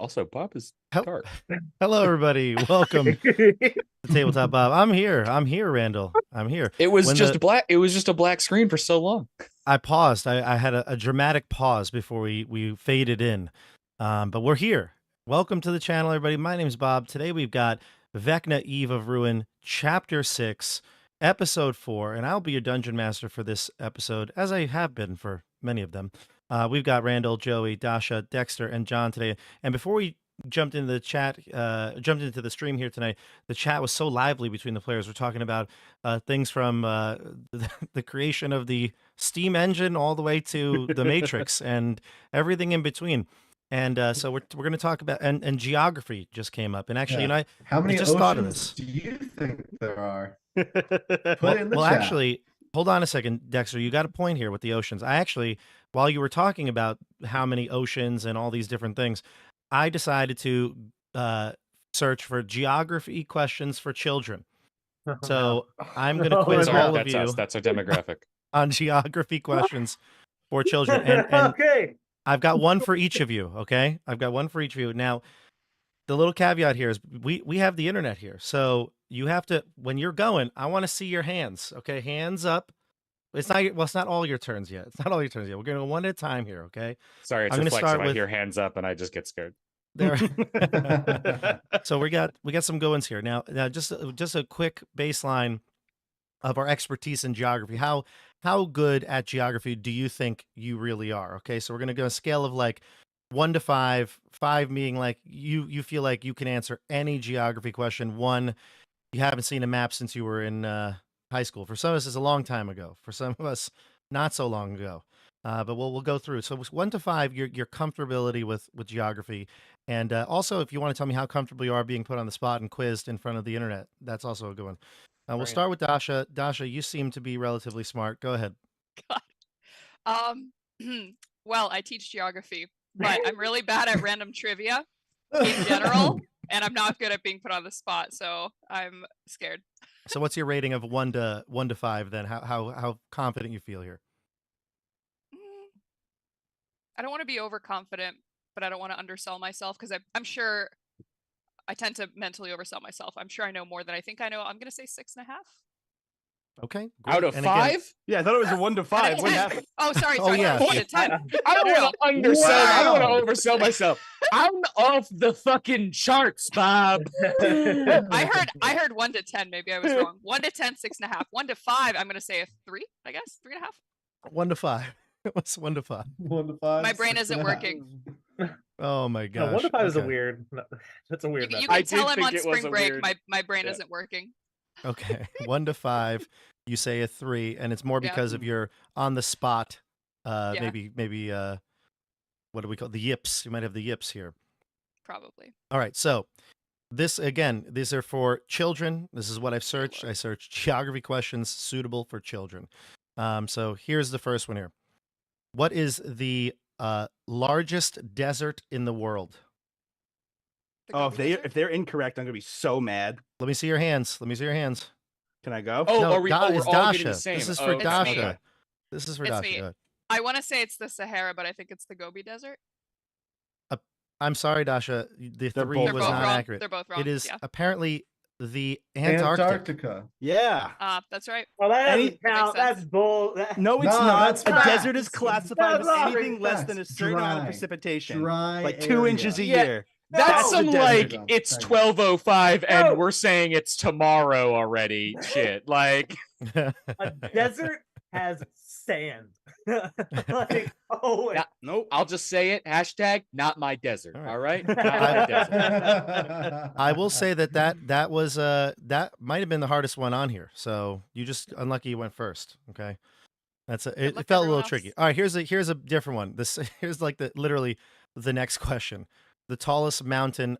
Also, Bob is Hel- dark. Hello, everybody. Welcome to Tabletop Bob. I'm here, Randall. I'm here. It was When just black. It was just a black screen for so long. I paused. I had a dramatic pause before we faded in. But we're here. Welcome to the channel, everybody. My name's Bob. Today we've got Vecna, Eve of Ruin, Chapter 6, Episode 4, and I'll be your Dungeon Master for this episode, as I have been for many of them. We've got Randall, Joey, Dasha, Dexter, and John today. And before we jumped into the chat, jumped into the stream here tonight, the chat was so lively between the players. We're talking about things from the creation of the Steam engine all the way to the Matrix and everything in between. And so we're going to talk about and geography just came up. And actually, Yeah. How many I just thought of oceans this. do you think there are? Well, it in the chat. actually, hold on a second, Dexter. You got a point here with the oceans. I actually, while you were talking about how many oceans and all these different things, I decided to search for geography questions for children. So I'm going to quiz all of you. Us. That's our demographic. On geography questions for children. And okay. I've got one for each of you, okay? I've got one for each of you. Now, the little caveat here is we have the internet here. So you have to, when you're going, I want to see your hands, okay? Hands up. It's not all your turns yet. It's not all your turns yet. We're going to go one at a time here, okay? Sorry, it's I'm gonna reflexive. start I with- hear hands up and I just get scared. There. So we got some goings here. Now just a quick baseline of our expertise in geography. How good at geography do you think you really are? Okay, so we're gonna go a scale of like 1 to 5. 5 being like you feel like you can answer any geography question. 1, you haven't seen a map since you were in high school. For some of us, it's a long time ago. For some of us, not so long ago. But we'll go through. So 1 to 5, your comfortability with geography, and also if you want to tell me how comfortable you are being put on the spot and quizzed in front of the internet, that's also a good one. We'll Right. start with Dasha. Dasha, you seem to be relatively smart. Go ahead. Well, I teach geography, but I'm really bad at random trivia in general, and I'm not good at being put on the spot, so I'm scared. So what's your rating of 1 to 5 then? How confident you feel here? I don't want to be overconfident, but I don't want to undersell myself because I'm sure I tend to mentally oversell myself. I'm sure I know more than I think I know. I'm going to say 6.5. Okay. Out great. of And again- 5? Yeah, I thought it was a 1 to 5. What happened? Oh, sorry. Oh, yeah. 1 to 10. I don't want to undersell. I don't Wow. want to oversell myself. I'm off the fucking charts, Bob. I heard 1 to 10. Maybe I was wrong. 1 to 10, 6.5. 1 to 5, I'm going to say a 3, I guess. 3.5. 1 to 5. What's 1 to 5? 1 to 5. My brain 6 isn't and a half. working. Oh my No, gosh. 1 to 5 is a Okay. weird. That's a weird. You method. can I tell did I'm think on it was spring a break. weird- My brain Yeah. isn't working. Okay. 1 to 5. You say a 3, and it's more Yeah. because of your on the spot. Yeah. Maybe. What do we call the yips? You might have the yips here. Probably. All right. So this again, these are for children. This is what I've searched. I searched geography questions suitable for children. So here's the first one here. What is the largest desert in the world? The Oh, Gobi Desert? if they're incorrect, I'm gonna be so mad. Let me see your hands. Let me see your hands. Can I go? Oh, No, are we, Da- we're it's all getting Dasha. the same. This is Oh, for It's Dasha. me. okay. This is for It's Dasha. me. Go ahead. I want to say it's the Sahara, but I think it's the Gobi Desert. I'm sorry, Dasha. The They're 3 both They're was both not wrong. accurate. They're both wrong. It is Yeah. apparently the Antarctic. Antarctica. Yeah. That's right. Well, that Any- doesn't count. That makes That's bull. No, it's No, not. that's A facts. desert is classified That's as not anything less than a facts. certain amount of Dry. precipitation. Dry Like 2 inches a area. Yeah. year. That's That's some the desert. like it's Thank you. 12:05 and No. we're saying it's tomorrow already. Shit. Like A desert has sand. Like, oh, Yeah. Nope. I'll just say it. Hashtag not my desert. All All right. right. Not my desert. I will say that was that might have been the hardest one on here. So you just unlucky you went first. Okay, it luck, felt a everyone little tricky. else. All right, here's a different one. Here's like literally the next question. The tallest mountain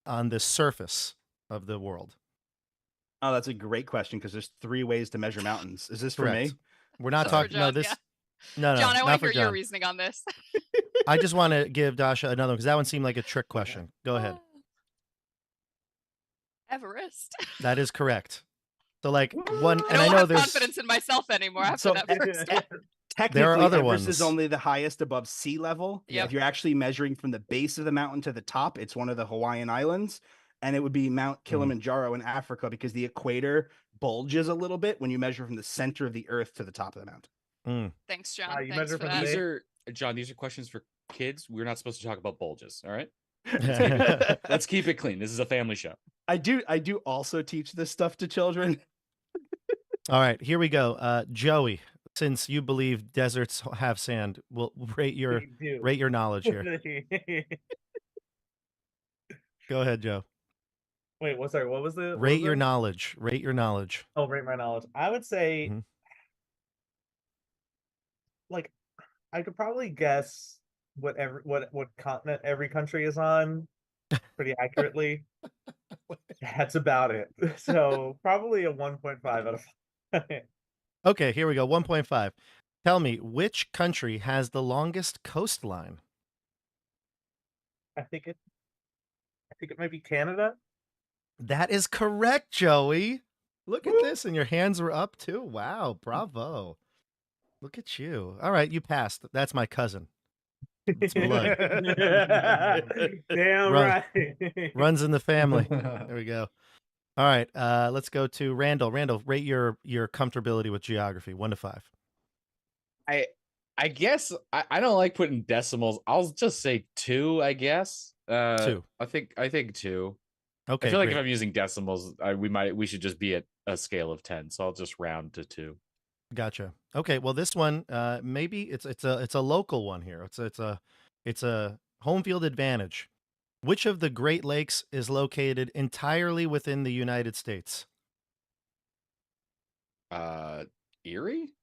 on the surface of the world. Oh, that's a great question because there's 3 ways to measure mountains. Is this for Correct. me? We're not That's for talking. No, John, this. yeah. No, John, I not want for to hear your John. reasoning on this. I just want to give Dasha another one because that one seemed like a trick question. Go ahead. Everest. That is correct. So like one, I and don't I know have there's confidence in myself anymore after So- that first one. Technically, other Everest is ones. only the highest above sea level. Yep. If you're actually measuring from the base of the mountain to the top, it's one of the Hawaiian Islands, and it would be Mount Kilimanjaro in Africa because the equator bulges a little bit when you measure from the center of the Earth to the top of the mountain. Thanks, John. you Thanks measure for from the that. base? These are John. These are questions for kids. We're not supposed to talk about bulges. All right. Let's keep it clean. This is a family show. I do also teach this stuff to children. All right, here we go. Joey, since you believe deserts have sand, we'll rate your They do. knowledge here. Go ahead, Joe. Wait, what? Sorry, what was the? what Rate was your it? knowledge. Rate your knowledge. Oh, rate my knowledge. I would say, Mhm. like, I could probably guess what continent every country is on pretty accurately. That's about it. So probably a 1.5 out of 5. Okay, here we go. 1.5. Tell me, which country has the longest coastline? I think it might be Canada. That is correct, Joey. Look at this, and your hands were up too. Wow, bravo. Look at you. All right, you passed. That's my cousin. It's blood. Damn Run. right. Runs in the family. There we go. All right, let's go to Randall. Randall, rate your comfortability with geography, 1 to 5. I guess I don't like putting decimals. I'll just say 2. I guess. 2. I think 2. Okay, I feel like great. if I'm using decimals, we should just be at a scale of 10. So I'll just round to 2. Gotcha. Okay, well, this one, maybe it's a local one here. It's a home field advantage. Which of the Great Lakes is located entirely within the United States? Erie?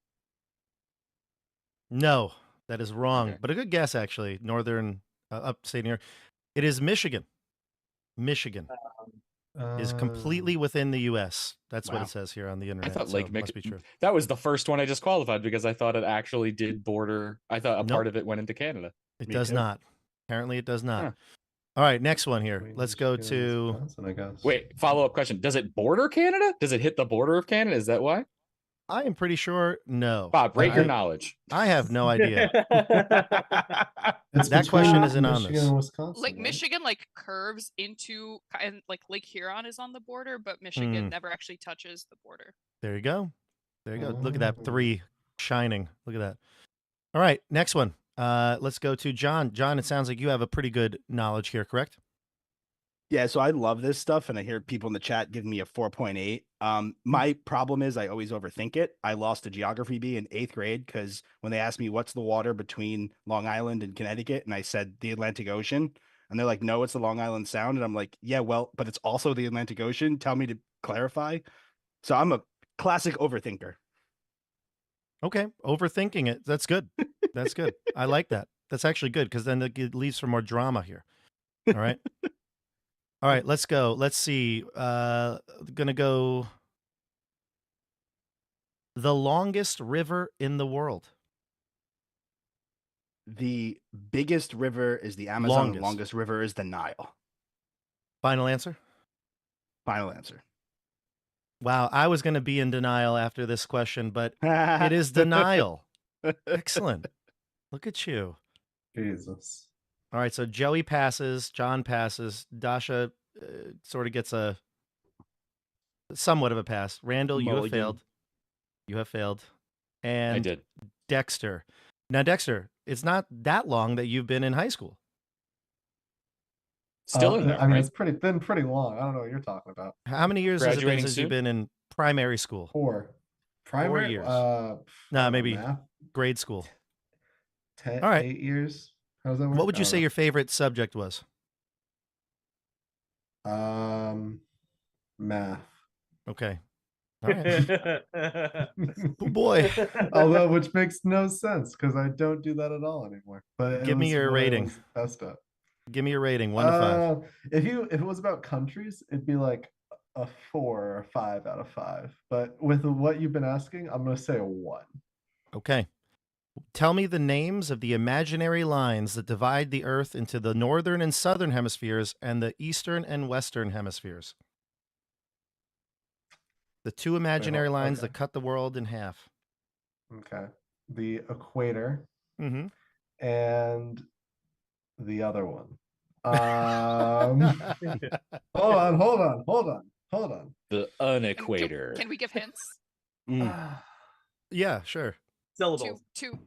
No, that is wrong. Okay. But a good guess, actually. Northern, upstate New York. It is Michigan. Michigan is completely within the U.S. That's what Wow. it says here on the I internet. thought so Lake it must be Michigan. true. That was the first one I disqualified because I thought it actually did border. I thought a Nope. part of it went into Canada. It Me does too. not. Apparently, it does not. Huh. All right, next one here. Wait, Let's go Michigan and to. Wisconsin, I guess. Wait, follow-up question. Does it border Canada? Does it hit the border of Canada? Is that why? I am pretty sure no. Bob, rate I- your knowledge. I have no idea. It's That question between isn't on Michigan this. and Wisconsin, Like right? Michigan, like curves into, and like Lake Huron is on the border, but Michigan never actually touches the border. There you go. There you go. Look at that Oh. 3 shining. Look at that. All right, next one. Let's go to John. John, it sounds like you have a pretty good knowledge here, correct? Yeah, so I love this stuff, and I hear people in the chat giving me a 4.8. My problem is I always overthink it. I lost a geography B in 8th grade because when they asked me what's the water between Long Island and Connecticut, and I said the Atlantic Ocean, and they're like, no, it's the Long Island Sound, and I'm like, yeah, well, but it's also the Atlantic Ocean. Tell me to clarify. So I'm a classic overthinker. Okay, overthinking it. That's good. That's good. I like that. That's actually good because then it leaves for more drama here. All right. All right, let's go. Let's see. Gonna go. The longest river in the world. The biggest river is the Amazon. Longest. The longest river is the Nile. Final answer. Final answer. Wow, I was gonna be in denial after this question, but it is the Nile. Excellent. Look at you. Jesus. All right, so Joey passes, John passes, Dasha sort of gets a somewhat of a pass. Randall, you have Mulligan. failed. You have failed. And I did. Dexter. Now, Dexter, it's not that long that you've been in high school. Still in there, I mean, right? it's been pretty long. I don't know what you're talking about. How many years has it been Graduating since soon? you've been in primary school? 4. Primary years. I Nah, don't know, maybe math. grade school. 10, All right. 8 years. How does that work? What would I you don't say your favorite subject was? know. Math. Okay. All right. Oh, boy. Although, which makes no sense because I don't do that at all anymore. But it Give me was your what I rating. was best at. Give me a rating, 1 to 5. If it was about countries, it'd be like a 4 or 5 out of 5. But with what you've been asking, I'm gonna say a 1. Okay. Tell me the names of the imaginary lines that divide the Earth into the northern and southern hemispheres and the eastern and western hemispheres. The 2 imaginary lines okay. that cut the world in half. Okay. the equator, Mm-hmm. and the other one. Hold on. The Can unequator. we give hints? Mm, Yeah, sure. Syllables. Two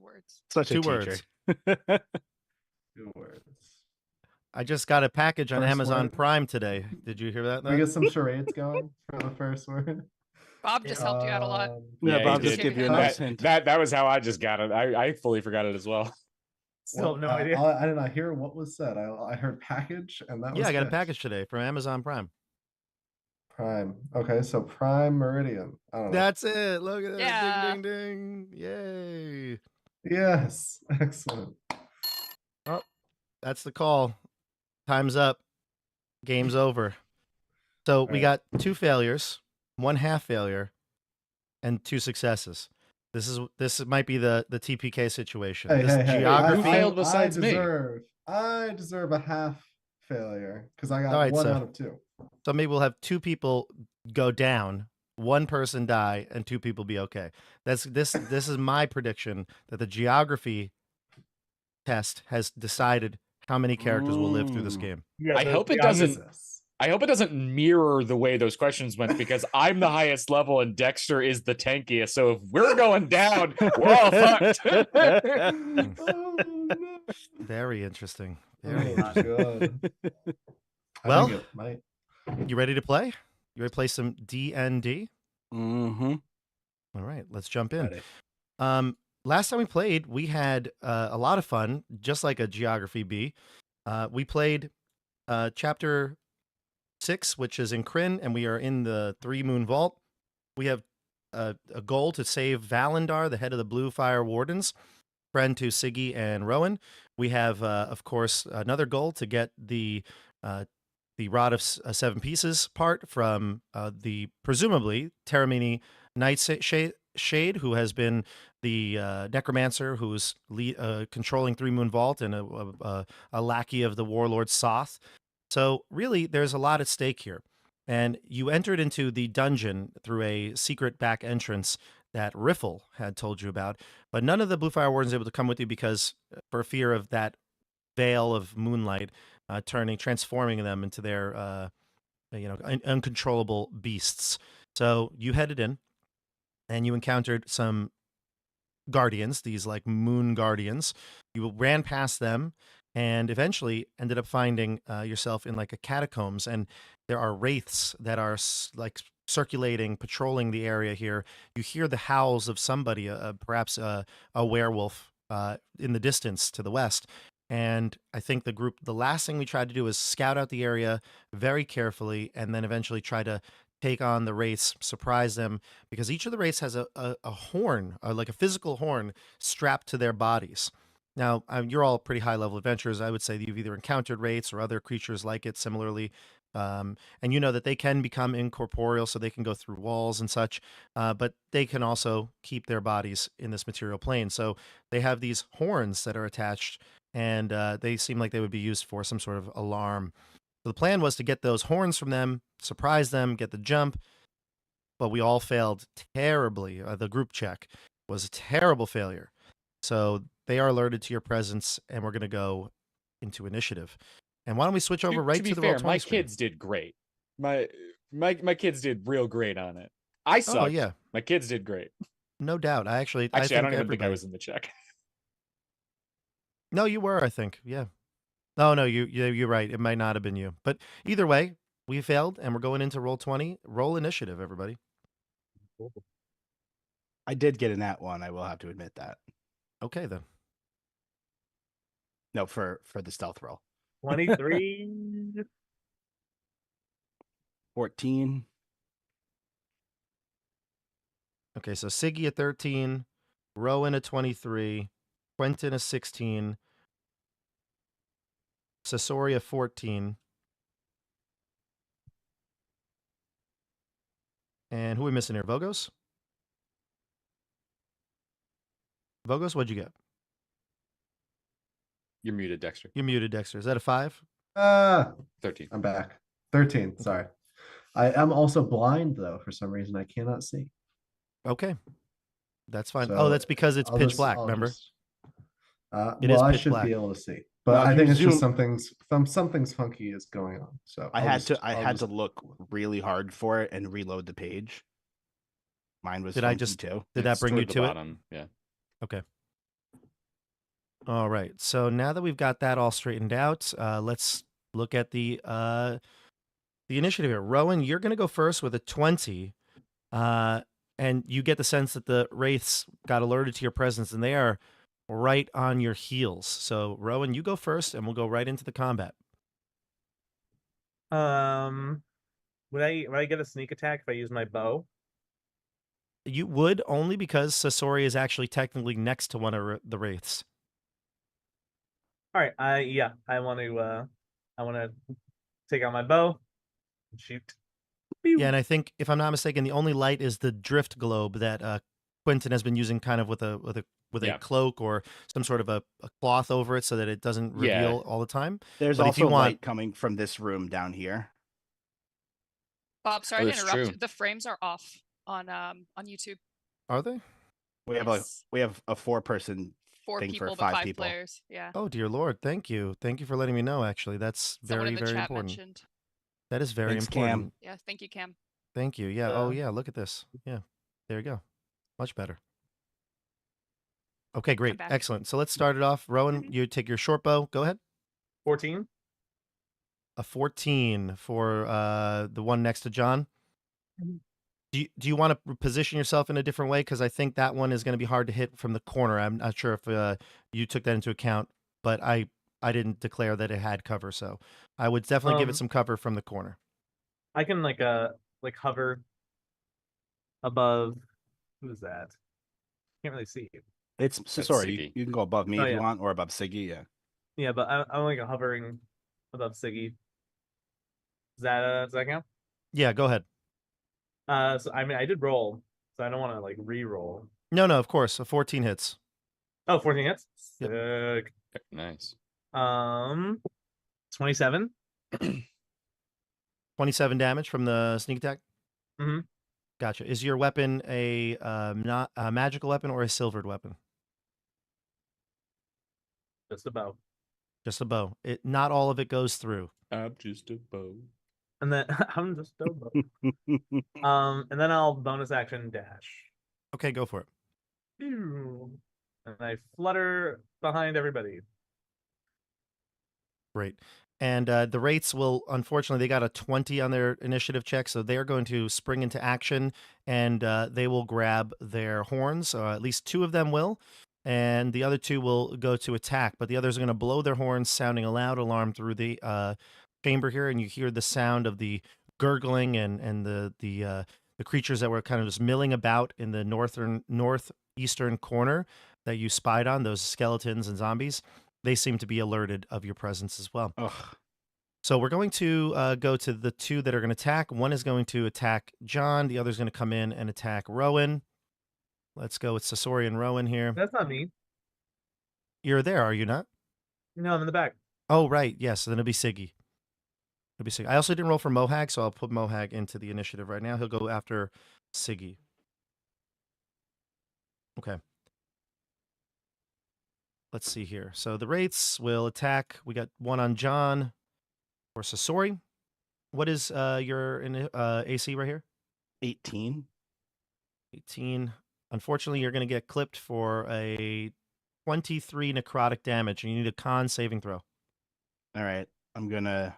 words. such a Two teacher. words. 2 words. I just got a package on First Amazon word. Prime today. Did you hear that? We get some charades going for the first word. Bob just helped you out a lot. Yeah, he Bob did. just give you a That- nice that, hint. that was how I just got it. I fully forgot it as well. Still Well, no idea. I did not hear what was said. I heard package, and that was Yeah, I got a it. package today from Amazon Prime. Prime. Okay, so Prime Meridian. I don't know. That's it. Look at that. Yeah. Ding, ding, ding. Yay. Yes, excellent. Oh, that's the call. Time's up. Game's over. So we Right. got 2 failures, 1 half failure, and 2 successes. This might be the TPK situation. Hey, This hey, hey! geography. Who failed besides me? I deserve a half failure because I got All right, 1 so- out of 2. So maybe we'll have 2 people go down, 1 person die, and 2 people be okay. This is my prediction that the geography test has decided how many characters will live through this game. Yeah, I the hope it geography- doesn't. I hope it doesn't mirror the way those questions went because I'm the highest level and Dexter is the tankiest. So if we're going down, we're all fucked. Oh, no. Very interesting. Oh, Very interesting. God. I Well- think it might. You ready to play? You ready to play some D&D? Mm-hmm. All right, let's jump in. Ready. Last time we played, we had a lot of fun, just like a Geography B. We played Chapter 6, which is in Kryn, and we are in the 3 Moon Vault. We have a goal to save Valendar, the head of the Blue Fire Wardens, friend to Siggy and Rowan. We have, of course, another goal to get the Rod of 7 Pieces part from the presumably Terramini Nightshade, who has been the necromancer who's controlling 3 Moon Vault and a lackey of the warlord Soth. So really, there's a lot at stake here. And you entered into the dungeon through a secret back entrance that Riffle had told you about, but none of the Blue Fire Wardens able to come with you because for fear of that veil of moonlight transforming them into their uncontrollable beasts. So you headed in, and you encountered some guardians, these like moon guardians. You ran past them, and eventually ended up finding yourself in like a catacombs, and there are wraiths that are like circulating, patrolling the area here. You hear the howls of somebody, perhaps a werewolf in the distance to the west. And I think the last thing we tried to do is scout out the area very carefully and then eventually try to take on the wraiths, surprise them, because each of the wraiths has a horn, like a physical horn strapped to their bodies. Now, you're all pretty high-level adventurers. I would say that you've either encountered wraiths or other creatures like it similarly. And you know that they can become incorporeal, so they can go through walls and such, but they can also keep their bodies in this material plane. So they have these horns that are attached, and they seem like they would be used for some sort of alarm. So the plan was to get those horns from them, surprise them, get the jump, but we all failed terribly. The group check was a terrible failure. So they are alerted to your presence, and we're going to go into initiative. And why don't we switch over to be the fair, Roll20 my screen? kids did great. My kids did real great on it. I sucked. Oh, yeah. My kids did great. No doubt. I Actually, think I don't even think I everybody- was in the check. No, you were, I think. Yeah. No, you're right. It might not have been you. But either way, we failed, and we're going into Roll20. Roll initiative, everybody. I did get in that one. I will have to admit that. Okay, then. No, for the stealth roll. 23. 14. Okay, so Siggy at 13, Rowan at 23, Quentin at 16, Sasori at 14. And who are we missing here? Vogos? Vogos, what'd you get? You're muted, Dexter. You're muted, Dexter. Is that a 5? 13. I'm back. 13. Sorry. I am also blind though. For some reason, I cannot see. Okay. That's fine. So Oh, that's because it's pitch black, I'll remember? just- It well, is I pitch should black. be able to see, but No, I you think it's just zoom- something's funky is going on. So I I'll had just- to I'll just- look really hard for it and reload the page. Mine was Did I funky just- too. Did that It's bring you toward the to it? bottom. Yeah. Okay. All right. So now that we've got that all straightened out, let's look at the initiative here. Rowan, you're going to go first with a 20, and you get the sense that the wraiths got alerted to your presence, and they are right on your heels. So Rowan, you go first, and we'll go right into the combat. Would I get a sneak attack if I use my bow? You would, only because Sasori is actually technically next to one of the wraiths. All right. I want to take out my bow and shoot. Yeah, and I think, if I'm not mistaken, the only light is the drift globe that Quentin has been using, kind of with a Yeah. cloak or some sort of a cloth over it, so that it doesn't Yeah. reveal all the time. There's But if also you want- light coming from this room down here. Bob, sorry Oh, to that's interrupt. true. The frames are off on YouTube. Are they? We have Yes. a 4-person 4 thing for people, but 5 5 people. players. Yeah. Oh dear Lord! Thank you for letting me know. Actually, that's Someone very in the very chat important. mentioned. That is very Thanks, important. Cam. Yeah, thank you, Cam. Thank you. Yeah. Oh Uh, yeah. Look at this. Yeah. There you go. Much better. Okay, great. back. Excellent. So let's start it off. Rowan, you take your short bow. Go ahead. 14. A 14 for the one next to John. Mhm. Do you want to position yourself in a different way? Because I think that one is going to be hard to hit from the corner. I'm not sure if you took that into account, but I didn't declare that it had cover, so I would definitely give it some cover from the corner. I can like hover above. Who's that? Can't really see you. It's That's sorry. Siggy. You can go above me Oh, if you yeah. want, or above Siggy. Yeah. Yeah, but I'm like hovering above Siggy. Does that count? Yeah, go ahead. So I mean, I did roll, so I don't want to like re-roll. No, of course. A 14 hits. Oh, 14 hits. Yep. Sick. Nice. 27. 27 damage from the sneak attack. Mhm. Gotcha. Is your weapon not a magical weapon or a silvered weapon? Just a bow. Just a bow. Not all of it goes through. I'm just a bow. And then I'm just a bow. And then I'll bonus action dash. Okay, go for it. And I flutter behind everybody. Great. And the Wraiths will, unfortunately, they got a 20 on their initiative check, so they're going to spring into action, and they will grab their horns. At least 2 of them will, and the other 2 will go to attack, but the others are going to blow their horns, sounding a loud alarm through the chamber here, and you hear the sound of the gurgling and the creatures that were kind of just milling about in the northeastern corner that you spied on, those skeletons and zombies. They seem to be alerted of your presence as well. Ugh. So we're going to go to the 2 that are going to attack. One is going to attack John. The other is going to come in and attack Rowan. Let's go with Sasori and Rowan here. That's not me. You're there, are you not? No, I'm in the back. Oh, right. Yes, then it'll be Siggy. I also didn't roll for Mohag, so I'll put Mohag into the initiative right now. He'll go after Siggy. Okay. Let's see here. So the Wraiths will attack. We got one on John or Sasori. What is your AC right here? 18. 18. Unfortunately, you're going to get clipped for a 23 necrotic damage, and you need a con saving throw. All right. I'm going to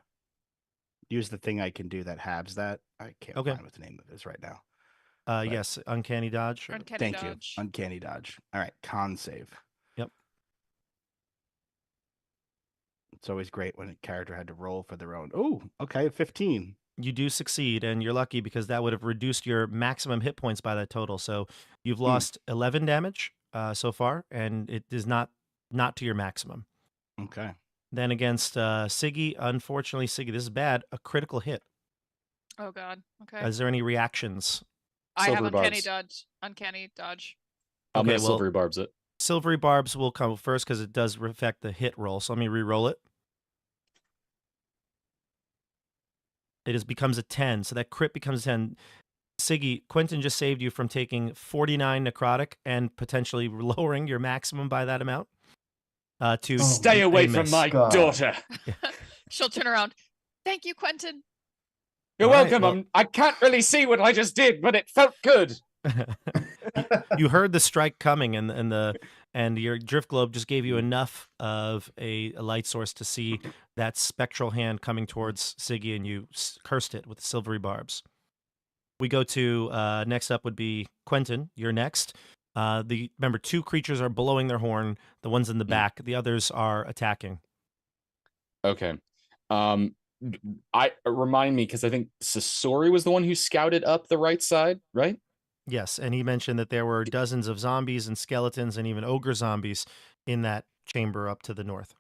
use the thing I can do that halves that. I can't Okay. find what the name of it is right now. But- Yes, Uncanny Dodge. Uncanny Thank dodge. you. Uncanny dodge. All right. Con save. Yep. It's always great when a character had to roll for their own. Oh, okay. 15. You do succeed, and you're lucky because that would have reduced your maximum hit points by that total. So you've lost 11 damage so far, and it is not to your maximum. Okay. Then against Siggy, unfortunately, Siggy, this is bad, a critical hit. Oh god. Okay. Is there any reactions? I have Silver uncanny barbs. dodge. Uncanny dodge. I'm Okay, gonna well- silvery barbs it. Silvery Barbs will come first because it does affect the hit roll. So let me re-roll it. Becomes a 10, so that crit becomes 10. Siggy, Quentin just saved you from taking 49 necrotic and potentially lowering your maximum by that amount. To Oh Stay my away from my God. daughter. She'll turn around. Thank you, Quentin. You're All right, welcome. well- I can't really see what I just did, but it felt good. You heard the strike coming, and your drift globe just gave you enough of a light source to see that spectral hand coming towards Siggy, and you cursed it with silvery barbs. We go to next up would be Quentin. You're next. Remember, 2 creatures are blowing their horn. The ones in the back, the others are attacking. Okay. I remind me because I think Sasori was the one who scouted up the right side, right? Yes, and he mentioned that there were dozens of zombies and skeletons and even ogre zombies in that chamber up to the north.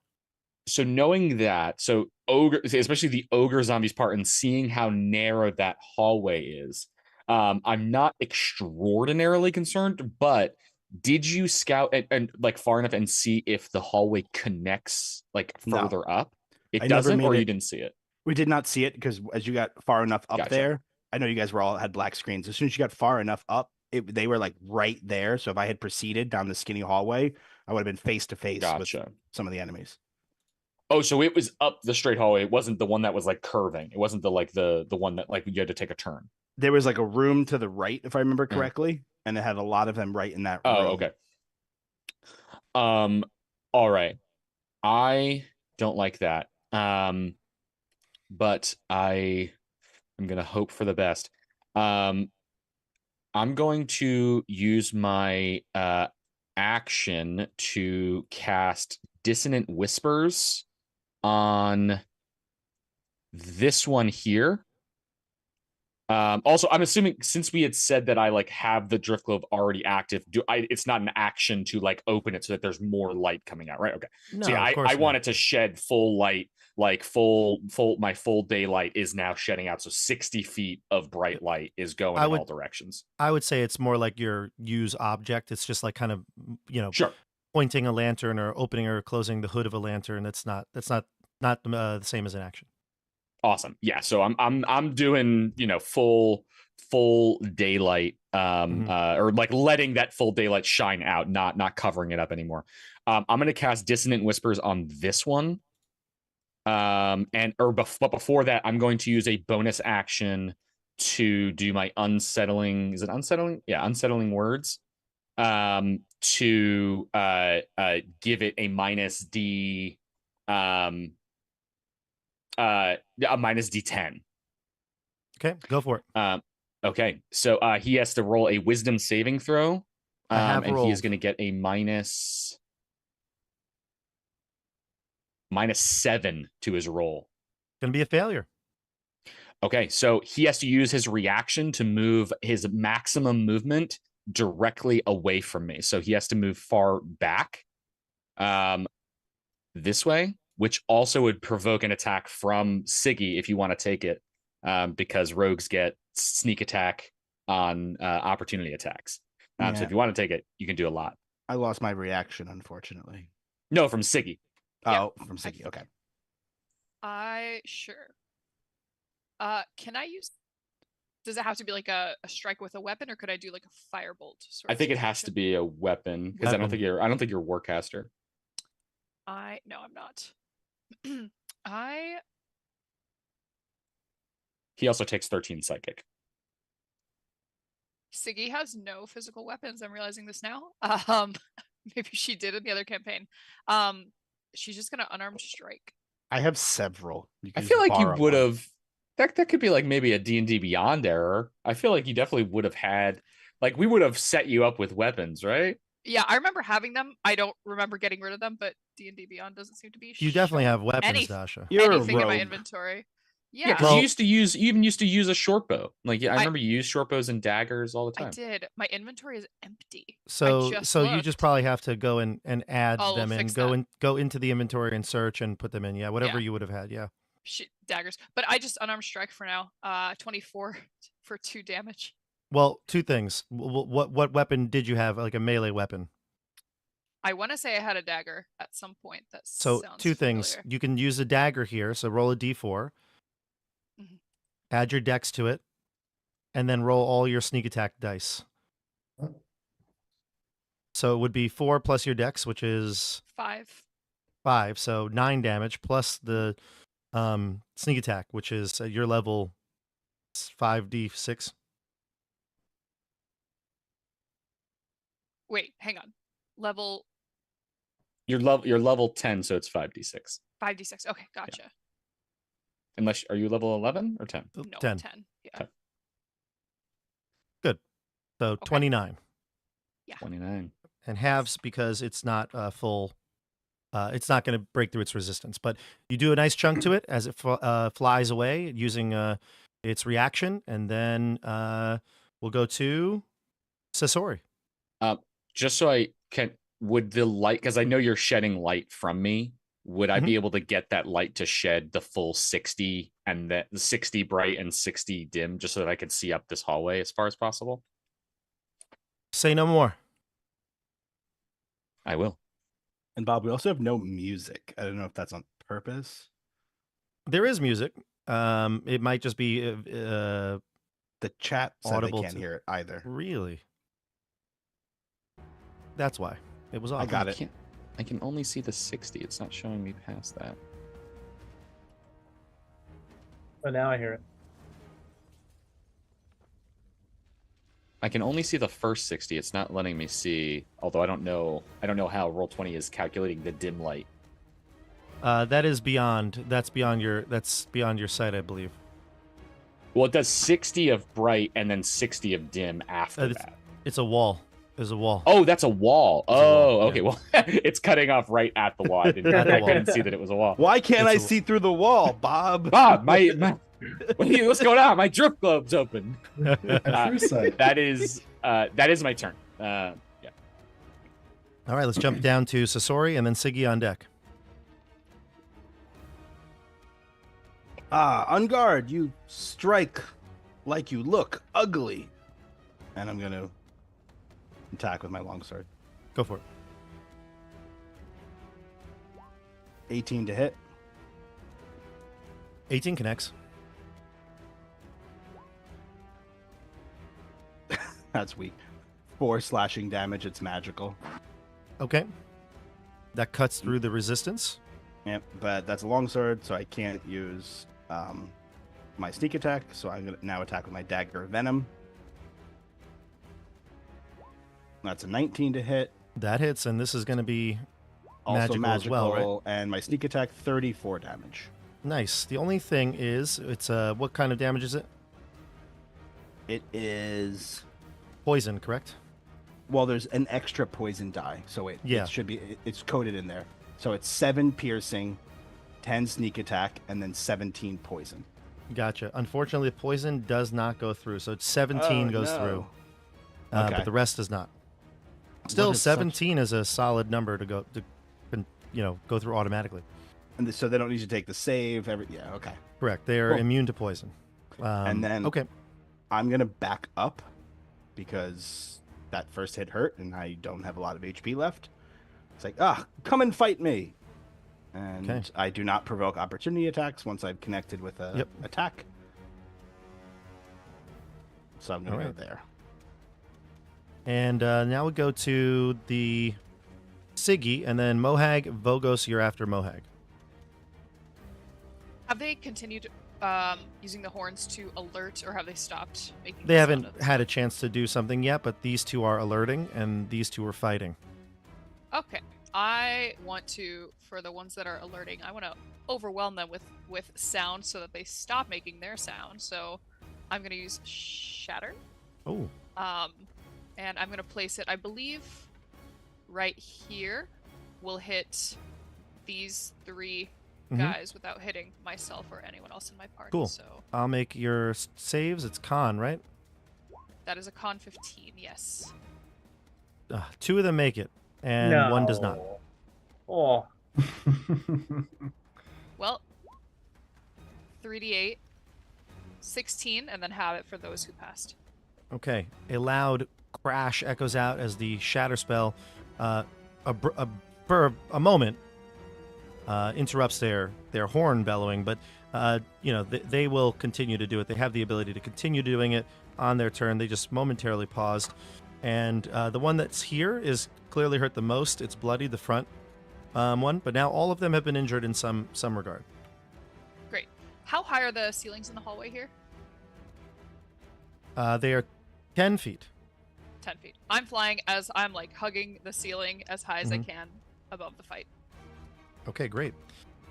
So knowing that, so ogre, especially the ogre zombies part, and seeing how narrow that hallway is, I'm not extraordinarily concerned. But did you scout and like far enough and see if the hallway connects like No. further up? It I never doesn't, made or you it- didn't see it. We did not see it because as you got far enough up Gotcha. there, I know you guys had black screens. As soon as you got far enough up, they were like right there. So if I had proceeded down the skinny hallway, I would have been face to face with Gotcha. some of the enemies. Oh, so it was up the straight hallway. It wasn't the one that was like curving. It wasn't the one that like you had to take a turn. There was like a room to the right, if I remember correctly, and it had a lot of them right in that room. Oh, okay. All right. I don't like that. But I'm gonna hope for the best. I'm going to use my action to cast Dissonant Whispers on this one here. Also, I'm assuming since we had said that I like have the drift globe already active, it's not an action to like open it so that there's more light coming out, right? Okay. No, So yeah, of course I not. want it to shed full light, like my full daylight is now shedding out. So 60 feet of bright light is going in all directions. I would say it's more like your use object. It's just like kind of, Sure. pointing a lantern or opening or closing the hood of a lantern. That's not the same as an action. Awesome. Yeah. So I'm doing, full daylight, or like letting that full daylight shine out, not covering it up anymore. I'm going to cast Dissonant Whispers on this one. But before that, I'm going to use a bonus action to do my unsettling. Is it unsettling? Yeah. Unsettling words. To give it a minus D, a minus D10. Okay, go for it. Okay, so he has to roll a wisdom saving throw, and he is rolled. going to get a minus 7 to his roll. Gonna be a failure. Okay, so he has to use his reaction to move his maximum movement directly away from me. So he has to move far back, this way, which also would provoke an attack from Siggy if you want to take it, because rogues get sneak attack on opportunity attacks. So Yeah. if you want to take it, you can do a lot. I lost my reaction, unfortunately. No, from Siggy. Yeah. Oh, from Siggy. Okay. Sure. Can I use? Does it have to be like a strike with a weapon, or could I do like a firebolt? I think it has to be a weapon because I don't think you're a warcaster. No, I'm not. He also takes 13 psychic. Siggy has no physical weapons. I'm realizing this now. Maybe she did in the other campaign. She's just gonna unarmed strike. I have several. I feel like you borrow would one. have. That could be like maybe a D&D Beyond error. I feel like you definitely would have had, like, we would have set you up with weapons, right? Yeah, I remember having them. I don't remember getting rid of them, but D&D Beyond doesn't seem to be. You definitely have showing weapons, Dasha. You're a anything in my rogue. inventory. Yeah, Yeah, because Well- you even used to use a short bow. Like, I remember you used short bows and daggers all the I time. did. My inventory is empty. So just you looked. just probably have to go and add Oh, we'll them in. fix Go that. into the inventory and search and put them in. Yeah, whatever Yeah. you would have had. Yeah. Daggers, but I just unarmed strike for now. 24 for 2 damage. Well, 2 things. What weapon did you have? Like a melee weapon. I want to say I had a dagger at some point. That So sounds 2 things. familiar. You can use a dagger here. So roll a d4. Mhm. Add your dex to it. and then roll all your sneak attack dice. So it would be 4 plus your dex, which is 5. 5, so 9 damage plus the sneak attack, which is at your level 5d6. Wait, hang on. Level You're level 10, so it's 5d6. 5d6. Okay, gotcha. Unless are you level 11 or 10? No, 10. 10. Yeah. Okay. Good. So 29. 29. And halves because it's not full. It's not going to break through its resistance, but you do a nice chunk to it as it flies away using its reaction, and then we'll go to Sasori. Just so I can, would the light, because I know you're shedding light from me, would I be able to get that light to shed the full 60 and the 60 bright and 60 dim, just so that I could see up this hallway as far as possible? Say no more. I will. And Bob, we also have no music. I don't know if that's on purpose. There is music. It might just be The chat said Audible they can't to- hear it either. really. That's why it was off. I got it. I can only see the 60. It's not showing me past that. Oh, now I hear it. I can only see the first 60. It's not letting me see, although I don't know how Roll20 is calculating the dim light. That is beyond. That's beyond your sight, I believe. Well, it does 60 of bright and then 60 of dim after It's- that. It's a wall. There's a wall. Oh, that's a wall. It's a wall, Okay. yeah. Well, it's cutting off right at the wall. I didn't, At the I wall. couldn't see that it was a wall. Why can't I It's a- see through the wall, Bob? Bob, what's going on? My drip globe's open. A true sight. That is my turn. Yeah. All right, let's jump down to Sasori and then Siggy on deck. On guard, you strike like you look ugly. And I'm going to attack with my longsword. Go for it. 18 to hit. 18 connects. That's weak. 4 slashing damage. It's magical. Okay. That cuts through the resistance. Yep, but that's a longsword, so I can't use my sneak attack. So I'm going to now attack with my dagger of venom. That's a 19 to hit. That hits, and this is going to be Also magical as well, right? And my sneak attack, 34 damage. Nice. The only thing is, it's what kind of damage is it? It is... Poison, correct? Well, there's an extra poison die, so it should be... It's coded in there. So it's 7 piercing, 10 sneak attack, and then 17 poison. Gotcha. Unfortunately, the poison does not go through, so it's 17 goes through. Okay. But the rest does not. Still, is 17 is a solid number to go through automatically. And so they don't need to take the save. Yeah, okay. Correct. They are Cool. immune to poison. And then okay, I'm going to back up because that first hit hurt and I don't have a lot of HP left. It's like, come and fight me. And Okay. I do not provoke opportunity attacks once I've connected with a attack. So I'm going to Alright. go there. and now we go to the Siggy, and then Mohag, Vogos, you're after Mohag. Have they continued using the horns to alert, or have they stopped making? They the haven't sound of- had a chance to do something yet, but these two are alerting, and these two are fighting. Okay, I want to, for the ones that are alerting, I want to overwhelm them with sound so that they stop making their sound. So I'm going to use Shatter, Oh, and I'm going to place it, I believe, right here. Will hit these 3 Mhm. guys without hitting myself or anyone else in my party. Cool. So I'll make your saves. It's con, right? that is a con 15. Yes. 2 of them make it, and 1 does not. Oh, Well, 3d8, 16, and then have it for those who passed. Okay. A loud crash echoes out as the shatter spell, for a moment, interrupts their horn bellowing, but they will continue to do it. They have the ability to continue doing it on their turn. They just momentarily paused. And the one that's here is clearly hurt the most. It's bloody, the front one. But now all of them have been injured in some regard. Great. How high are the ceilings in the hallway here? They are 10 feet. 10 feet. I'm flying as I'm like hugging the ceiling as high as I Mhm. can above the fight. Okay, great.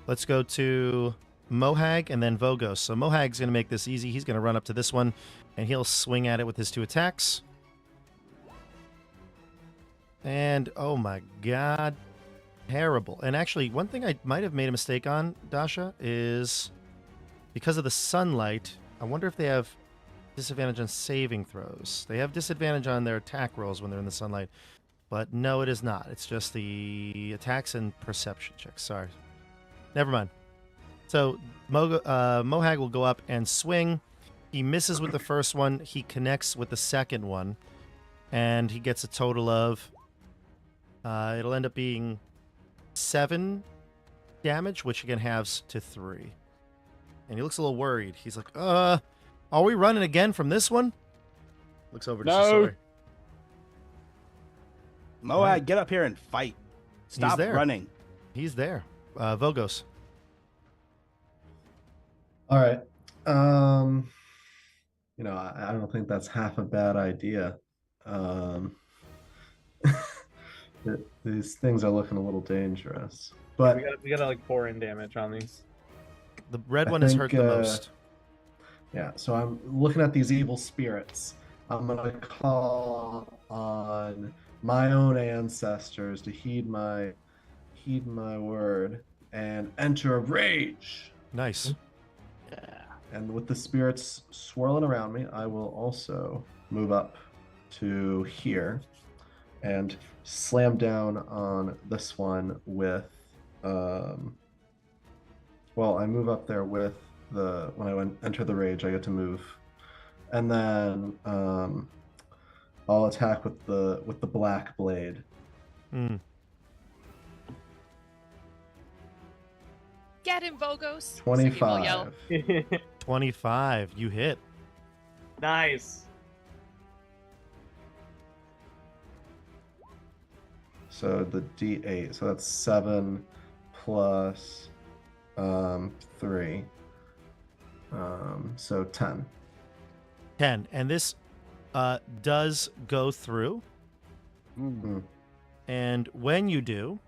Let's go to Mohag and then Vogos. So Mohag's going to make this easy. He's going to run up to this one, and he'll swing at it with his 2 attacks. And, oh my god, terrible. And actually, one thing I might have made a mistake on, Dasha, is because of the sunlight, I wonder if they have disadvantage on saving throws. They have disadvantage on their attack rolls when they're in the sunlight. But no, it is not. It's just the attacks and perception checks. Sorry. Never mind. So Mohag will go up and swing. He misses with the first one. He connects with the second one. And he gets a total of... it'll end up being 7 damage, which again halves to 3. And he looks a little worried. He's like, are we running again from this one? Looks over to No. Sasori. Moab, get up here and fight. Stop there. running. He's there. Vogos. All right. I don't think that's half a bad idea. These things are looking a little dangerous, but We gotta like pour in damage on these. The red I one is think, hurt the most. yeah. So I'm looking at these evil spirits. I'm gonna call on my own ancestors to heed my word and enter a rage. Nice. And with the spirits swirling around me, I will also move up to here and slam down on this one with I move up there with when I enter the rage, I get to move. And then I'll attack with the black blade. Mm. Get him, Vogos! 25. 25. You hit. Nice. So the D8. So that's 7 plus 3. So 10. 10. And this does go through. Mm. And when you do,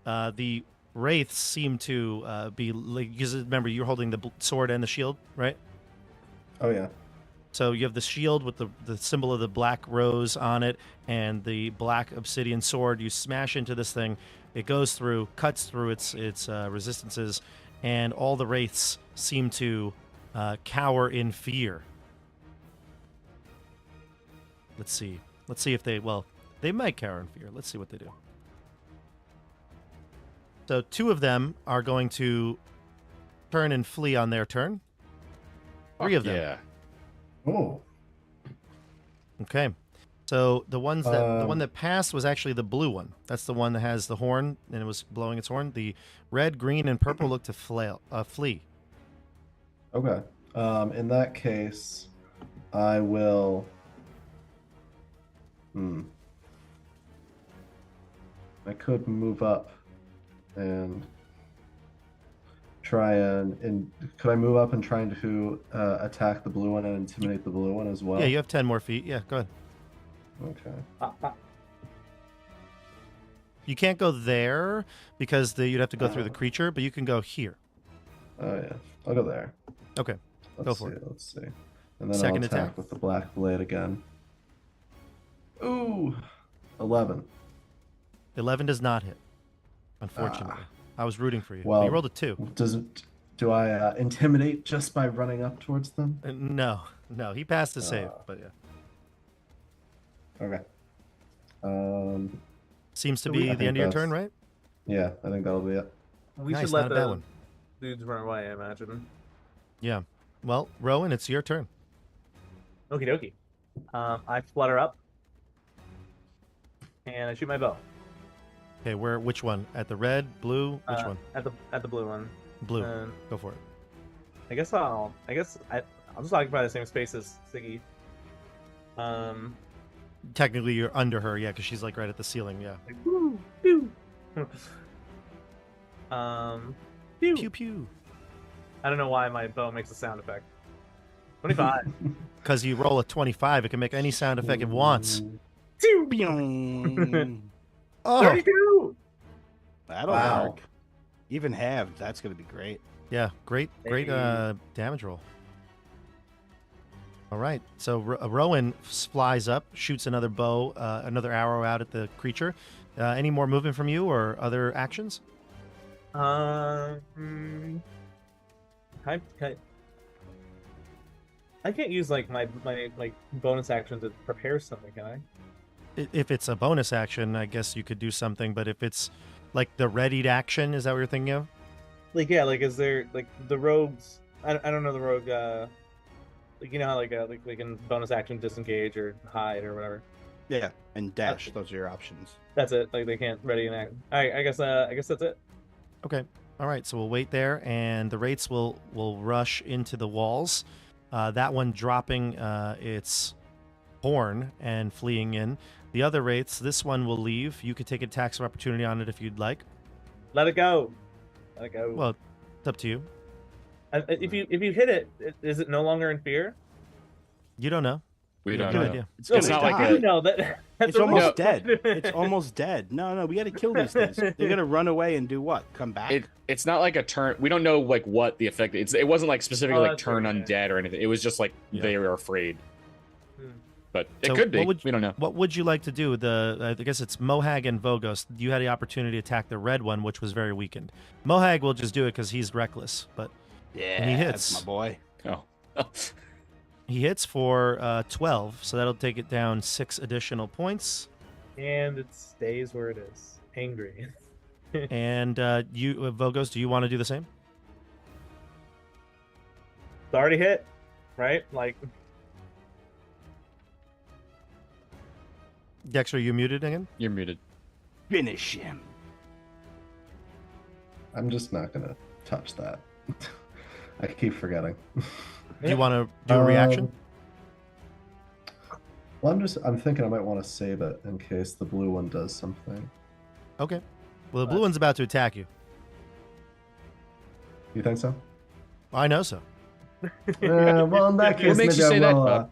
the wraiths seem to be... Because remember, you're holding the sword and the shield, right? Oh, yeah. So you have the shield with the symbol of the black rose on it and the black obsidian sword. You smash into this thing. It goes through, cuts through its resistances, and all the wraiths seem to cower in fear. Let's see. Let's see if they... Well, they might cower in fear. Let's see what they do. So 2 of them are going to turn and flee on their turn. 3 of them. Yeah. Oh. Okay. So the one that passed was actually the blue one. That's the one that has the horn and it was blowing its horn. The red, green, and purple look to flee. Okay. In that case, I will. I could move up and try and could I move up and try to attack the blue one and intimidate the blue one as well? Yeah, you have 10 more feet. Yeah, go ahead. Okay. You can't go there because you'd have to go through the creature, but you can go here. Oh yeah, I'll go there. Okay, Let's for see, it. Let's see, and then Second I'll attack attack. with the black blade again. Ooh, 11. 11 does not hit, unfortunately. I was rooting for you. Well, But you rolled a 2. Do I intimidate just by running up towards them? No, he passed the save, but yeah. Okay. Seems to I be the think end of your that's- turn, right? Yeah, I think that'll be it. We Nice, should not let a bad the one. dudes run away, I imagine. Yeah. Well, Rowan, it's your turn. Okie dokie. I flutter up. And I shoot my bow. Okay, which one? At the red, blue, which one? At the blue one. Blue. And Go for it. I'll just occupy the same space as Siggy. Technically, you're under her, yeah, because she's like right at the ceiling, yeah. Like, woo, pew. Pew. Pew pew. I don't know why my bow makes a sound effect. 25. Because you roll a 25, it can make any sound effect it wants. Oh, 32. That'll Wow. work. Even halved, that's gonna be great. yeah, great Hey. damage roll. All right, so Rowan flies up, shoots another another arrow out at the creature. Any more movement from you or other actions? I can't use like my like bonus action to prepare something, can I? If it's a bonus action, I guess you could do something, but if it's like the readied action, is that what you're thinking of? Like yeah, like is there like the rogues? I don't know the rogue. Like you know how like they can bonus action disengage or hide or whatever. Yeah, and dash. Those are your options. That's it. Like they can't ready an act. All right, I guess that's it. Okay. All right, so we'll wait there, and the Wraiths will rush into the walls. That one dropping its horn and fleeing in. The other Wraiths, this one will leave. You could take attacks of opportunity on it if you'd like. Let it go. Let it go. Well, it's up to you. If you hit it, is it no longer in fear? You don't know. We don't Good know. idea. It's, It's gonna not like die. a- You know that. That's It's a almost real- dead. It's almost dead. No, we got to kill these things. They're gonna run away and do what? Come back? It's not like a turn. We don't know like what the effect. It wasn't like specifically Oh, like that's turn right, yeah. undead or anything. It was just like Yeah. they were afraid. Hmm. But it So could be. what We don't know. What would you like to do? I guess it's Mohag and Vogos. You had the opportunity to attack the red one, which was very weakened. Mohag will just do it because he's reckless, but yeah, he that's hits. my boy. Oh. he hits for 12, so that'll take it down 6 additional points. And it stays where it is. Angry. And you, Vogos, do you want to do the same? It's already hit, right? Like Dexter, you muted again? You're muted. Finish him. I'm just not gonna touch that. I keep forgetting. Do you want to do a reaction? Well, I'm thinking I might want to save it in case the blue one does something. Okay. Well, the blue one's about to attack you. You think so? I know so. Well, in that case, makes maybe you say I that, will. Bob?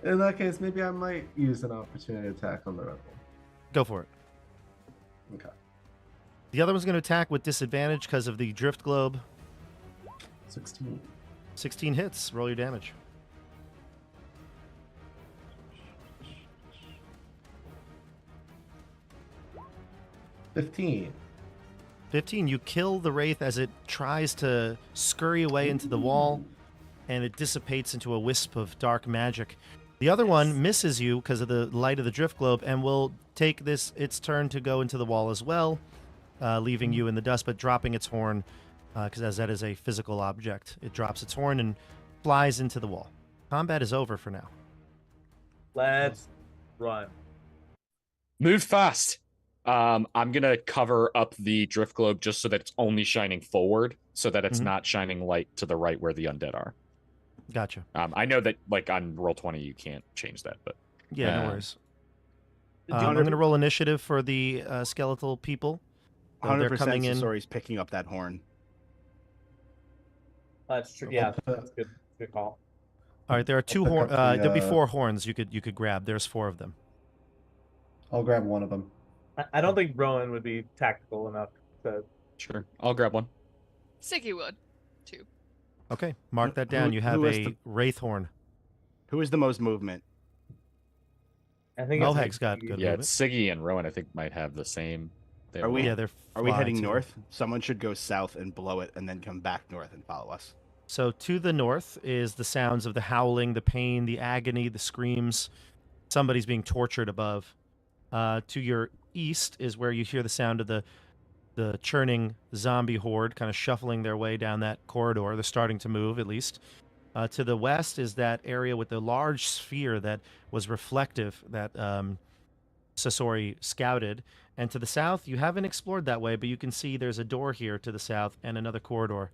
In that case, maybe I might use an opportunity attack on the red one. Go for it. Okay. The other one's going to attack with disadvantage because of the drift globe. 16. 16 hits. Roll your damage. $15. 15. You kill the Wraith as it tries to scurry away into the wall, and it dissipates into a wisp of dark magic. The other one misses you because of the light of the drift globe and will take its turn to go into the wall as well, leaving you in the dust, but dropping its horn, because as that is a physical object. It drops its horn and flies into the wall. Combat is over for now. let's run. Move fast. I'm gonna cover up the drift globe just so that it's only shining forward, so that it's Mhm. not shining light to the right where the undead are. Gotcha. I know that like on Roll20 you can't change that, but Yeah, no Uh, worries. Do I'm going to roll initiative for the skeletal people. So they're 100% coming in. Sasori's picking up that horn. That's true. Yeah, that's good. Good call. All right, there are 2 pick horns. up the, There'll be 4 horns you could grab. There's 4 of them. I'll grab one of them. I don't think Rowan would be tactical enough to. sure, I'll grab one. Siggy would, too. Okay, mark that down. Who- You have who is a the- wraith horn. Who is the most movement? I think it's Mohag's got good Yeah, movement. it's Siggy and Rowan I think might have the same. They have Are we- one. Yeah, they're. Are we fly, heading too. north? Someone should go south and blow it and then come back north and follow us. So to the north is the sounds of the howling, the pain, the agony, the screams. Somebody's being tortured above. To your east is where you hear the sound of the churning zombie horde kind of shuffling their way down that corridor. They're starting to move, at least. To the west is that area with the large sphere that was reflective that Sasori scouted. And to the south, you haven't explored that way, but you can see there's a door here to the south and another corridor.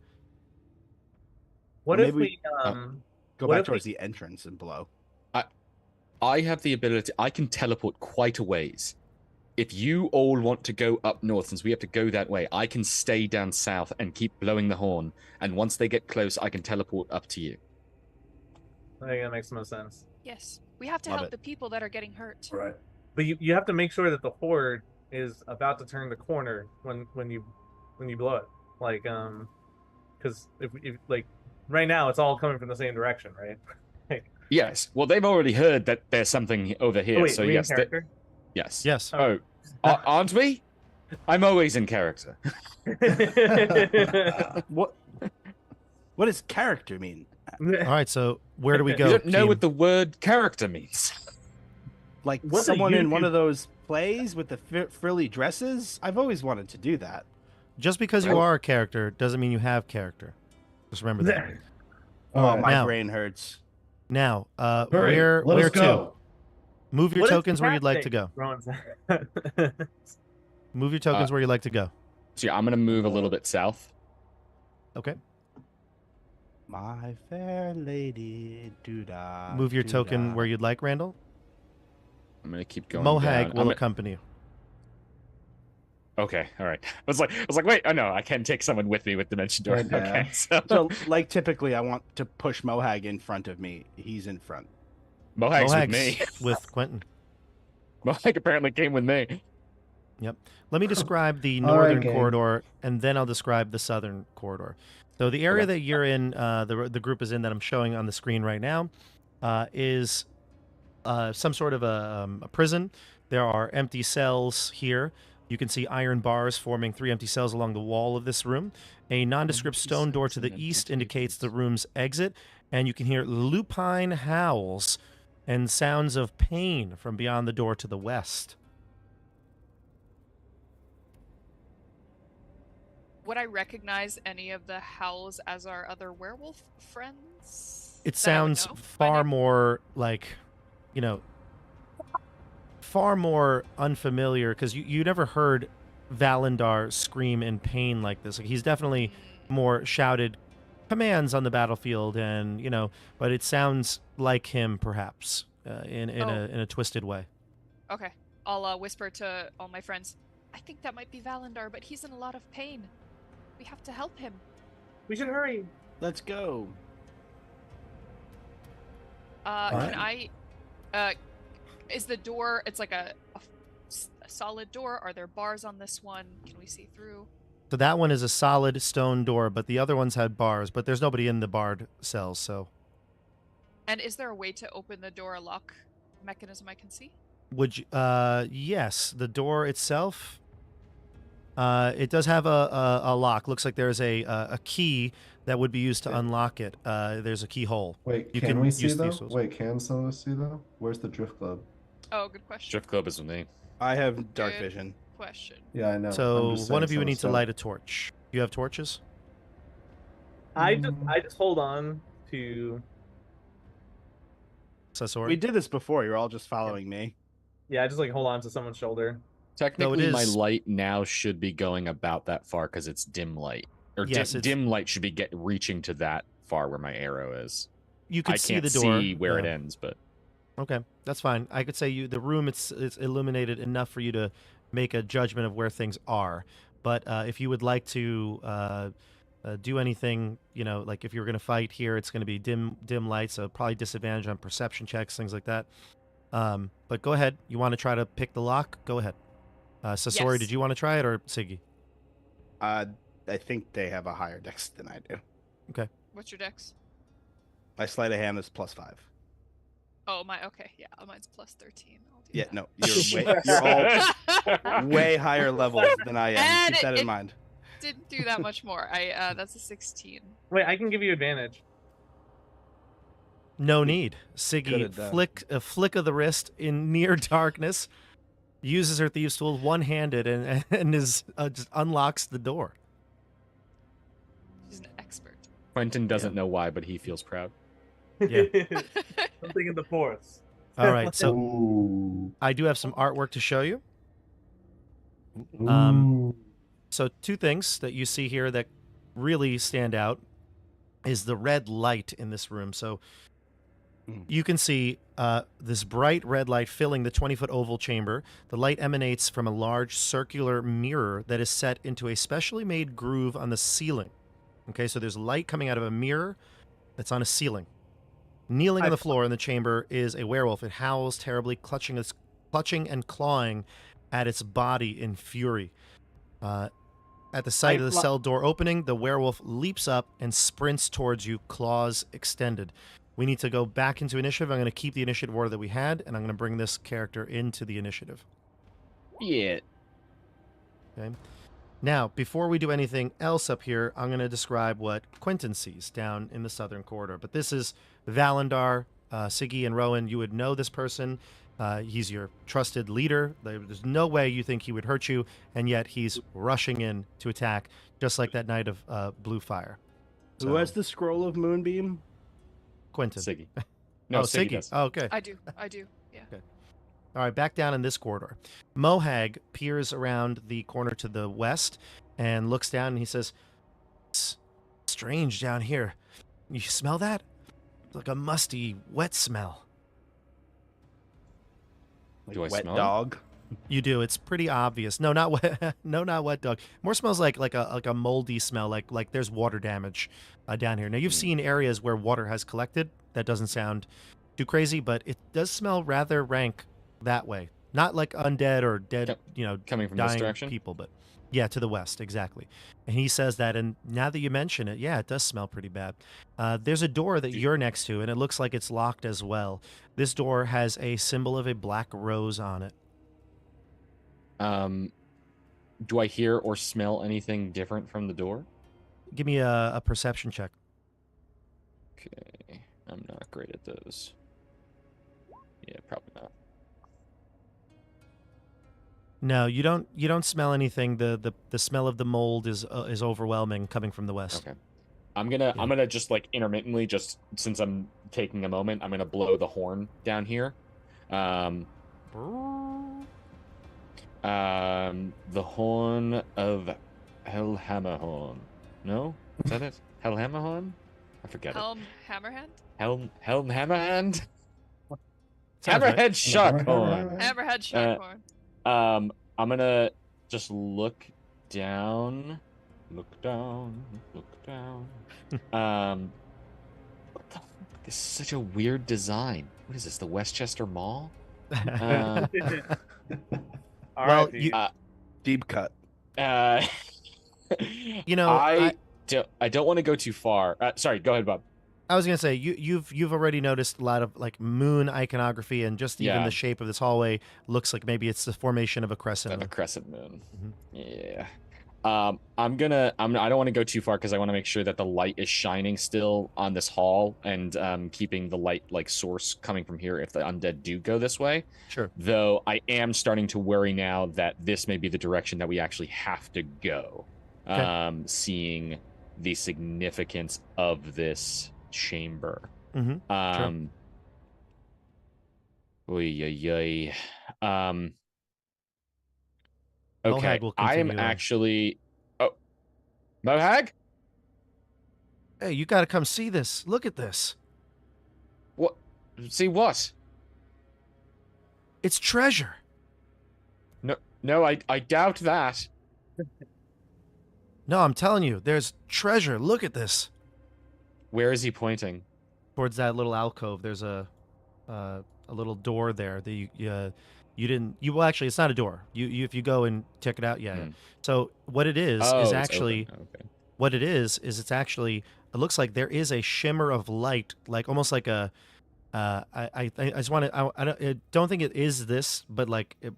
What Or if maybe we go what back if towards we the entrance and blow. I have the ability. I can teleport quite a ways. If you all want to go up north, since we have to go that way, I can stay down south and keep blowing the horn. And once they get close, I can teleport up to you. I think that makes the most sense. Yes. We have to Love help it. the people that are getting hurt. Right. But you have to make sure that the horde is about to turn the corner when you blow it. Like because if like right now it's all coming from the same direction, right? Yes. Well, they've already heard that there's something over here. Oh wait, so are we yes. in character? Yes. Yes. Oh, aren't we? I'm always in character. What does character mean? All right. So where do we go? You don't know team? what the word character means. Like What's a someone in one YouTube- of those plays with the frilly dresses? I've always wanted to do that. Just because you Right. are a character doesn't mean you have character. Just remember that. Oh, All right. my Now- brain hurts. Now, Hurry, where let us to? go. Move your What is tokens where you'd like to go. happening? Move your tokens where you'd like to go. So yeah, I'm gonna move a little bit south. Okay. My fair lady, doo-dah, Move your token doo-dah. where you'd like, Randall. I'm gonna keep going. Mohag down. will accompany you. Okay, all right. I was like, wait, oh no, I can take someone with me with Dimension Door. Right, yeah. Okay, so So, like, typically, I want to push Mohag in front of me. He's in front. Mohag's with Mohag's me. with Quentin. Mohag apparently came with me. Let me describe the All right, northern gang. corridor, and then I'll describe the southern corridor. So the area Okay. that you're in, the group is in that I'm showing on the screen right now, is some sort of a prison. There are empty cells here. You can see iron bars forming 3 empty cells along the wall of this room. A nondescript Empty stone door cells to and the empty east indicates the cages. room's exit, and you can hear lupine howls and sounds of pain from beyond the door to the west. Would I recognize any of the howls as our other werewolf friends? It that I would sounds know by far name? more like, you know, far more unfamiliar because you never heard Valendar scream in pain like this. Like, he's definitely more shouted commands on the battlefield, and but it sounds like him perhaps in a twisted way. Okay. I'll whisper to all my friends. I think that might be Valendar, but he's in a lot of pain. We have to help him. We should hurry. Let's go. Can I? Is the door? It's like a solid door. Are there bars on this one? Can we see through? So that one is a solid stone door, but the other ones had bars. But there's nobody in the barred cells, so. And is there a way to open the door, a lock mechanism I can see? Would you? Yes, the door itself. It does have a lock. Looks like there's a key that would be used to unlock it. There's a keyhole. Wait, You can can we see use though? these ones. Wait, can some of us see though? Where's the drift globe? Oh, good question. Drift Club is with me. I have dark Good. vision. Question. Yeah, I know. So I'm just one saying of you would some need to stuff. light a torch. You have torches? I just hold on to Sasori? We did this before. You're all just following me. I just like hold on to someone's shoulder. Technically, my is- light now should be going about that far because it's dim light, or Yes, it's- dim light should be reaching to that far where my arrow is. You could I see can't the door. see where it yeah. ends, but Okay, that's fine. I could say the room it's illuminated enough for you to make a judgment of where things are. But if you would like to do anything, like if you're going to fight here, it's going to be dim light, so probably disadvantage on perception checks, things like that. But go ahead. You want to try to pick the lock? Go ahead. Sasori, Yes. did you want to try it, or Siggy? I think they have a higher dex than I do. What's your dex? My sleight of hand is +5. Oh, okay. Yeah, mine's plus 13. I'll do Yeah, that. no, you're all way higher levels than I am. And Keep that in it- mind. Didn't do that much more. That's a 16. Wait, I can give you advantage. No need. Siggy, Coulda done. a flick of the wrist in near darkness, uses her thieves' tool one-handed and just unlocks the door. She's an expert. Quentin doesn't know why, but he feels proud. Yeah. Something in the force. All right, so Ooh. I do have some artwork to show you. Ooh. Um, So 2 things that you see here that really stand out. is the red light in this room. So Mm. you can see this bright red light filling the 20-foot oval chamber. The light emanates from a large circular mirror that is set into a specially made groove on the ceiling. Okay, so there's light coming out of a mirror that's on a ceiling. Kneeling on the floor in the chamber is a werewolf. It howls terribly, clutching and clawing at its body in fury. At the sight of the cell door opening, the werewolf leaps up and sprints towards you, claws extended. We need to go back into initiative. I'm going to keep the initiative order that we had, and I'm going to bring this character into the initiative. Yeah. Okay. Now, before we do anything else up here, I'm going to describe what Quentin sees down in the southern corridor. But this is Valendar, Siggy, and Rowan. You would know this person. He's your trusted leader. There's no way you think he would hurt you, and yet he's rushing in to attack, just like that night of Blue Fire. Who has the scroll of Moonbeam? Quentin. Siggy. No, Oh, Siggy Siggy. does. Oh, okay. I do. Yeah. Okay. All right, back down in this corridor. Mohag peers around the corner to the west and looks down, and he says, "It's strange down here. You smell that? It's like a musty, wet smell." Do I Wet smell it? dog. You do. It's pretty obvious. No, not wet. No, not wet dog. More smells like a moldy smell. Like there's water damage down here. Now you've seen areas where water has collected. That doesn't sound too crazy, but it does smell rather rank that way. Not like undead or dead, Coming from this dying direction? people, but yeah, to the west, exactly. And he says that, and now that you mention it, yeah, it does smell pretty bad. There's a door that you're next to, and it looks like it's locked as well. This door has a symbol of a black rose on it. Do I hear or smell anything different from the door? Give me a perception check. Okay. I'm not great at those. Yeah, probably not. No, you don't smell anything. The smell of the mold is overwhelming coming from the west. Okay. I'm gonna just like intermittently, just since I'm taking a moment, I'm gonna blow the horn down here. The horn of Hellhammerhorn. No? Is that it? Hellhammerhorn? I forget Helm Hammerhand? it. Hammerhand? Sounds right. Hammerhead Shockhorn. Hammerhead Shockhorn. I'm gonna just look down. Look down. Look down. What the fuck? This is such a weird design. What is this, the Westchester Mall? All Well, right, you- Deep cut. I don't want to go too far. Sorry, go ahead, Bob. I was gonna say you've already noticed a lot of like moon iconography, and just even Yeah. the shape of this hallway looks like maybe it's the formation of a crescent. Of a crescent moon. Mhm. Yeah. I don't want to go too far because I want to make sure that the light is shining still on this hall and keeping the light like source coming from here if the undead do go this way. Sure. Though I am starting to worry now that this may be the direction that we actually have to go. Okay. Seeing the significance of this chamber. Mm-hmm. Okay. Mohag will I am continue. actually. Oh, Mohag? Hey, you got to come see this. Look at this. What? See what? It's treasure. No, I doubt that. No, I'm telling you, there's treasure. Look at this. Where is he pointing? Towards that little alcove, there's a little door there that you didn't. Well, actually, it's not a door. You if you go and check it out, yeah. Hmm. So what it is It's actually. open. Okay. What it is it's actually, it looks like there is a shimmer of light, like almost like a I just want to I don't think it is this, but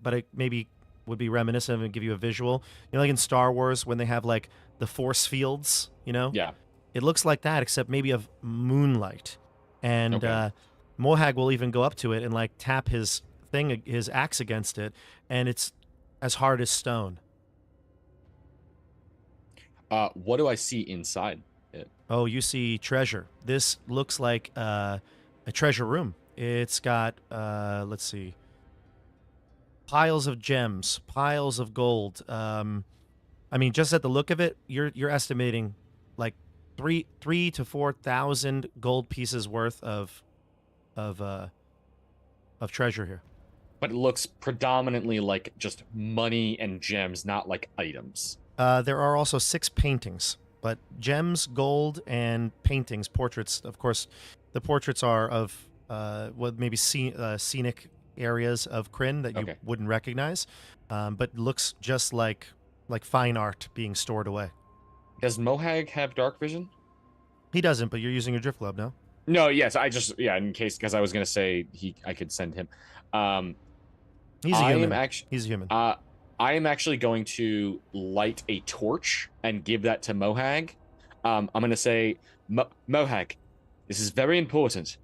but it maybe would be reminiscent of and give you a visual. Like in Star Wars when they have like the force fields, Yeah. It looks like that, except maybe of moonlight. And Okay. Mohag will even go up to it and like tap his axe against it, and it's as hard as stone. What do I see inside it? Oh, you see treasure. This looks like a treasure room. It's got, let's see, piles of gems, piles of gold. I mean, just at the look of it, you're estimating like 3 to 4,000 gold pieces worth of treasure here. But it looks predominantly like just money and gems, not like items. There are also 6 paintings, but gems, gold, and paintings, portraits. Of course, the portraits are of maybe scenic areas of Kryn that you wouldn't recognize, but looks just like fine art being stored away. Does Mohag have dark vision? He doesn't, but you're using your drift globe, no? No, yes, in case, because I was gonna say I could send him. He's a human. He's a human. I am actually going to light a torch and give that to Mohag. I'm gonna say, Mohag, this is very important.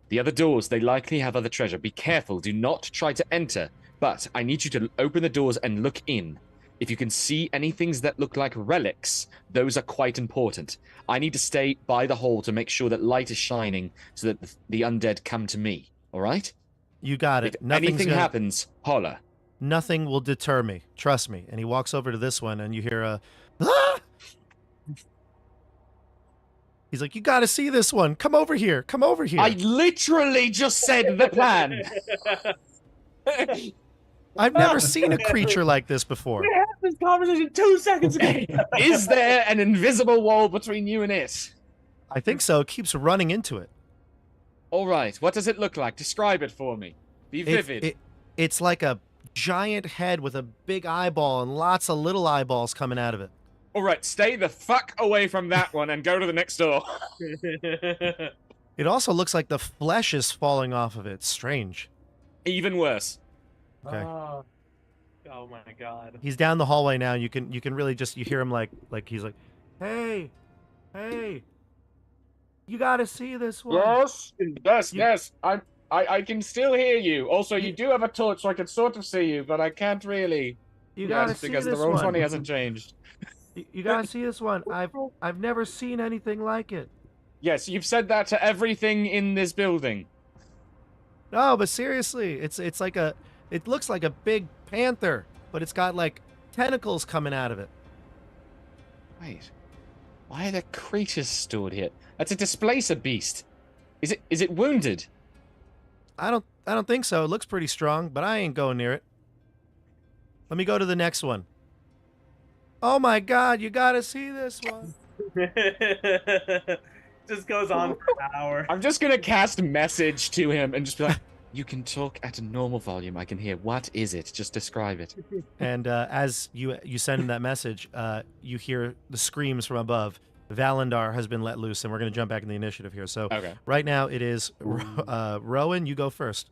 The other doors, they likely have other treasure. Be careful. Do not try to enter. But I need you to open the doors and look in. If you can see any things that look like relics, those are quite important. I need to stay by the hole to make sure that light is shining so that the undead come to me. All right? You got it. If anything happens, holler. Nothing will deter me. Trust me. And he walks over to this one, and you hear a... Ah! He's like, you got to see this one. Come over here. Come over here. I literally just said the plan. I've never seen a creature like this before. We had this conversation 2 seconds ago. Is there an invisible wall between you and it? I think so. It keeps running into it. All right. What does it look like? Describe it for me. Be vivid. It's like a giant head with a big eyeball and lots of little eyeballs coming out of it. All right. Stay the fuck away from that one and go to the next door. It also looks like the flesh is falling off of it. It's strange. Even worse. Okay. Oh my god. He's down the hallway now. You can really just you hear him like he's like, hey, you got to see this one. Yes. I can still hear you. Also, you do have a torch, so I can sort of see you, but I can't really. You got to see this one. Because the roll 20 hasn't changed. You got to see this one. I've never seen anything like it. Yes, you've said that to everything in this building. No, but seriously, it looks like a big panther, but it's got like tentacles coming out of it. Wait, why are there creatures stored here? That's a displacer beast. Is it wounded? I don't think so. It looks pretty strong, but I ain't going near it. Let me go to the next one. Oh my god, you gotta see this one. Just goes on for an hour. I'm just gonna cast message to him and just be like, you can talk at a normal volume. I can hear. What is it? Just describe it. And as you send him that message, you hear the screams from above. Valendar has been let loose, and we're going to jump back in the initiative here. So right now it is Rowan, you go first.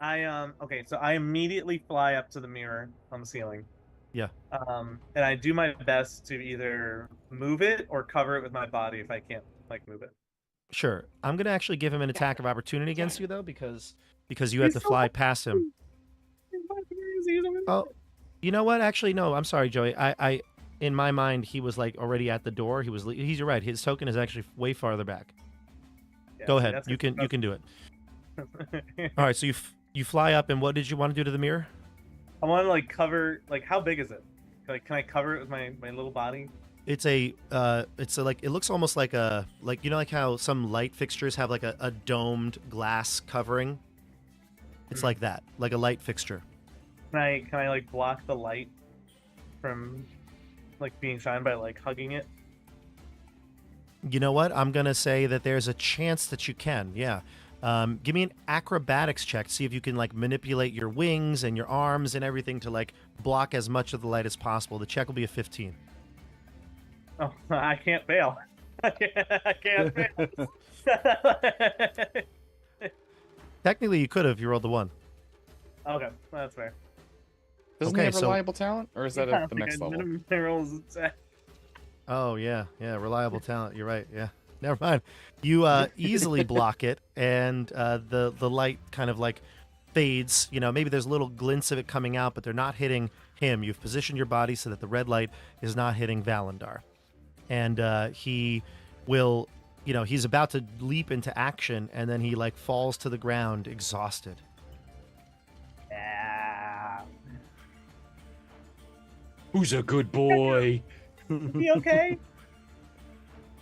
Okay, so I immediately fly up to the mirror on the ceiling. Yeah. And I do my best to either move it or cover it with my body if I can't move it. Sure. I'm going to actually give him an attack of opportunity against you though because you have to fly past him. Oh, you know what? Actually, no. I'm sorry, Joey. I in my mind he was like already at the door. He's right. His token is actually way farther back. Yeah, go ahead. You can do it. All right. So you fly up, and what did you want to do to the mirror? I want to cover how big is it? Can I cover it with my little body? It's a it looks almost like how some light fixtures have like a domed glass covering. It's like that, like a light fixture. Can I block the light from being shined by hugging it? You know what? I'm gonna say that there's a chance that you can. Yeah. Give me an acrobatics check. See if you can manipulate your wings and your arms and everything to block as much of the light as possible. The check will be a 15. Oh, I can't fail. I can't fail. Technically, you could have if you rolled the 1. Okay, that's fair. Doesn't he have reliable talent, or is that at the next level? Oh yeah, reliable talent. You're right. Yeah, never mind. You easily block it, and the light kind of fades. Maybe there's little glints of it coming out, but they're not hitting him. You've positioned your body so that the red light is not hitting Valendar. And he will, he's about to leap into action, and then he falls to the ground exhausted. Yeah. Who's a good boy? Is he okay?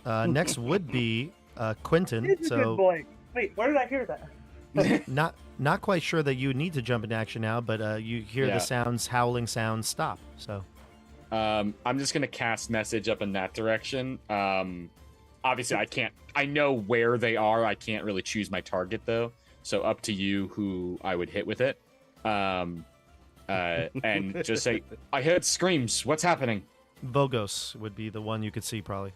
Next would be Quentin. He's a good So boy. Wait, where did I hear that? not quite sure that you need to jump into action now, but you hear Yeah. the sounds, howling sounds stop. So I'm just gonna cast message up in that direction. Obviously, I know where they are. I can't really choose my target though. So up to you who I would hit with it. And just say, I heard screams. What's happening? Vogos would be the one you could see probably.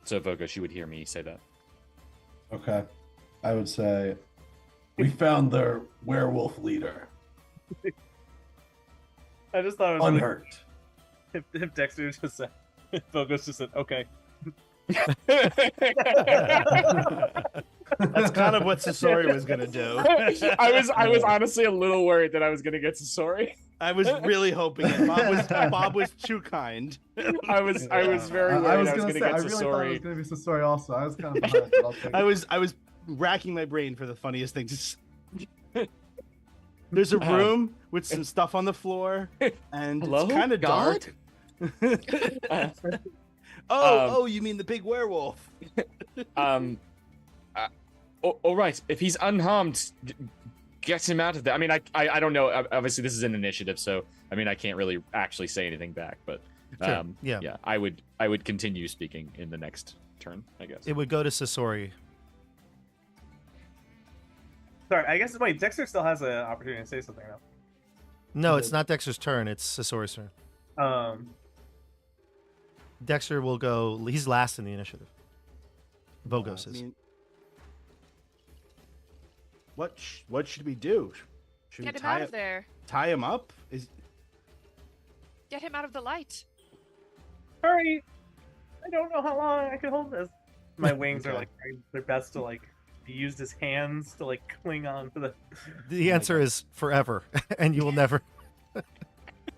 So Vogos, you would hear me say that. Okay. I would say, we found their werewolf leader. I just thought it was Unhurt. if Dexter just said, if Focus just said, okay. That's kind of what Sasori was gonna do. I was honestly a little worried that I was gonna get Sasori. I was really hoping it. Bob was too kind. I was very worried I was gonna get I really thought it was Sasori. gonna be Sasori also. I was kind of behind, but I'll take it. I was racking my brain for the funniest things. There's a room with some stuff on the floor, and Hello, it's kind of God? dark. Oh, you mean the big werewolf? All right. If he's unharmed, get him out of there. I mean, I don't know. Obviously, this is an initiative, so I mean, I can't really actually say anything back. But Sure, yeah. I would continue speaking in the next turn, I guess. It would go to Sasori. Sorry, I guess wait, Dexter still has an opportunity to say something now. No, it's not Dexter's turn. It's Sasori's turn. Dexter will go. He's last in the initiative. Vogos is. What should we do? Should Get we him out of there. tie him up? Get him out of the light. Hurry! I don't know how long I can hold this. My wings are Okay. like trying their best to like he used his hands to like cling on to the. The answer is forever, and you will never.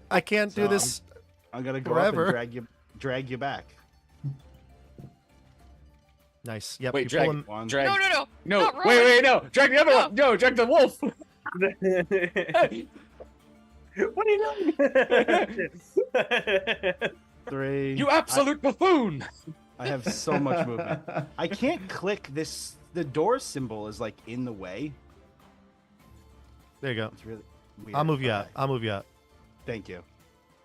I can't do So, this. I'm gonna go Forever. up and drag you back. Nice. Yep. Wait, you drag. pull him. One. Drag. No. No, Not wait, Rowan. no, drag the other No. one. No, drag the wolf. What are you doing? 3. You absolute buffoon. I have so much movement. I can't click this. The door symbol is like in the way. There you go. It's really weird. I'll move you out. Okay. I'll move you out. Thank you.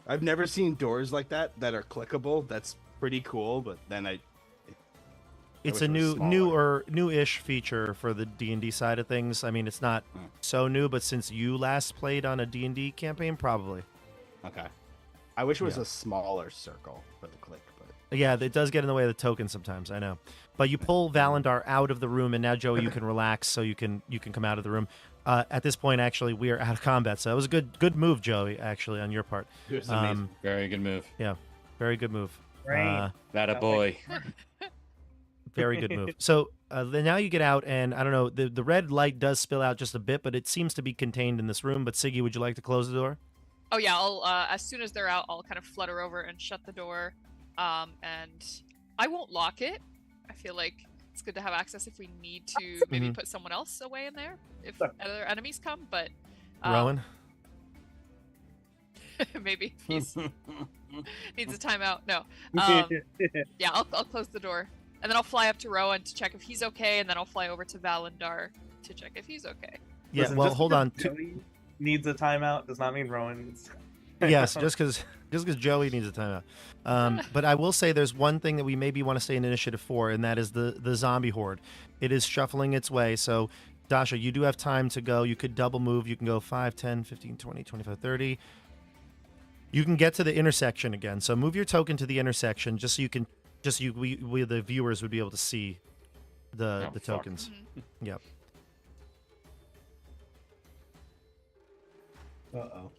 I've never seen doors like that are clickable. That's pretty cool. But then It's wish a it was new-ish feature for the D&D side of things. I mean, it's not so new, but since you last played on a D&D campaign, probably. okay. I wish it was Yeah. a smaller circle for the click, but Yeah, it does get in the way of the token sometimes. I know, but you pull Valendar out of the room, and now Joey, you can relax, so you can come out of the room. At this point, actually, we are out of combat, so it was a good move, Joey. Actually, on your part, it was amazing. Very good move. yeah, very good move. Right. That a boy. Very good move. So then now you get out, and I don't know, the red light does spill out just a bit, but it seems to be contained in this room. But Siggy, would you like to close the door? Oh yeah, I'll as soon as they're out, I'll kind of flutter over and shut the door. And I won't lock it. I feel like it's good to have access if we need to maybe put someone else away in there if other enemies come. But Rowan? maybe he's needs a timeout. No. Yeah, I'll close the door, and then I'll fly up to Rowan to check if he's okay, and then I'll fly over to Valendar to check if he's okay. Yeah, Listen, well, just hold because on. Joey needs a timeout does not mean Rowan needs. Yes, just because Joey needs a timeout. But I will say there's one thing that we maybe want to stay in initiative for, and that is the zombie horde. It is shuffling its way. So, Dasha, you do have time to go. You could double move. You can go 5, 10, 15, 20, 25, 30. You can get to the intersection again. So move your token to the intersection just so you can, we the viewers would be able to see the fuck. tokens. Yep. Uh-oh.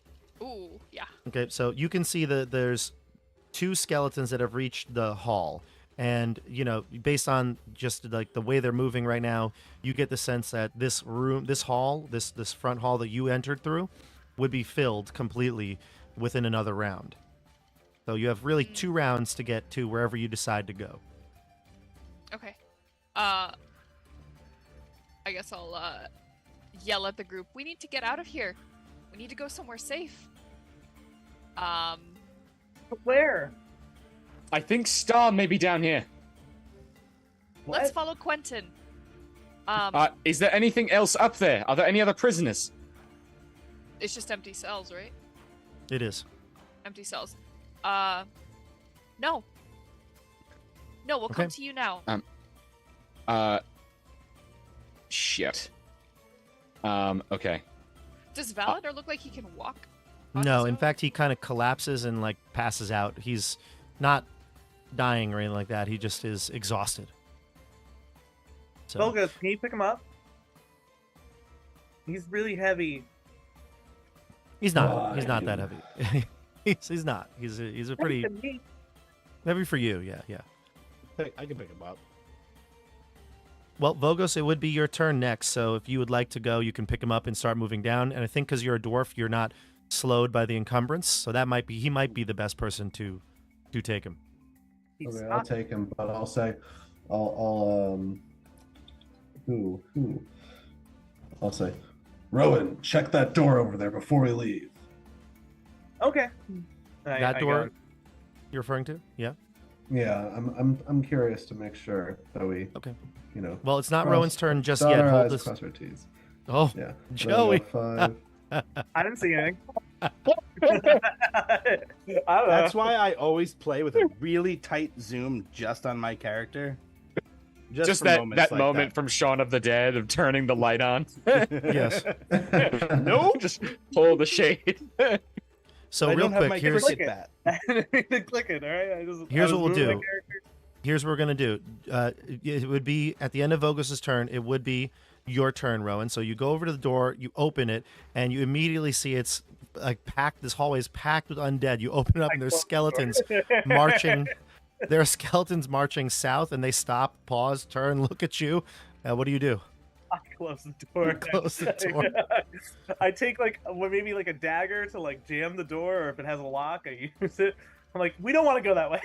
Ooh, yeah. Okay, so you can see that there's 2 skeletons that have reached the hall. And, you know, based on just like the way they're moving right now, you get the sense that this room, this hall, this front hall that you entered through would be filled completely within another round. So you have really 2 rounds to get to wherever you decide to go. Okay. I guess I'll yell at the group. We need to get out of here. We need to go somewhere safe. Where? I think Star may be down here. Let's follow Quentin. Is there anything else up there? Are there any other prisoners? It's just empty cells, right? It is. Empty cells. No. No, we'll come to you now. Shit. Okay. Does Valendar look like he can walk? on No, his in own? fact, he kind of collapses and like passes out. He's not dying or anything like that. He just is exhausted. So Volga, can you pick him up? He's really heavy. he's not. He's not Why? that heavy. he's not. He's a pretty heavy for you. Yeah. I can pick him up. Well, Vogos, it would be your turn next. So if you would like to go, you can pick him up and start moving down. And I think because you're a dwarf, you're not slowed by the encumbrance. So that might be he might be the best person to take him. He's Okay, I'll take him, but I'll say, I'll say, Rowan, check that door over there before we leave. Okay. That door you're referring to? Yeah. Yeah, I'm curious to make sure that we, Okay. you know. Well, it's not cross- Rowan's turn just dot yet. our Hold I's, this. cross our T's. Oh, Yeah. Joey. 5. I didn't see anything. I don't know. That's why I always play with a really tight zoom just on my character. Just for that moments like moment from Shaun of the Dead of turning the light on. Yes. No, just pull the shade. So I real don't have quick, my here's cricket bat. I didn't even click it, all right? Here's I what we'll was moving my do. character. Here's what we're gonna do. It would be at the end of Vogos's turn. It would be your turn, Rowan. So you go over to the door, you open it, and you immediately see it's like packed. This hallway is packed with undead. You open it up, and there's skeletons marching. There are skeletons marching south, and they stop, pause, turn, look at you. What do you do? I close the door. Close the door. I take maybe like a dagger to like jam the door, or if it has a lock, I use it. I'm like, we don't want to go that way.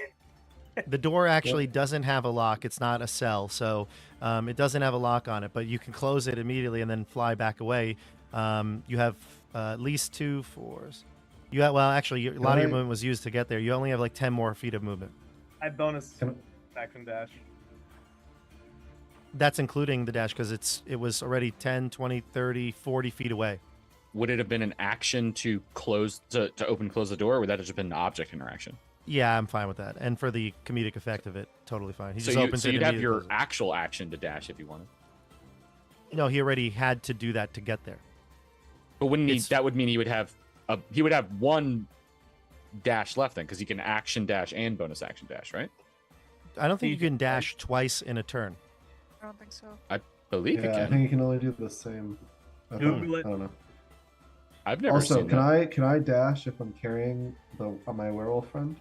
The door actually doesn't have a lock. It's not a cell, so it doesn't have a lock on it. But you can close it immediately and then fly back away. You have at least 2 4s. You have, well, actually, a lot of your movement was used to get there. You only have like 10 more feet of movement. I bonus Can- action dash. That's including the dash because it was already 10, 20, 30, 40 feet away. Would it have been an action to close to open and close the door, or would that have just been an object interaction? Yeah, I'm fine with that. And for the comedic effect of it, totally fine. He So, just opens it you'd have immediately your closes it. actual action to dash if you wanted. No, he already had to do that to get there. But wouldn't he? It's- That would mean he would have one dash left then, because he can action dash and bonus action dash, right? I don't think you can dash twice in a turn. I don't think so. I believe Yeah, you I can. think you can only do the same. I Google it. don't know. I've never Also, seen can that. I dash if I'm carrying my werewolf friend,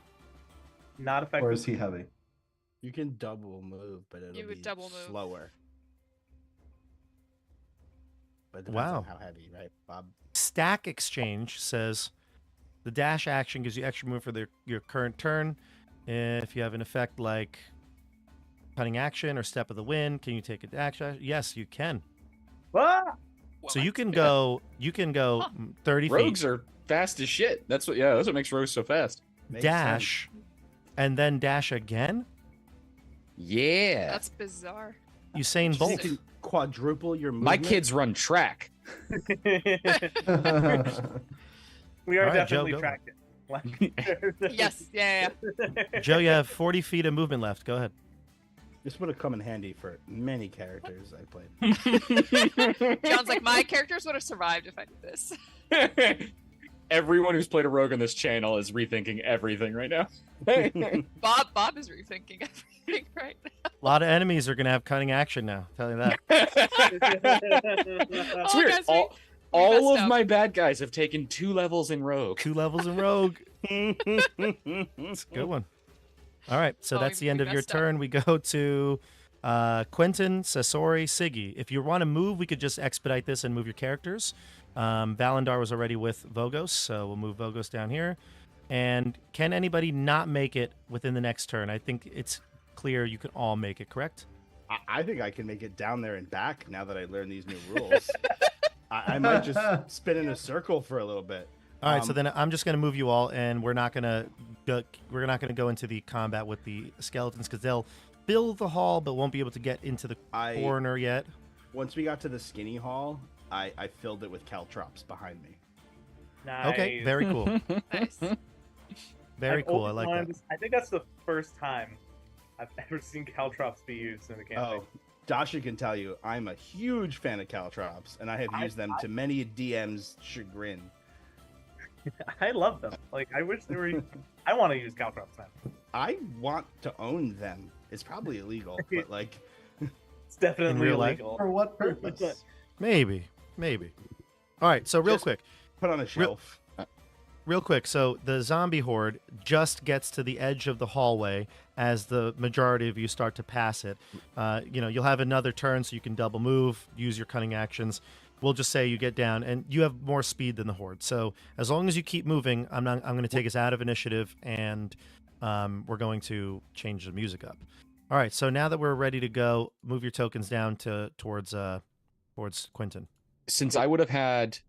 Not effective. or is he heavy? You can double move, but it'll You would be double move. slower. But it depends Wow. on how heavy, right, Bob? Stack Exchange says the dash action gives you extra move for your current turn. If you have an effect like cunning action or step of the wind, can you take a dash? Yes, you can. Ah! So you can Yeah. go 30 Rogues feet, are fast as shit. That's what makes rogues so fast. Makes dash, and then dash again. Yeah. That's bizarre. Usain sense. Bolt. You can quadruple your movement. My kids run track. We are All right, Joe, definitely go. tracking. Yes, yeah. Joe, you have 40 feet of movement left. Go ahead. This would have come in handy for many characters I played. John's like, my characters would have survived if I did this. Everyone who's played a rogue on this channel is rethinking everything right now. Bob is rethinking everything right now. A lot of enemies are going to have cunning action now. Tell you that. It's Oh, weird. guys, All messed of up. my bad guys have taken 2 levels in rogue. 2 levels in rogue. It's a good one. All right, so Oh, that's we the end of your messed up. turn. We go to Quentin, Sasori, Siggy. If you want to move, we could just expedite this and move your characters. Valendar was already with Vogos, so we'll move Vogos down here. And can anybody not make it within the next turn? I think it's clear you can all make it, correct? I think I can make it down there and back now that I learned these new rules. I might just spin in a circle for a little bit. All right, so then I'm just going to move you all, and we're not going to go into the combat with the skeletons because they'll fill the hall, but won't be able to get into the corner yet. Once we got to the skinny hall, I filled it with caltrops behind me. Nice. Okay, very cool. Nice. Very cool. I like that. I think that's the first time I've ever seen caltrops be used in a campaign. Oh, Dasha can tell you, I'm a huge fan of caltrops, and I have used them to many DM's chagrin. I love them. Like, I wish they were. I want to use caltrops now. I want to own them. It's probably illegal, but like, it's definitely real life? illegal. For what purpose? Maybe. All right, so real quick. put on a shelf. Real quick, so the zombie horde just gets to the edge of the hallway as the majority of you start to pass it. You'll have another turn so you can double move, use your cunning actions. We'll just say you get down, and you have more speed than the horde. So as long as you keep moving, I'm going to take us out of initiative, and we're going to change the music up. All right, so now that we're ready to go, move your tokens down towards Quentin. Since I would have had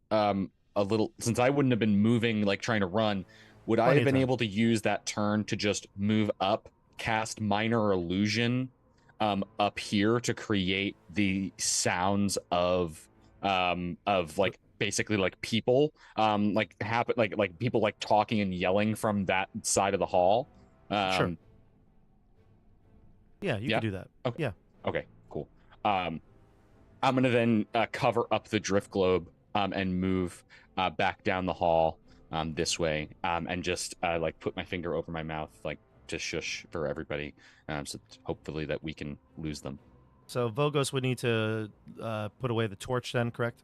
since I wouldn't have been moving, like trying to run, would I have been able to use that turn to just move up, cast Minor Illusion up here to create the sounds of like basically like people like people like talking and yelling from that side of the hall? Sure. Yeah, you can do that. Okay. Yeah. Okay, cool. I'm gonna then cover up the drift globe and move back down the hall this way, and just like put my finger over my mouth, like to shush for everybody, so hopefully that we can lose them. So Vogos would need to put away the torch then, correct?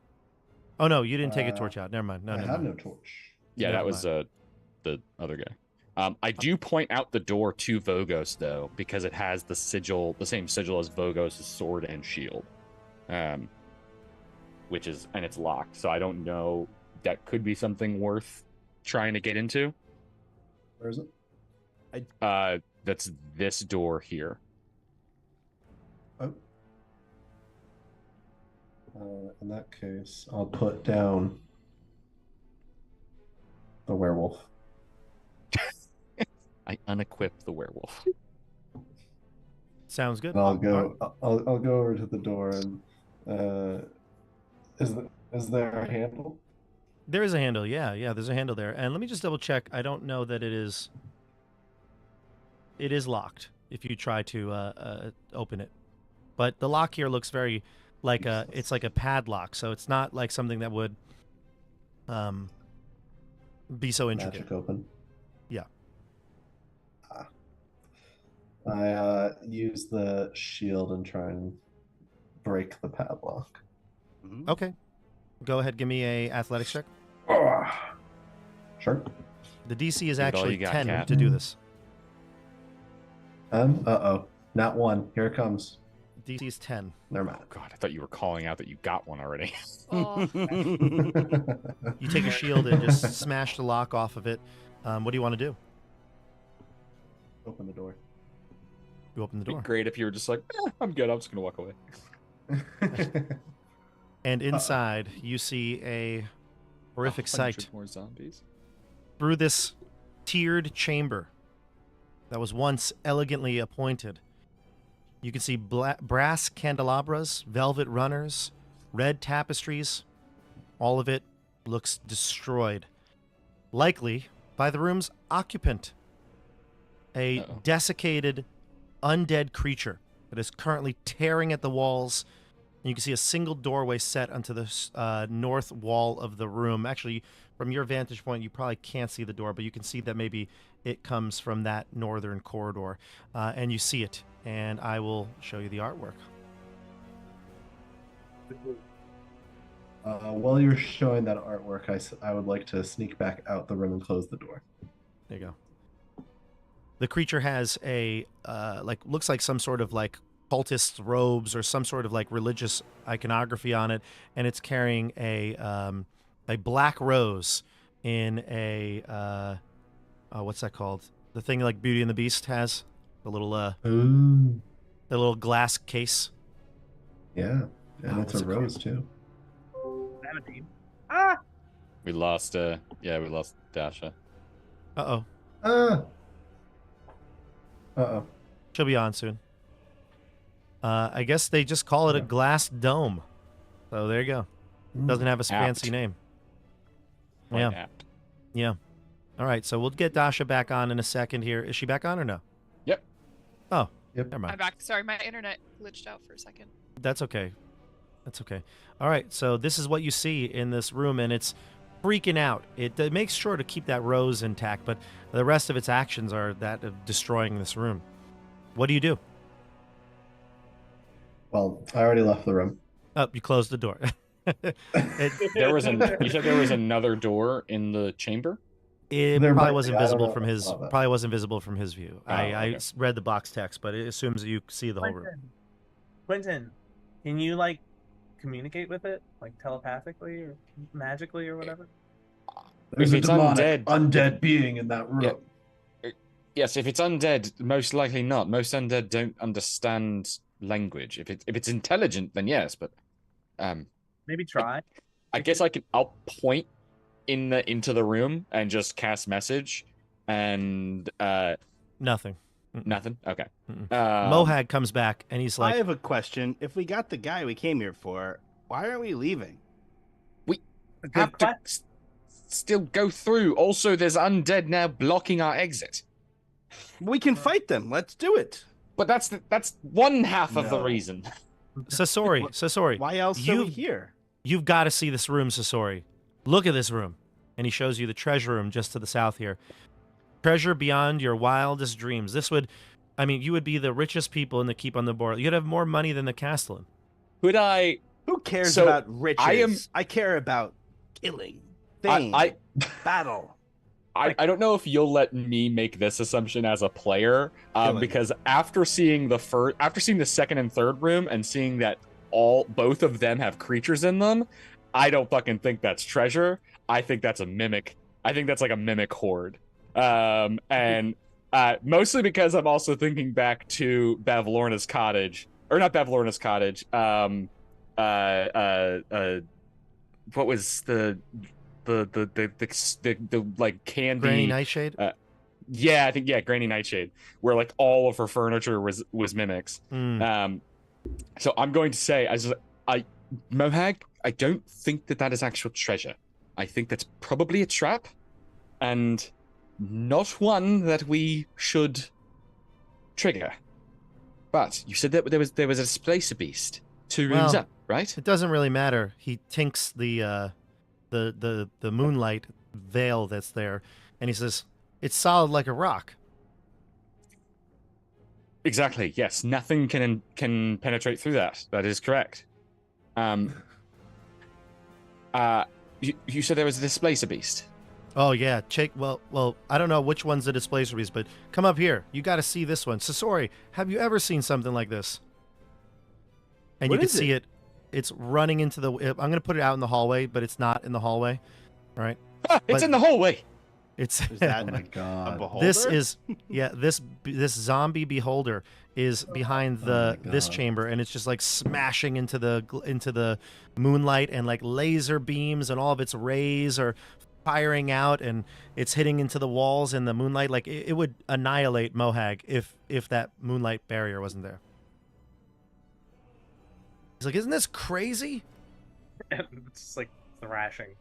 Oh no, you didn't take a torch out. Never mind. I have no torch. Yeah, Never that was the other guy. I do point out the door to Vogos though, because it has the sigil, the same sigil as Vogos' sword and shield, and it's locked. So I don't know. That could be something worth trying to get into. Where is it? That's this door here. Oh. In that case, I'll put down the werewolf. I unequip the werewolf. Sounds good. And I'll go over to the door and is there a handle? There is a handle. Yeah, there's a handle there. And let me just double check. I don't know that it is locked if you try to open it. But the lock here looks very like it's like a padlock, so it's not like something that would be so intricate. Magic open. Yeah. I use the shield and try and break the padlock. Mm-hmm. Okay. Go ahead, give me a athletics check. Sure. The DC is Give it all actually you got, 10 Cat. to do this. Not one. Here it comes. DC is 10. Never mind. Oh God, I thought you were calling out that you got one already. Oh, You take a shield and just smash the lock off of it. What do you want to do? Open the door. You open the It'd be door. great if you were just like, I'm good. I'm just gonna walk away. And inside, you see a horrific 100 sight. More zombies. Through this tiered chamber that was once elegantly appointed, you can see brass candelabras, velvet runners, red tapestries. All of it looks destroyed. Likely by the room's occupant, a desiccated, undead creature that is currently tearing at the walls. And you can see a single doorway set onto the north wall of the room. Actually, from your vantage point, you probably can't see the door, but you can see that maybe it comes from that northern corridor. And you see it, and I will show you the artwork. While you're showing that artwork, I would like to sneak back out the room and close the door. There you go. The creature has a looks like some sort of like cultist robes or some sort of like religious iconography on it, and it's carrying a black rose in a what's that called? The thing like Beauty and the Beast has, the little Ooh. the little glass case. Yeah, and Oh, it's what's a it called? rose too. Vanity. Ah! We lost. We lost Dasha. Uh-oh. Uh-oh. She'll be on soon. I guess they just call it a glass dome. So there you go. Doesn't have a fancy name. Quite apt. Yeah. All right, so we'll get Dasha back on in a second here. Is she back on or no? Yep. Oh, Yep. never mind. I'm back. Sorry, my internet glitched out for a second. That's okay. That's okay. All right, so this is what you see in this room, and it's freaking out. It makes sure to keep that rose intact, but the rest of its actions are that of destroying this room. What do you do? Well, I already left the room. Oh, you closed the door. You said there was another door in the chamber? It There probably might wasn't be. I don't visible know from if I his saw that. probably wasn't visible from his view. I okay. read the box text, but it assumes that you see the whole room. Quentin, can you like communicate with it, like telepathically or magically or whatever? There's If a it's demonic, undead- undead being in that room. Yes, if it's undead, most likely not. Most undead don't understand language. If it's intelligent, then yes. But Maybe try. I guess I'll point into the room and just cast message, and Nothing. nothing. Okay. Mohag comes back and he's I like, have a question. If we got the guy we came here for, why aren't we leaving? Have to still go through. Also, there's undead now blocking our exit. We can fight them. Let's do it. But that's one half of the No. reason. Sasori, Why else are we here? you've got to see this room, Sasori. Look at this room. And he shows you the treasure room just to the south here. Treasure beyond your wildest dreams. You would be the richest people in the keep on the board. You'd have more money than the Castellan. Could I? Who cares So, about riches? I am- I care about killing, fame, I battle. I don't know if you'll let me make this assumption as a player, Killing. because after seeing the second and third room and seeing that both of them have creatures in them, I don't fucking think that's treasure. I think that's a mimic. I think that's like a mimic horde. And mostly because I'm also thinking back to Bavlorna's cottage, or not Bavlorna's cottage. What was the like candy Granny Nightshade? Yeah, I think Granny Nightshade, where like all of her furniture was mimics. So I'm going to say, Mohag, I don't think that is actual treasure. I think that's probably a trap, and not one that we should trigger. But you said that there was a displacer beast 2 rooms Well, up, right? It doesn't really matter. He tinks the moonlight veil that's there, and he says, it's solid like a rock. Exactly. Yes, nothing can penetrate through that. That is correct. You said there was a displacer beast. Oh yeah, well, I don't know which one's the displacer beast, but come up here. You got to see this one. Sasori, have you ever seen something like this? And What you can is see it. It's running into the. I'm going to put it out in the hallway, but it's not in the hallway, right? It's in the hallway. It's Is that Oh my a god. beholder? this is this zombie beholder is behind this God. chamber, and it's just like smashing into the moonlight, and like laser beams and all of its rays are firing out, and it's hitting into the walls and the moonlight. Like it would annihilate Mohag if that moonlight barrier wasn't there. He's like, isn't this crazy? And it's just like thrashing.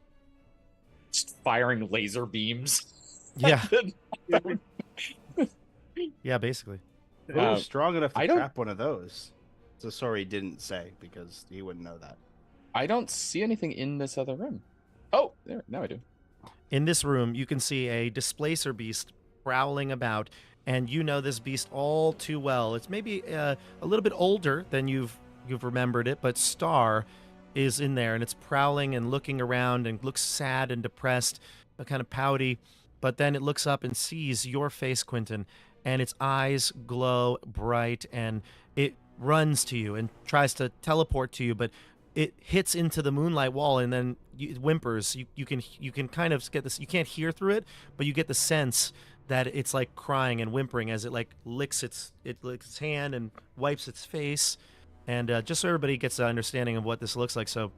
Just firing laser beams. Yeah. Yeah, basically. Who was strong enough to I don't- trap one of those? So sorry, didn't say because he wouldn't know that. I don't see anything in this other room. Oh, there. Now I do. In this room, you can see a displacer beast prowling about, and you know this beast all too well. It's maybe a little bit older than you've remembered it, but Star is in there, and it's prowling and looking around and looks sad and depressed, kind of pouty. But then it looks up and sees your face, Quentin, and its eyes glow bright, and it runs to you and tries to teleport to you, but it hits into the moonlight wall, and then it whimpers. You can kind of get this. You can't hear through it, but you get the sense that it's like crying and whimpering as it like licks its hand and wipes its face. And just so everybody gets an understanding of what this looks like, so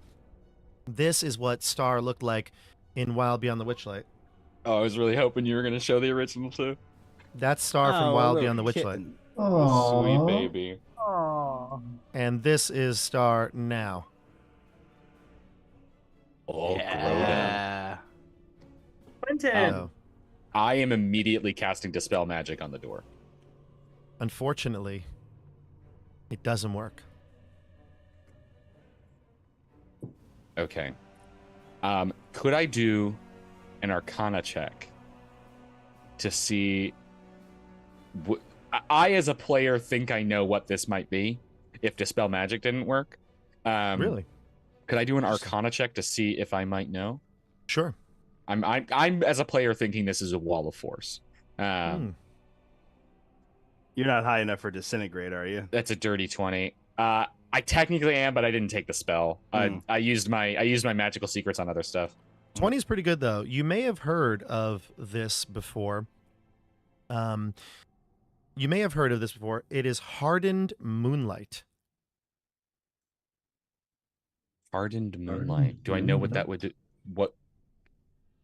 this is what Star looked like in Wild Beyond the Witchlight. Oh, I was really hoping you were going to show the original too. That's Star from Oh, Wild little Beyond the Witchlight. kitten. Oh, sweet Aww. baby. Oh. And this is Star now. Oh, Groda. Yeah. Quentin. Oh. I am immediately casting Dispel Magic on the door. Unfortunately, it doesn't work. Okay. Could I do an Arcana check to see? I, as a player, think I know what this might be. If Dispel Magic didn't work, Really? could I do an Arcana check to see if I might know? Sure. I'm as a player thinking this is a Wall of Force. Hmm. You're not high enough for Disintegrate, are you? That's a dirty 20. I technically am, but I didn't take the spell. I used my magical secrets on other stuff. 20 is pretty good, though. You may have heard of this before. You may have heard of this before. It is Hardened Moonlight. Hardened Moonlight. Do I know what that would do? What?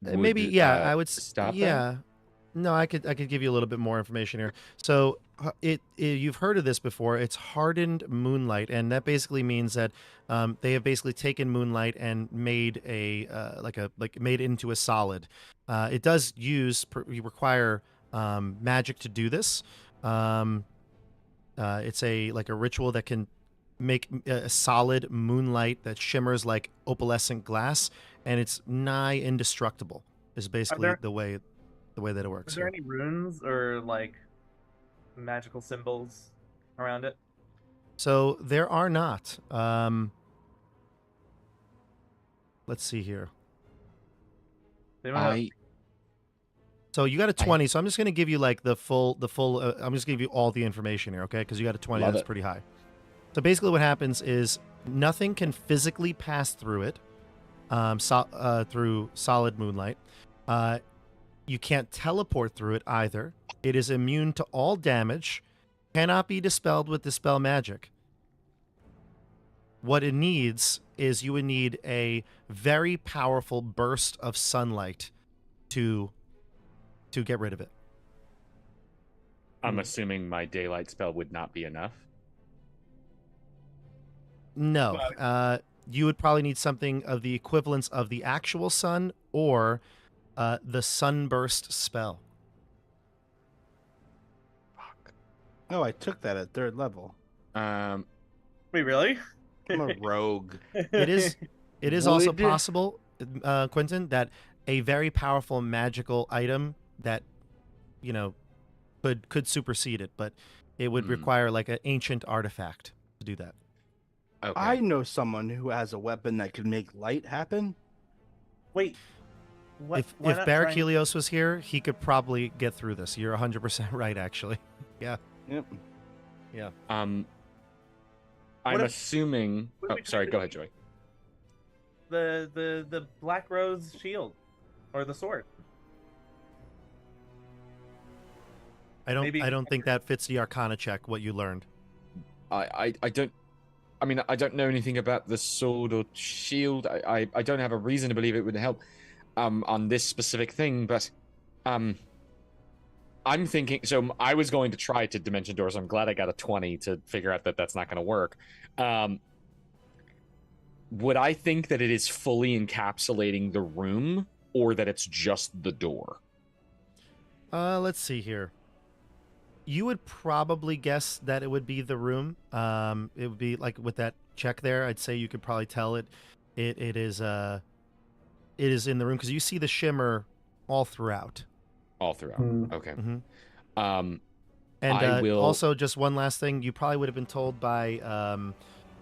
Maybe, would, yeah. I would stop. Yeah. No, I could give you a little bit more information here. So you've heard of this before. It's Hardened Moonlight, and that basically means that they have basically taken moonlight and made made it into a solid. It does you require magic to do this. It's a ritual that can make a solid moonlight that shimmers like opalescent glass, and it's nigh indestructible. Is basically the way that it works. Is there any runes or like magical symbols around it? So there are not. Let's see here. They don't have- So you got a 20. So I'm just going to give you like the full. I'm just going to give you all the information here, okay? Because you got a 20. Love That's it. pretty high. So basically, what happens is nothing can physically pass through it, through solid moonlight. You can't teleport through it either. It is immune to all damage. Cannot be dispelled with Dispel Magic. What it needs is you would need a very powerful burst of sunlight to get rid of it. I'm assuming my daylight spell would not be enough. No. You would probably need something of the equivalence of the actual sun or the sunburst spell. Fuck. Oh, I took that at 3rd level. Wait, really? I'm a rogue. It is also Would- possible, Quentin, that a very powerful magical item that could supersede it, but it would require like an ancient artifact to do that. Okay. I know someone who has a weapon that could make light happen. Wait. What? If why not Barrack try- Helios was here, he could probably get through this. You're 100% right, actually. Yeah. Yep. Yeah. I'm What if- assuming. what if Oh, we sorry. tried Go to- ahead, Joey. The Black Rose shield or the sword? I Maybe- don't think that fits the Arcana check. What you learned. I don't. I mean, I don't know anything about the sword or shield. I don't have a reason to believe it would help on this specific thing, but I'm thinking. So I was going to try to dimension doors. I'm glad I got a 20 to figure out that that's not going to work. Would I think that it is fully encapsulating the room, or that it's just the door? Let's see here. You would probably guess that it would be the room. It would be like with that check there. I'd say you could probably tell it is in the room because you see the shimmer all throughout. All throughout. Hmm. Okay. Mm-hmm. Um, And I will- also, just one last thing, you probably would have been told by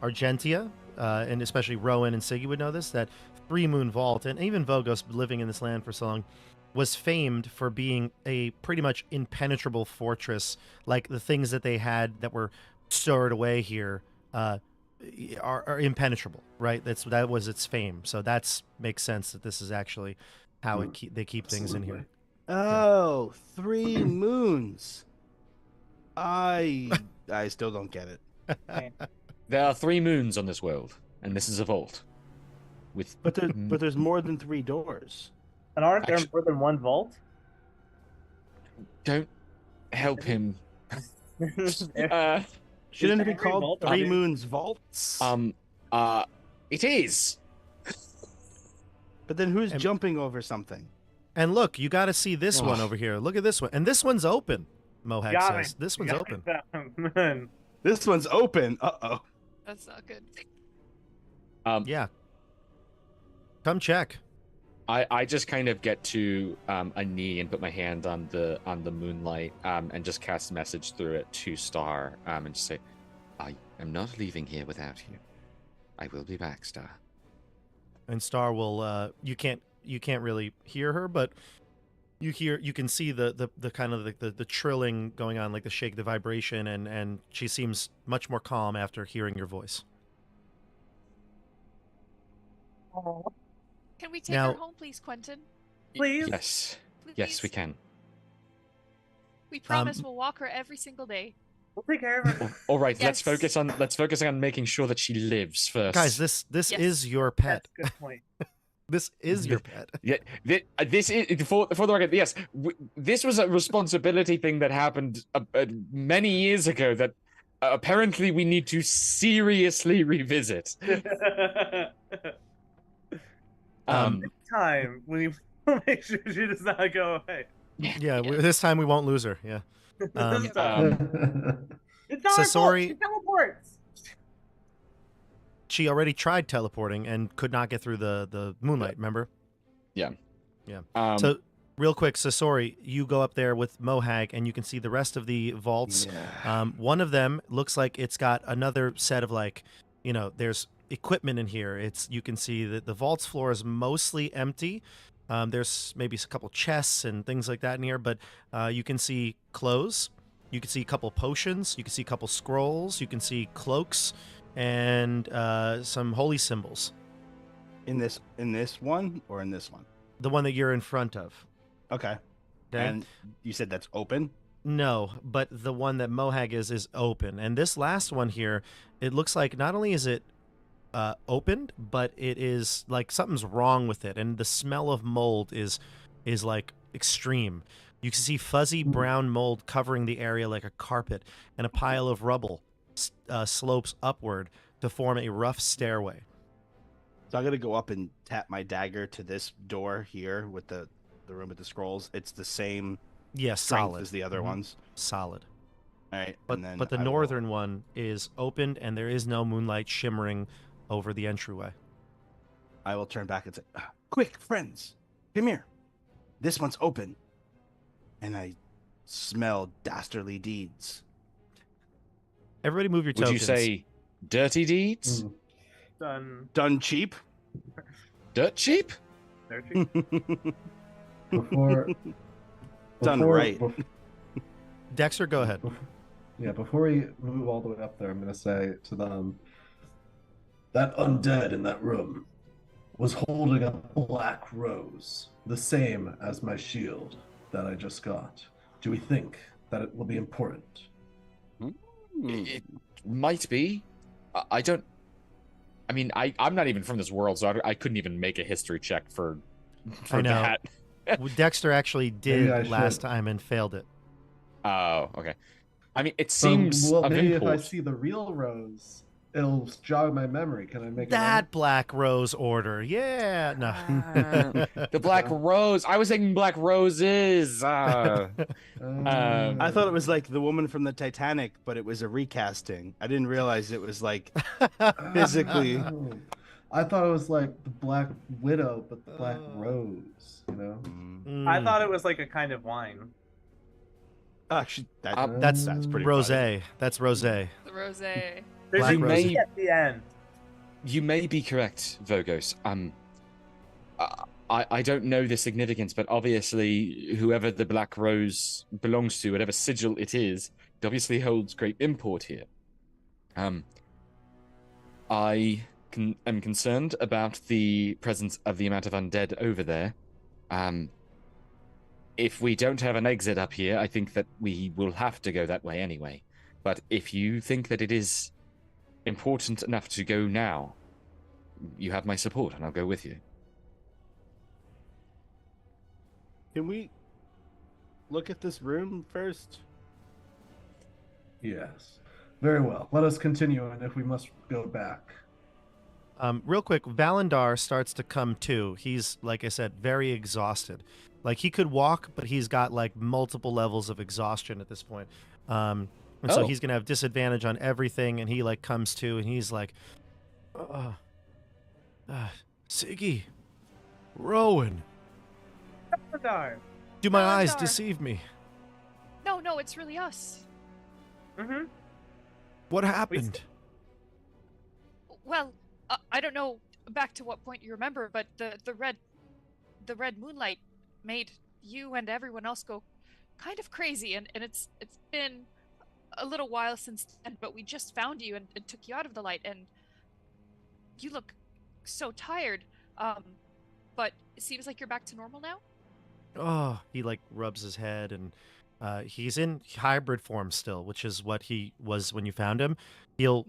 Argentia, and especially Rowan and Siggy would know this, that Three Moon Vault, and even Vogos, living in this land for so long, was famed for being a pretty much impenetrable fortress. Like the things that they had that were stored away here are impenetrable, right? That was its fame. So that makes sense that this is actually how they keep things in here. Oh, 3 moons. I still don't get it. there are 3 moons on this world, and this is a vault. With But there's more than 3 doors. And aren't there Actu- more than one vault? Don't help him. There- Shouldn't it be every called vault Three is- Moons Vaults? It is. But then who's And- jumping over something? And look, you got to see this one Oh. over here. Look at this one. And this one's open, Mohag Got me. says. This one's Got open. me. This one's open. Uh-oh. That's not good. Yeah. Come check. I just kind of get to a knee and put my hand on the moonlight and just cast a message through it to Star and just say, I am not leaving here without you. I will be back, Star. And Star will you can't really hear her, but you can see the kind of the trilling going on, like the shake, the vibration, and she seems much more calm after hearing your voice. Can we take Now- her home, please, Quentin? Please? Yes. Please? Yes, we can. We promise we'll walk her every single day. We'll take care of her. All right, Yes. let's focus on making sure that she lives first. Guys, this Yes. is your pet. That's a good point. This is your pet. Yeah, this is for the record. Yes, this was a responsibility thing that happened many years ago that apparently we need to seriously revisit. Time when you make sure she does not go away. Yeah, this time we won't lose her. Yeah. Um, It's not our fault. Sasori- She teleports. she already tried teleporting and could not get through the moonlight, remember? So real quick, Sasori, you go up there with Mohag and you can see the rest of the vaults. One of them looks like it's got another set of there's equipment in here. You can see that the vault's floor is mostly empty. There's maybe a couple chests and things like that in here, but you can see clothes. You can see a couple potions. You can see a couple scrolls. You can see cloaks and some holy symbols. In this one or in this one? The one that you're in front of. Okay. Okay? And you said that's open? No, but the one that Mohag is open. And this last one here, it looks like not only is it opened, but it is like something's wrong with it. And the smell of mold is like extreme. You can see fuzzy brown mold covering the area like a carpet, and a pile of rubble slopes upward to form a rough stairway. So I'm going to go up and tap my dagger to this door here with the room with the scrolls. It's the same Yes, strength solid. as the other Mhm. ones. Solid. All right. But and then the I will- northern one is opened, and there is no moonlight shimmering over the entryway. I will turn back and say, quick, friends, come here. This one's open. And I smell dastardly deeds. Everybody move your would tokens. you say dirty deeds? Done. Done cheap? Dirt cheap? Dirty. Before Done before- right. bef- Dexter, go ahead. before we move all the way up there, I'm gonna say to them, that undead in that room was holding a black rose, the same as my shield that I just got. Do we think that it will be important? It might be. I don't. I mean, I'm not even from this world, so I couldn't even make a history check for I know. that. Dexter actually Maybe I did last should. time and failed it. Oh, okay. I mean, it seems well, of maybe if I import. see the real rose, it'll jog my memory. Can I make That Black Rose order. Yeah. No. The Black Rose. I was thinking Black Roses. I thought it was like the woman from the Titanic, but it was a recasting. I didn't realize it was like physically. Oh. I thought it was like the Black Widow, but the Black Oh. Rose. You know. I thought it was like a kind of wine. Actually, That's pretty rose. funny. That's rosé. The rosé. There's Black a rose. key at the end. You may be correct, Vogos. I don't know the significance, but obviously, whoever the Black Rose belongs to, whatever sigil it is, it obviously holds great import here. I am concerned about the presence of the amount of undead over there. If we don't have an exit up here, I think that we will have to go that way anyway. But if you think that it is important enough to go now, you have my support, and I'll go with you. Can we look at this room first? Yes. Very well. Let us continue, and if we must go back. Real quick, Valendar starts to come to. He's, like I said, very exhausted. Like, he could walk, but he's got, like, multiple levels of exhaustion at this point. And so Oh. he's going to have disadvantage on everything, and he, like, comes to, and he's like, Siggy, Rowan, Darn. do my eyes Valendar. deceive me? No, it's really us. Mm-hmm. What happened? Well, I don't know back to what point you remember, but the red moonlight made you and everyone else go kind of crazy, and it's been a little while since then, but we just found you and took you out of the light, and you look so tired. But it seems like you're back to normal now. Oh, he, like, rubs his head, and he's in hybrid form still, which is what he was when you found him. He'll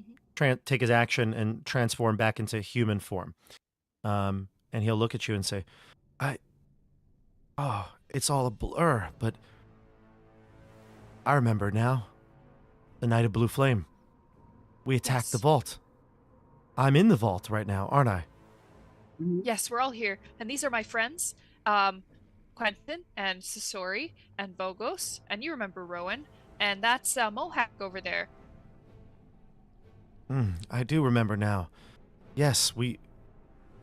take his action and transform back into human form. And he'll look at you and say, it's all a blur, but I remember now. The night of Blue Flame. We attacked the Yes. vault. I'm in the vault right now, aren't I? Yes, we're all here, and these are my friends, Quentin and Sasori and Bogos, and you remember Rowan, and that's Mohawk over there. I do remember now. Yes,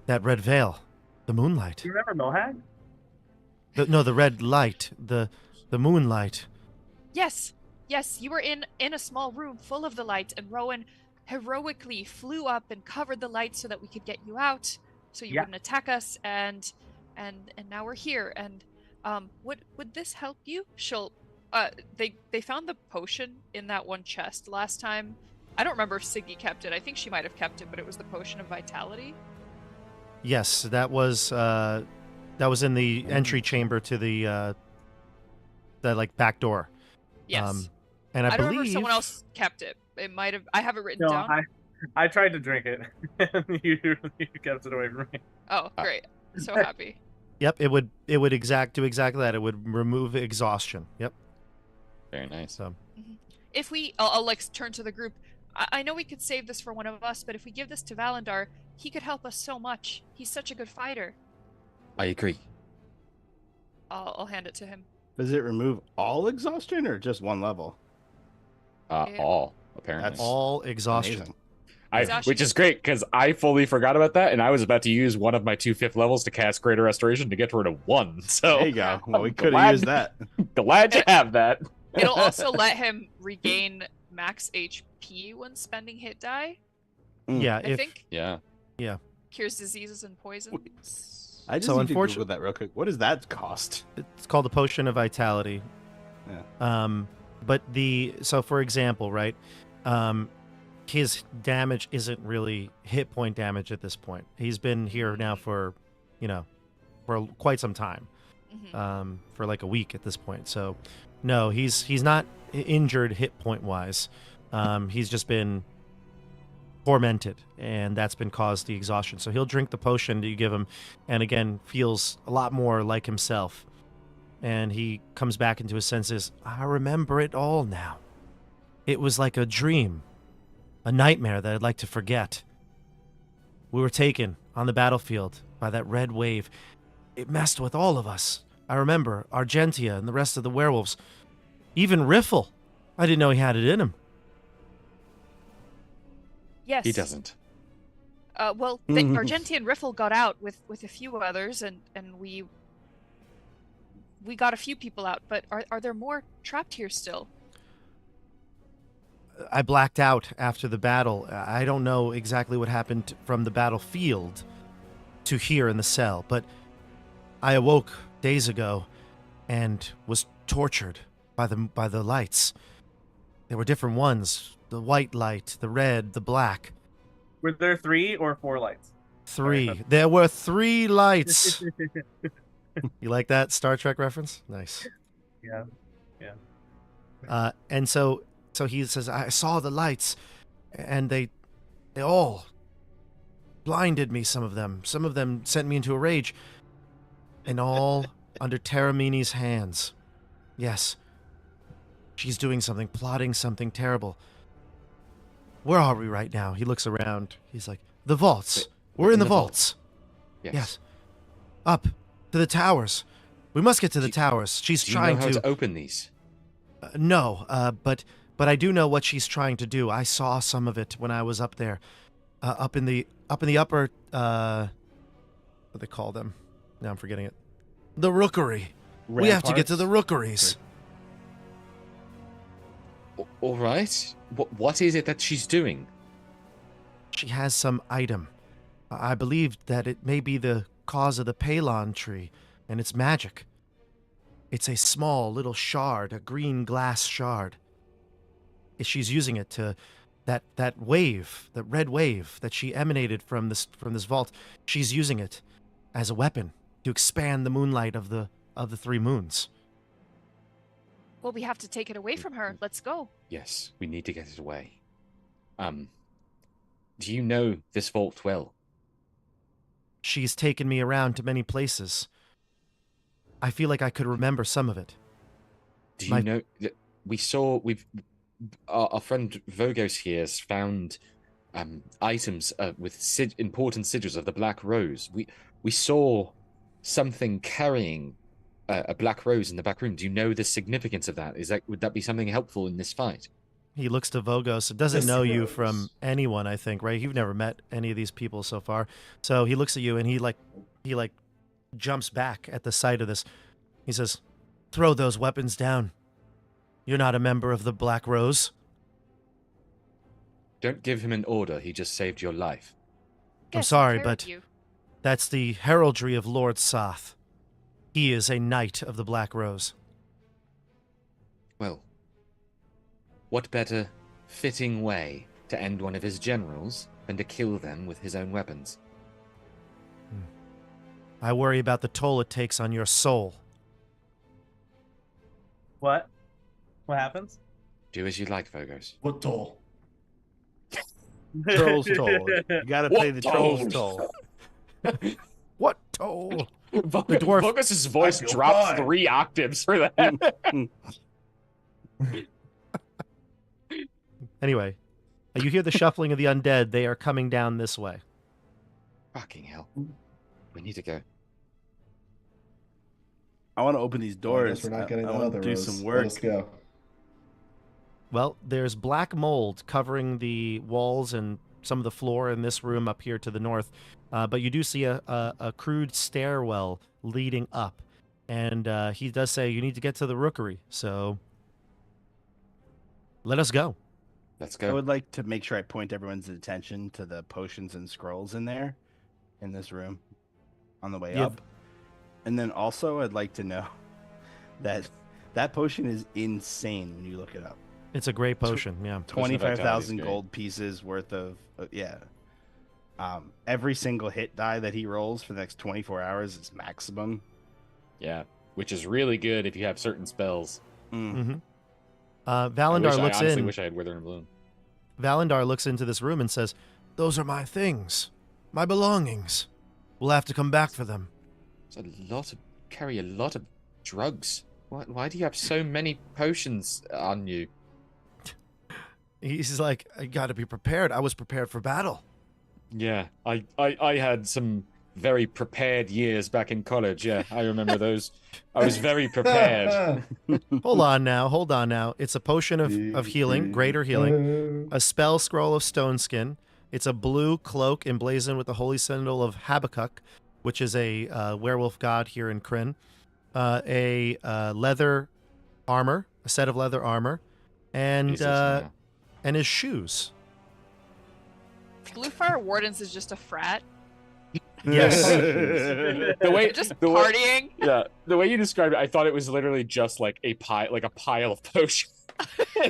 that red veil. The moonlight. Do you remember Mohawk? The red light. The moonlight. Yes, you were in a small room full of the light, and Rowan heroically flew up and covered the light so that we could get you out, so you wouldn't attack us, and now we're here. And would this help you? They found the potion in that one chest last time. I don't remember if Siggy kept it. I think she might have kept it, but it was the potion of vitality. Yes, that was in the entry chamber to the like back door. Yes. And I I don't remember if believe someone else kept it. It might have. I have it written No, down. I tried to drink it, and you kept it away from me. Oh, great! So happy. Yep, it would do exactly that. It would remove exhaustion. Yep. Very nice. So If I'll like turn to the group. I know we could save this for one of us, but if we give this to Valendar, he could help us so much. He's such a good fighter. I agree. I'll hand it to him. Does it remove all exhaustion or just one level? Yeah. All apparently. That's all exhaustion. Amazing. Exhaustion. Which is great because I fully forgot about that, and I was about to use one of my 2 5th levels to cast Greater Restoration to get rid of 1. So There you go. Well, we I'm could glad- have used that. glad you have that. It'll also let him regain max HP when spending hit die. Yeah, I think Yeah. cures diseases and poisons. I just So need to unfortunate- Google that real quick. What does that cost? it's called the potion of vitality. Yeah. But so for example, right, his damage isn't really hit point damage at this point. He's been here now for quite some time, for like a week at this point. So no, he's not injured hit point wise. He's just been tormented, and that's been caused the exhaustion. So he'll drink the potion that you give him, and again feels a lot more like himself. And he comes back into his senses. I remember it all now. It was like a dream, a nightmare that I'd like to forget. We were taken on the battlefield by that red wave. It messed with all of us. I remember Argentia and the rest of the werewolves. Even Riffle. I didn't know he had it in him. Yes. He doesn't. Well, the Argentia and Riffle got out with a few others, and we got a few people out. But are there more trapped here still? I blacked out after the battle. I don't know exactly what happened from the battlefield to here in the cell, but I awoke days ago and was tortured by the lights. There were different ones: the white light, the red, the black. Were there 3 or 4 lights? 3. There were 3 lights. You like that Star Trek reference? Nice. Yeah. And so he says, I saw the lights, and they all blinded me. Some of them sent me into a rage, and all under Taramini's hands. Yes. She's doing something, plotting something terrible. Where are we right now? He looks around. He's like, the vaults. We're in the vaults. Yes. Up to the towers. We must get to the towers. She's trying to... Do you know how to open these? No, but I do know what she's trying to do. I saw some of it when I was up there. Up in the upper, what do they call them? Now I'm forgetting it. The rookery. We have to get to the rookeries. All right. What is it that she's doing? She has some item. I believe that it may be the cause of the Palon tree, and it's magic. It's a small little shard, a green glass shard. She's using it to that wave, that red wave that she emanated from this vault. She's using it as a weapon to expand the moonlight of the three moons. Well, we have to take it away from her. Let's go. Yes, we need to get it away. Do you know this vault well? She's taken me around to many places. I feel like I could remember some of it. Do you know that our friend Vogos here has found items with important sigils of the Black Rose. We saw something carrying a black rose in the back room. Do you know the significance of that? Would that be something helpful in this fight? He looks to Vogos. Doesn't know you from anyone, I think, right? You've never met any of these people so far. So he looks at you and he jumps back at the sight of this. He says, "Throw those weapons down. You're not a member of the Black Rose." Don't give him an order. He just saved your life. I'm sorry, but that's the heraldry of Lord Soth. He is a knight of the Black Rose. Well, what better fitting way to end one of his generals than to kill them with his own weapons? I worry about the toll it takes on your soul. What? What happens? Do as you like, Vogos. What toll? Trolls toll. You gotta pay the trolls toll. What toll? The dwarf. Vogos's voice drops 3 octaves for that. Anyway, you hear the shuffling of the undead. They are coming down this way. Fucking hell. We need to go. I want to open these doors. We're not getting I the want other to do rose. some Let work. us go. Well, there's black mold covering the walls and some of the floor in this room up here to the north. But you do see a crude stairwell leading up. And he does say you need to get to the rookery. So let us go. Let's I go. would like to make sure I point everyone's attention to the potions and scrolls in this room on the way up. And then also I'd like to know that potion is insane when you look it up. It's a great potion, yeah. 25,000 gold pieces worth of, every single hit die that he rolls for the next 24 hours is maximum. Yeah, which is really good if you have certain spells. Mm-hmm. Valendar looks in. I wish I had Wither and Bloom. Valendar looks into this room and says, "Those are my things, my belongings. We'll have to come back for them." Carry a lot of drugs. Why do you have so many potions on you? He's like, "I got to be prepared. I was prepared for battle." Yeah, I had some very prepared years back in college. Yeah, I remember those. I was very prepared. Hold on now. It's a potion of healing, greater healing, a spell scroll of stone skin. It's a blue cloak emblazoned with the holy symbol of Habakkuk, which is a werewolf god here in Kryn. A leather armor, a set of leather armor, and his shoes. Bluefire Wardens is just a frat. Yes. Partying. Yeah, the way you described it, I thought it was literally just like a pile of potions.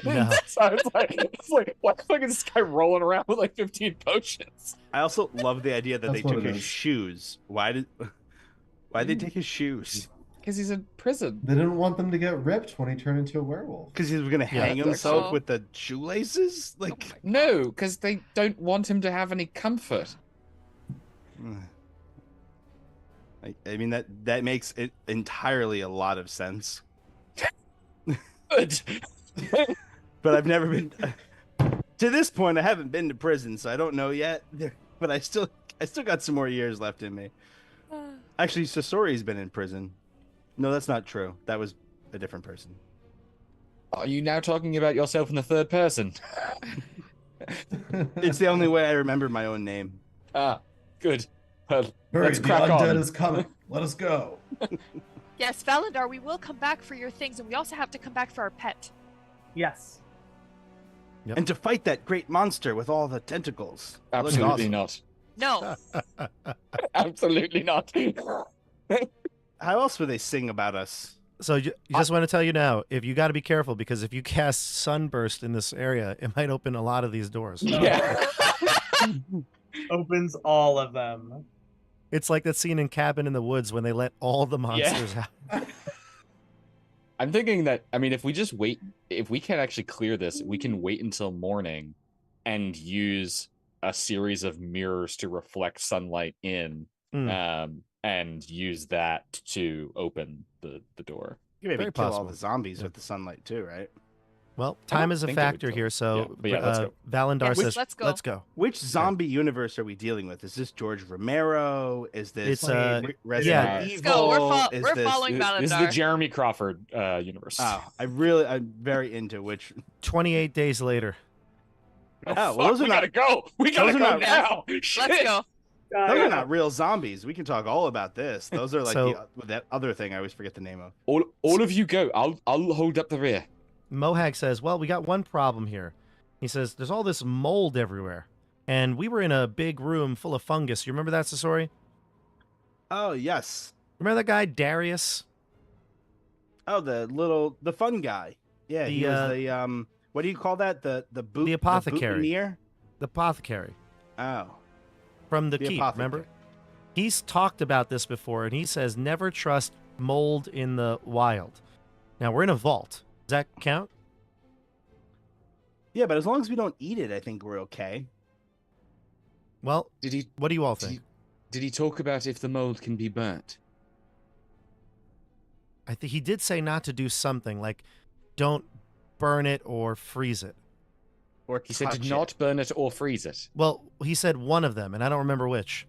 No. So I was like, why the fuck is this guy rolling around with like 15 potions? I also love the idea that That's they what took it his is. shoes. Why'd they take his shoes? Because he's in prison. They didn't want them to get ripped when he turned into a werewolf. Because he was gonna hang that's himself cool. with the shoelaces? Like, No, because they don't want him to have any comfort. I mean that makes it entirely a lot of sense. Good. But I've never been to this point. I haven't been to prison, so I don't know yet. But I still got some more years left in me. Actually, Sasori's been in prison. No, that's not true. That was a different person. Are you now talking about yourself in the third person? It's the only way I remember my own name. Ah, good. Well, Hurry, let's the crack undead on. is coming. Let us go. Yes, Valendar, we will come back for your things, and we also have to come back for our pet. Yes. Yep. And to fight that great monster with all the tentacles. That looks Absolutely awesome. not. No. Absolutely not. How else would they sing about us? So you just want to tell you now, if you got to be careful, because if you cast Sunburst in this area, it might open a lot of these doors. Yeah. Opens all of them. It's like that scene in Cabin in the Woods when they let all the monsters out. I'm thinking that, I mean, if we just wait, if we can actually clear this, we can wait until morning and use a series of mirrors to reflect sunlight in, and use that to open the door. You maybe Very kill possible. all the zombies with the sunlight too, right? Well, time is a think it would factor kill here, them. so Yeah, but yeah, let's go. Valendar Yes, says, let's go. Which zombie universe are we dealing with? Is this George Romero? Is this It's, Resident yeah. Evil? Let's go. Is We're this... following Valendar. This is the Jeremy Crawford universe. Oh, I'm very into which. 28 days later. Oh, well, fuck, those are we not- gotta go. We gotta those are go not- now. Let's Shit. go. Those are not real zombies. We can talk all about this. Those are like So- that other thing I always forget the name of. All of you go. I'll hold up the rear. Mohag says, well, we got one problem here. He says, there's all this mold everywhere. And we were in a big room full of fungus. You remember that, Sasori? Oh yes. Remember that guy, Darius? Oh, the fun guy. Yeah, he was the what do you call that? The apothecary. The apothecary. Oh. From the The keep, apothecary. remember? He's talked about this before, and he says never trust mold in the wild. Now, we're in a vault. Does that count? Yeah, but as long as we don't eat it, I think we're okay. Well, what do you all think? Did he talk about if the mold can be burnt? I think he did say not to do something, like don't burn it or freeze it. Or He said to touch not it. burn it or freeze it. Well, he said one of them, and I don't remember which.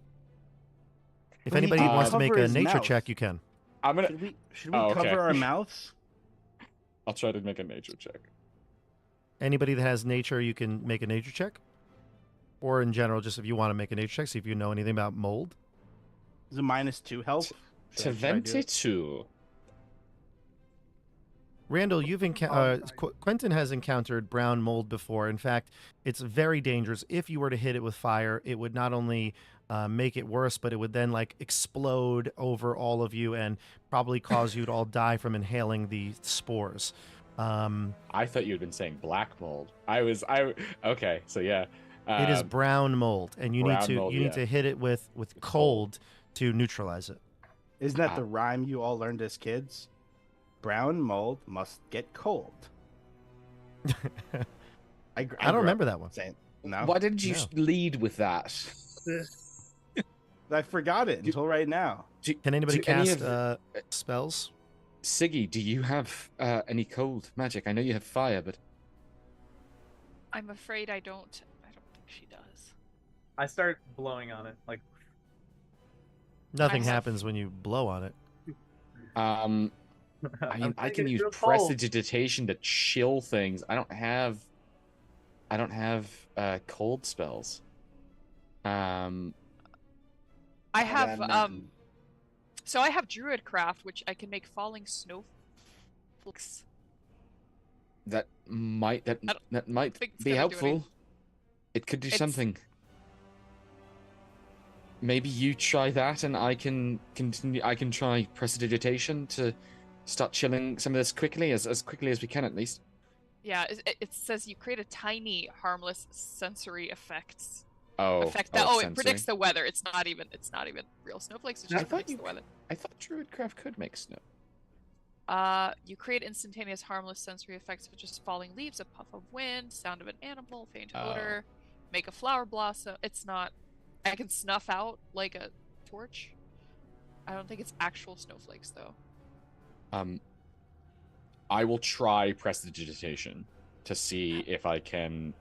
If Well, he anybody did wants to make cover a his nature mouth. check, you can. I'm gonna. Should we Oh, okay. cover our mouths? I'll try to make a nature check. Anybody that has nature, you can make a nature check. Or in general, just if you want to make a nature check, see if you know anything about mold. Is a -2 help? Should I do it? 22. Randall, Quentin has encountered brown mold before. In fact, it's very dangerous. If you were to hit it with fire, it would not only make it worse, but it would then like explode over all of you and probably cause you to all die from inhaling the spores. I thought you had been saying black mold. Okay, so yeah. It is brown mold, and you need brown to mold, you need to hit it with cold to neutralize it. Isn't that the rhyme you all learned as kids? Brown mold must get cold. I don't remember that one. Saying, no, Why didn't you No. lead with that? I forgot it until right now. Can anybody do any cast of- spells? Siggy, do you have any cold magic? I know you have fire, but I'm afraid I don't think she does. I start blowing on it. Like, Nothing I have- happens when you blow on it. I mean, I'm I making can it use real cold. prestidigitation to chill things. I don't have cold spells. I have so I have Druidcraft, which I can make falling snowflakes. That might think it's be gonna do helpful. anything. It could do It's- something. Maybe you try that, and I can continue. I can try prestidigitation to start chilling some of this quickly, as quickly as we can, at least. Yeah, it says you create a tiny harmless sensory effects. Oh, Effect that it sensory. predicts the weather. It's not even real snowflakes, it I just thought predicts you the weather. I thought Druidcraft could make snow. You create instantaneous harmless sensory effects such as falling leaves, a puff of wind, sound of an animal, faint odor, make a flower blossom. It's not I can snuff out like a torch. I don't think it's actual snowflakes though. I will try prestidigitation to see if I can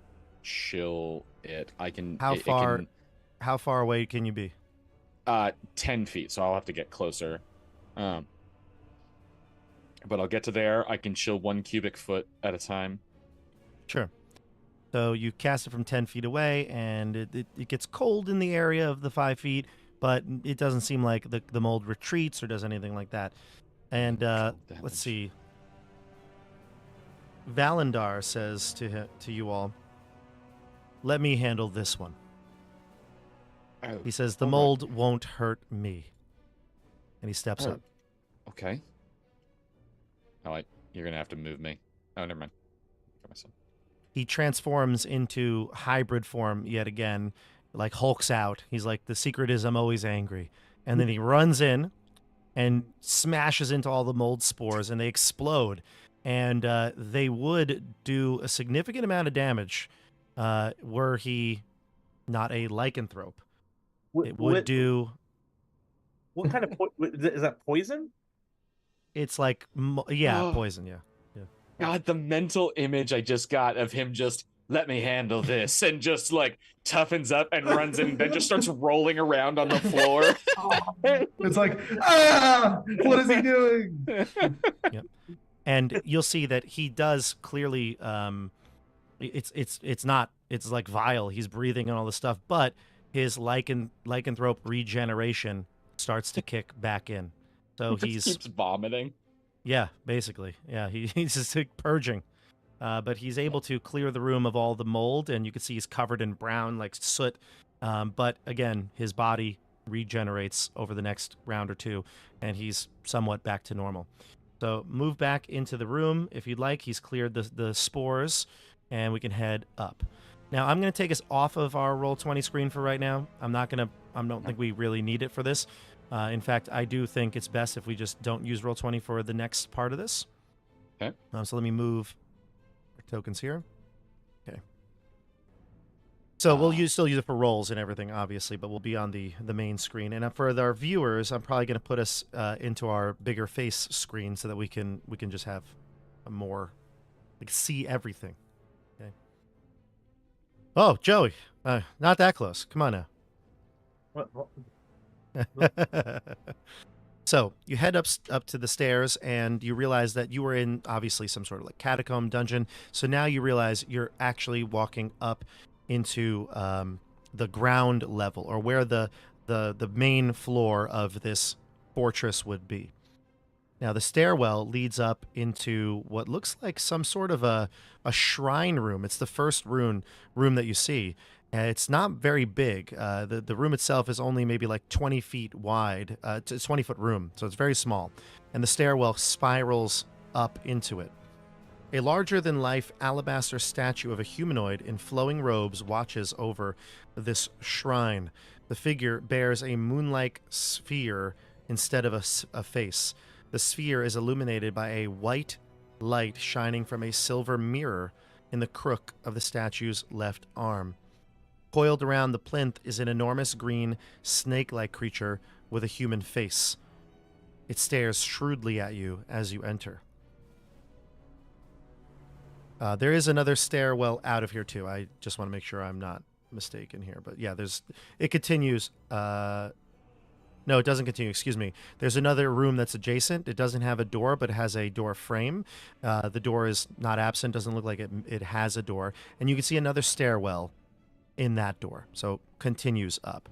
chill it. I can. How it far? can, How far away can you be? 10 feet, so I'll have to get closer. But I'll get to there. I can chill 1 cubic foot at a time. Sure. So you cast it from 10 feet away, and it gets cold in the area of the 5 feet, but it doesn't seem like the mold retreats or does anything like that. And let's see. Valendar says to you all, "Let me handle this one." Oh, He says, "The all right. mold won't hurt me." And he steps Oh. up. Okay. Oh, you're gonna have to move me. Oh, never mind. For myself. He transforms into hybrid form yet again, like hulks out. He's like, "The secret is I'm always angry." And then he runs in and smashes into all the mold spores, and they explode. And they would do a significant amount of damage were he not a lycanthrope. It would do... What kind of is that poison? It's like, poison, yeah. God, the mental image I just got of him just, let me handle this, and just like toughens up and runs in, and then just starts rolling around on the floor. It's like, ah, what is he doing? Yep. And you'll see that he does clearly, it's like vile. He's breathing and all this stuff, but his lycanthrope regeneration starts to kick back in. So He he's keeps vomiting. Yeah, basically. Yeah, he's just like purging. But he's able to clear the room of all the mold, and you can see he's covered in brown, like soot. But again, his body regenerates over the next round or two, and he's somewhat back to normal. So move back into the room if you'd like. He's cleared the spores, and we can head up. Now, I'm going to take us off of our Roll20 screen for right now. I don't think we really need it for this. In fact, I do think it's best if we just don't use Roll20 for the next part of this. Okay. So let me move our tokens here. Okay. So we'll still use it for rolls and everything, obviously, but we'll be on the main screen. And for our viewers, I'm probably going to put us into our bigger face screen so that we can just have a more, like, see everything. Okay. Oh, Joey, not that close. Come on now. What? So you head up to the stairs, and you realize that you were in obviously some sort of like catacomb dungeon. So now you realize you're actually walking up into the ground level, or where the main floor of this fortress would be. Now the stairwell leads up into what looks like some sort of a shrine room. It's the first room that you see. It's not very big. The room itself is only maybe like 20 feet wide. It's a 20-foot room, so it's very small. And the stairwell spirals up into it. A larger-than-life alabaster statue of a humanoid in flowing robes watches over this shrine. The figure bears a moon-like sphere instead of a face. The sphere is illuminated by a white light shining from a silver mirror in the crook of the statue's left arm. Coiled around the plinth is an enormous green, snake-like creature with a human face. It stares shrewdly at you as you enter. There is another stairwell out of here, too. I just want to make sure I'm not mistaken here. But yeah, it continues. No, it doesn't continue. Excuse me. There's another room that's adjacent. It doesn't have a door, but it has a door frame. The door is not absent. Doesn't look like it has a door. And you can see another stairwell in that door. So continues up.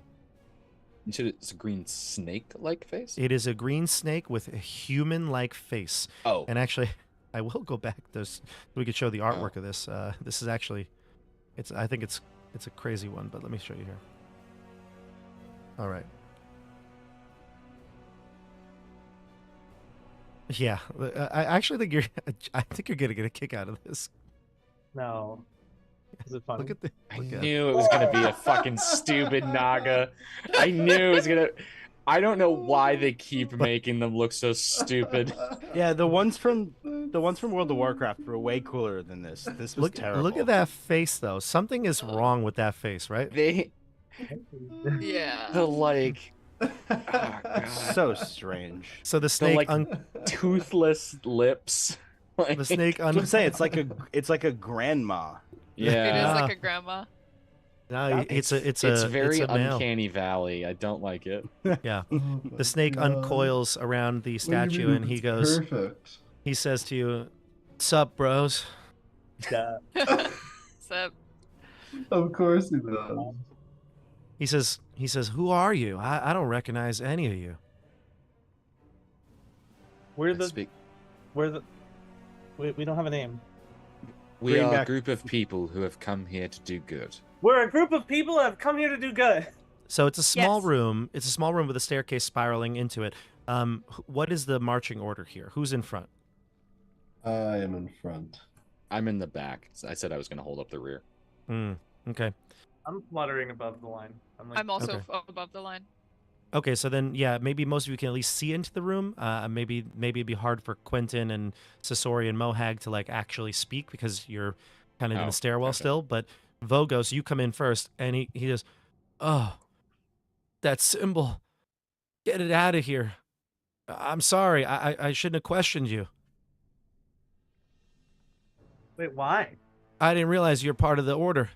You said it's a green snake-like face? It is a green snake with a human-like face. Oh. And actually, I will go back. We could show the artwork of this. This is actually, I think it's a crazy one, but let me show you here. All right. Yeah, I actually think you're gonna get a kick out of this. No. Is it funny? I knew it was gonna be a fucking stupid Naga. I knew it was gonna. I don't know why they keep making them look so stupid. Yeah, the ones from World of Warcraft were way cooler than this. This was terrible. Look at that face, though. Something is wrong with that face, right? They, Yeah. the like, God. So strange. So the So snake, like toothless lips. the snake, That's what I'm saying. It's like a grandma. It is Yeah. like Ah. a grandma. no, It's it's very a male. uncanny valley. I don't like it. Yeah. Oh my The snake God. uncoils around the What do you statue mean and he it's goes, perfect. he says to you, "Sup, bros?" Duh. So Of course he does. He says, "Who are you? I don't recognize any of you." We're I the speak- we don't have a name. We Bring are a back- group of people who have come here to do good. We're a group of people that have come here to do good. So it's a small Yes. room. It's a small room with a staircase spiraling into it. What is the marching order here? Who's in front? I am in front. I'm in the back. I said I was going to hold up the rear. Okay. I'm fluttering above the line. I'm also Okay. above the line. Okay, so then, yeah, maybe most of you can at least see into the room. Maybe it'd be hard for Quentin and Sasori and Mohag to like actually speak because you're kind of in Oh, the stairwell gotcha. still. But Vogos, you come in first, and he goes, "Oh, that symbol, get it out of here. I'm sorry, I shouldn't have questioned you. Wait, why? I didn't realize you're part of the order.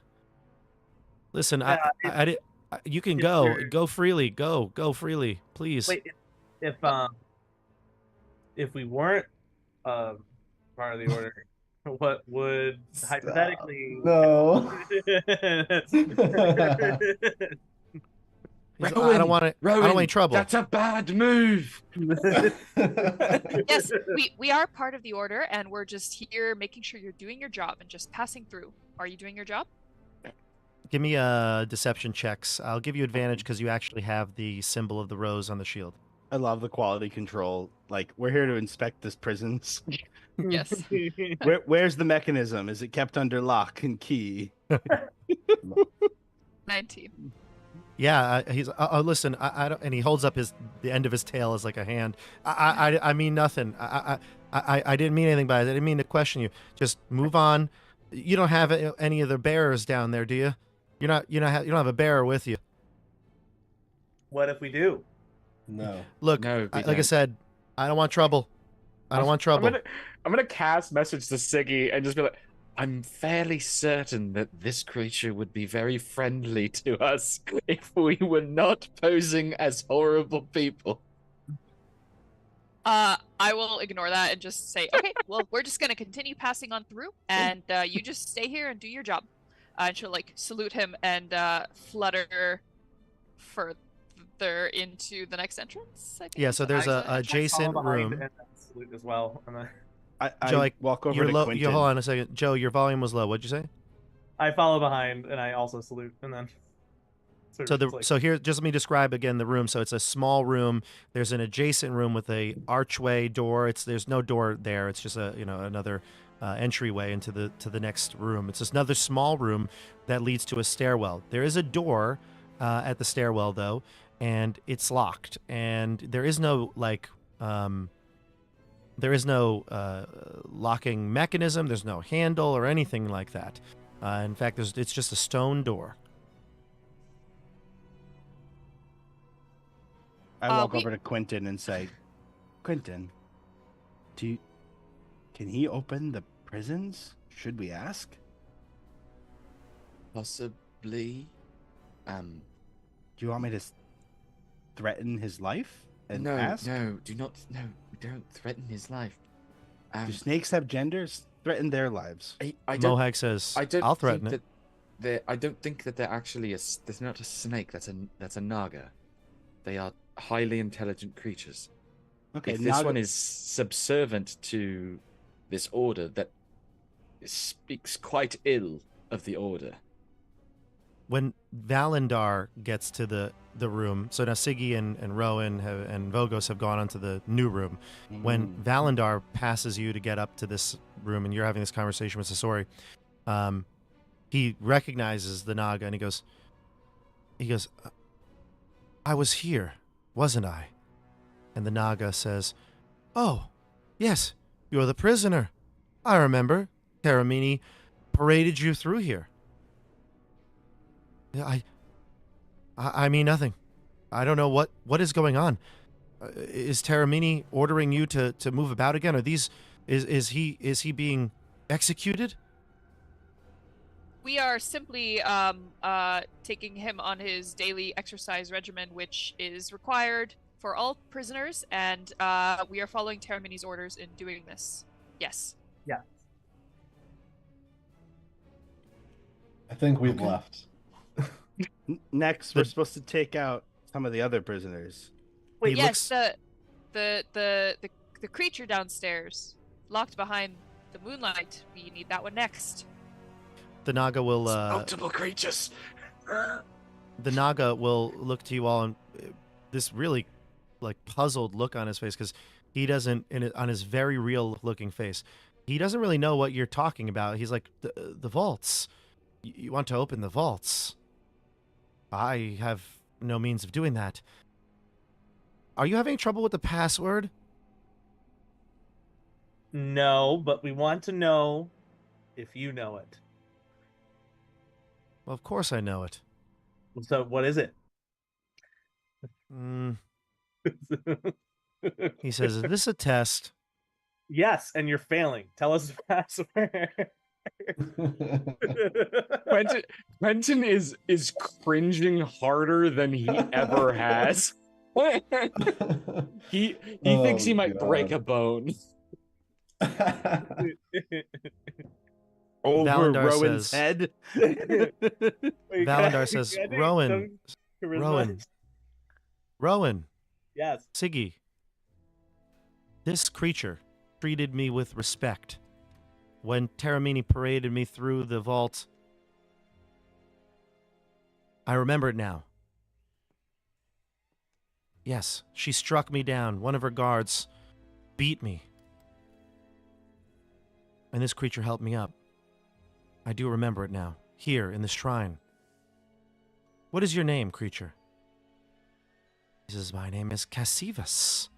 Listen, Yeah, I did. You can if go. you're- Go freely. Go freely, please." Wait, if we weren't part of the order, what would Stop. hypothetically? No. He's, I don't want to. I don't want any trouble. That's a bad move. Yes, we are part of the order, and we're just here making sure you're doing your job and just passing through. Are you doing your job? Give me deception checks. I'll give you advantage because you actually have the symbol of the rose on the shield. I love the quality control. Like, we're here to inspect this prisons. Yes. Where's the mechanism? Is it kept under lock and key? 19. Yeah, he's. Listen, I don't. And he holds up the end of his tail as like a hand. I mean nothing. I didn't mean anything by it. I didn't mean to question you. Just move on. You don't have any of the bearers down there, do you? You don't have a bearer with you. What if we do? No. Look, No, we like I don't. said, I don't want trouble. I don't want trouble. I'm gonna cast message to Siggy and just be like, I'm fairly certain that this creature would be very friendly to us if we were not posing as horrible people. I will ignore that and just say, okay, well, we're just gonna continue passing on through, and you just stay here and do your job. And she'll like salute him and flutter further into the next entrance. I think Yeah, is so what there's I a said. adjacent Follow behind room. and then salute as well. And then I Joe, walk over you're to low. Quentin. Hold on a second, Joe. Your volume was low. What'd you say? I follow behind and I also salute and then. So like, so here, just let me describe again the room. So it's a small room. There's an adjacent room with a archway door. There's no door there. It's just another entryway into the next room. It's just another small room that leads to a stairwell. There is a door at the stairwell though, and it's locked. And there is no locking mechanism. There's no handle or anything like that. In fact, it's just a stone door. I walk we- over to Quentin and say, Quentin, can he open the prisons? Should we ask? Possibly. Do you want me to threaten his life and No, ask? do not. No, don't threaten his life. Do snakes have genders? Threaten their lives. I don't. Mohag says, I don't. "I'll threaten think it." I don't think that they're actually There's not a snake. That's a naga. They are highly intelligent creatures. Okay, If this one is subservient to this order, that speaks quite ill of the order. When Valendar gets to the room, so now Siggy and Rowan and Vogos have gone onto the new room. When Valendar passes you to get up to this room and you're having this conversation with Sasori, he recognizes the Naga and he goes, "I was here, wasn't I?" And the Naga says, "Oh, yes, you're the prisoner. I remember. Taramini paraded you through here." I mean nothing. I don't know what is going on. Is Taramini ordering you to move about again? Are these is he being executed? We are simply taking him on his daily exercise regimen, which is required for all prisoners, and we are following Taramini's orders in doing this. Yes. Yeah. I think we've left. Next, we're supposed to take out some of the other prisoners. Wait, He yes, looks- the creature downstairs, locked behind the moonlight. We need that one next. The Naga will Multiple creatures. the Naga will look to you all and this really like puzzled look on his face because he doesn't on his very real looking face. He doesn't really know what you're talking about. He's like the vaults. You want to open the vaults? I have no means of doing that. Are you having trouble with the password? No, but we want to know if you know it. Well, of course I know it. So what is it? He says, "Is this a test?" Yes, and you're failing. Tell us the password. Quentin is cringing harder than he ever has. he thinks he might break a bone. Over Valendar Rowan's says- head. Valendar says, Rowan, Yes. Siggy, this creature treated me with respect. When Taramini paraded me through the vault, I remember it now. Yes, she struck me down. One of her guards beat me. And this creature helped me up. I do remember it now, here in the shrine. What is your name, creature? He says, my name is Cassivus.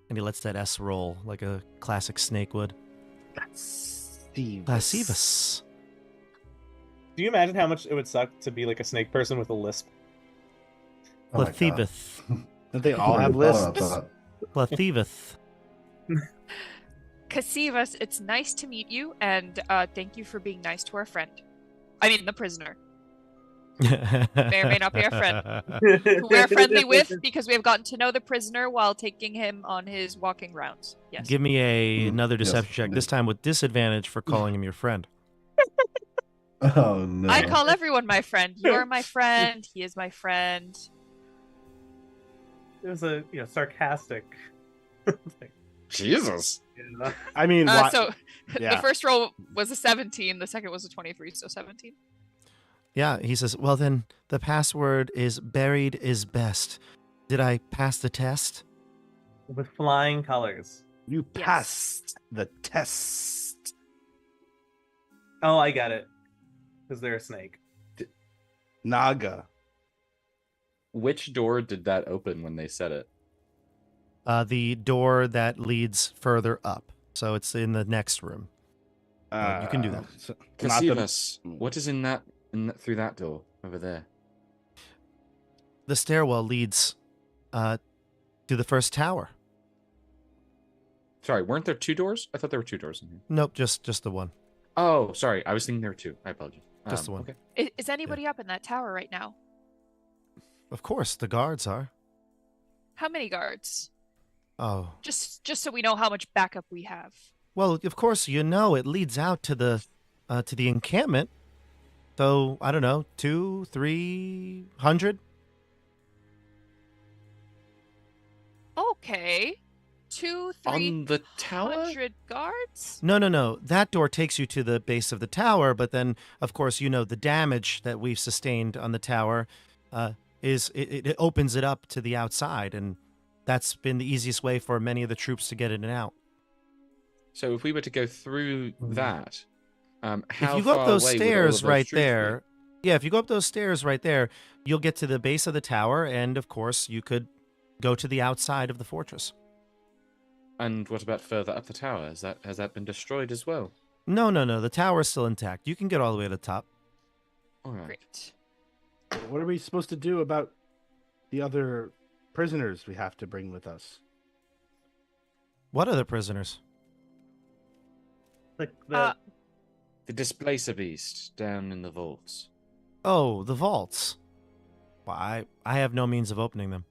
And he lets that S roll like a classic snake would. Cassivus. Do you imagine how much it would suck to be like a snake person with a lisp? Oh my God. Plathivus. Don't they all I have hadn't thought lists? about Plathivus. Cassivus, it's nice to meet you, and thank you for being nice to our friend. I mean, the prisoner, may or may not be our friend, who we're friendly with because we have gotten to know the prisoner while taking him on his walking rounds. Yes. Give me another Yes, deception check, this indeed. time with disadvantage for calling him your friend. that. Oh no. I call everyone my friend. You're my friend. He is my friend. It was a sarcastic. Jesus. I mean, So Yeah. the first roll was a 17. The second was a 23. So 17. Yeah, he says, well then, the password is buried is best. Did I pass the test? With flying colors. you Yes. passed the test. Oh, I got it. Because they're a snake. Naga. Which door did that open when they said it? The door that leads further up. So it's in the next room. You can do that. Not the- Cassivus, what is in that through that door over there? The stairwell leads to the first tower. Sorry, weren't there two doors? I thought there were two doors in here. Nope, just the one. Oh, sorry. I was thinking there were two. I apologize. Just the one. Okay. Is anybody up in that tower right now? Of course, the guards are. How many guards? Oh, Just so we know how much backup we have. well, of course, you know it leads out to the encampment. So I don't know, 200-300. Okay. 200-300 On the tower? guards? No. That door takes you to the base of the tower, but then, of course, you know the damage that we've sustained on the tower it opens it up to the outside, and that's been the easiest way for many of the troops to get in and out. So if we were to go through that, how If you go up far those away would all of stairs those right troops be? there, yeah, if you go up those stairs right there, you'll get to the base of the tower, and of course, you could go to the outside of the fortress. And what about further up the tower? Has that been destroyed as well? No, the tower is still intact. You can get all the way to the top. All right. Great. What are we supposed to do about the other prisoners we have to bring with us? What other prisoners? The The displacer beast down in the vaults. Oh, the vaults. Well, I have no means of opening them.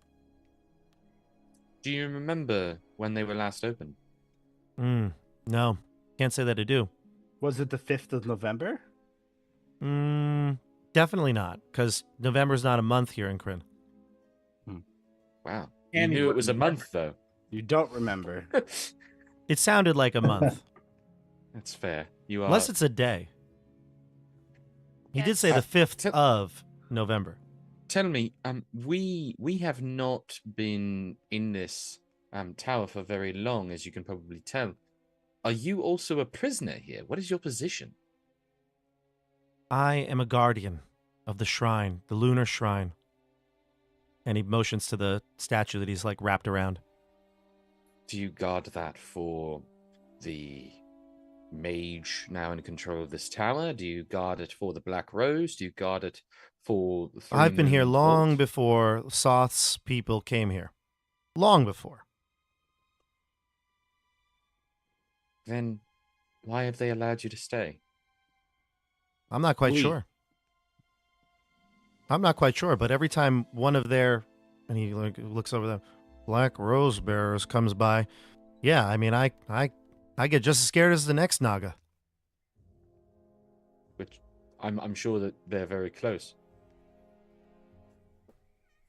Do you remember when they were last opened? No. Can't say that I do. Was it the 5th of November? Definitely not, because November's not a month here in Kryn. Wow. You And he knew it was a wouldn't month, though. You don't remember. It sounded like a month. That's fair. You are. Unless it's a day. He did Yes. say the 5th Tell- of November. Tell me, we have not been in this tower for very long, as you can probably tell. Are you also a prisoner here? What is your position? I am a guardian of the shrine, the lunar shrine. And he motions to the statue that he's like wrapped around. Do you guard that for the mage now in control of this tower? Do you guard it for the Black Rose? Do you guard it for the Three I've been here Moon long Vault? before Soth's people came here. Long before. Then why have they allowed you to stay? I'm not quite Oui. sure. I'm not quite sure, but every time one of their, and he like looks over the Black Rose bearers comes by, yeah, I mean, I get just as scared as the next Naga. Which I'm sure that they're very close.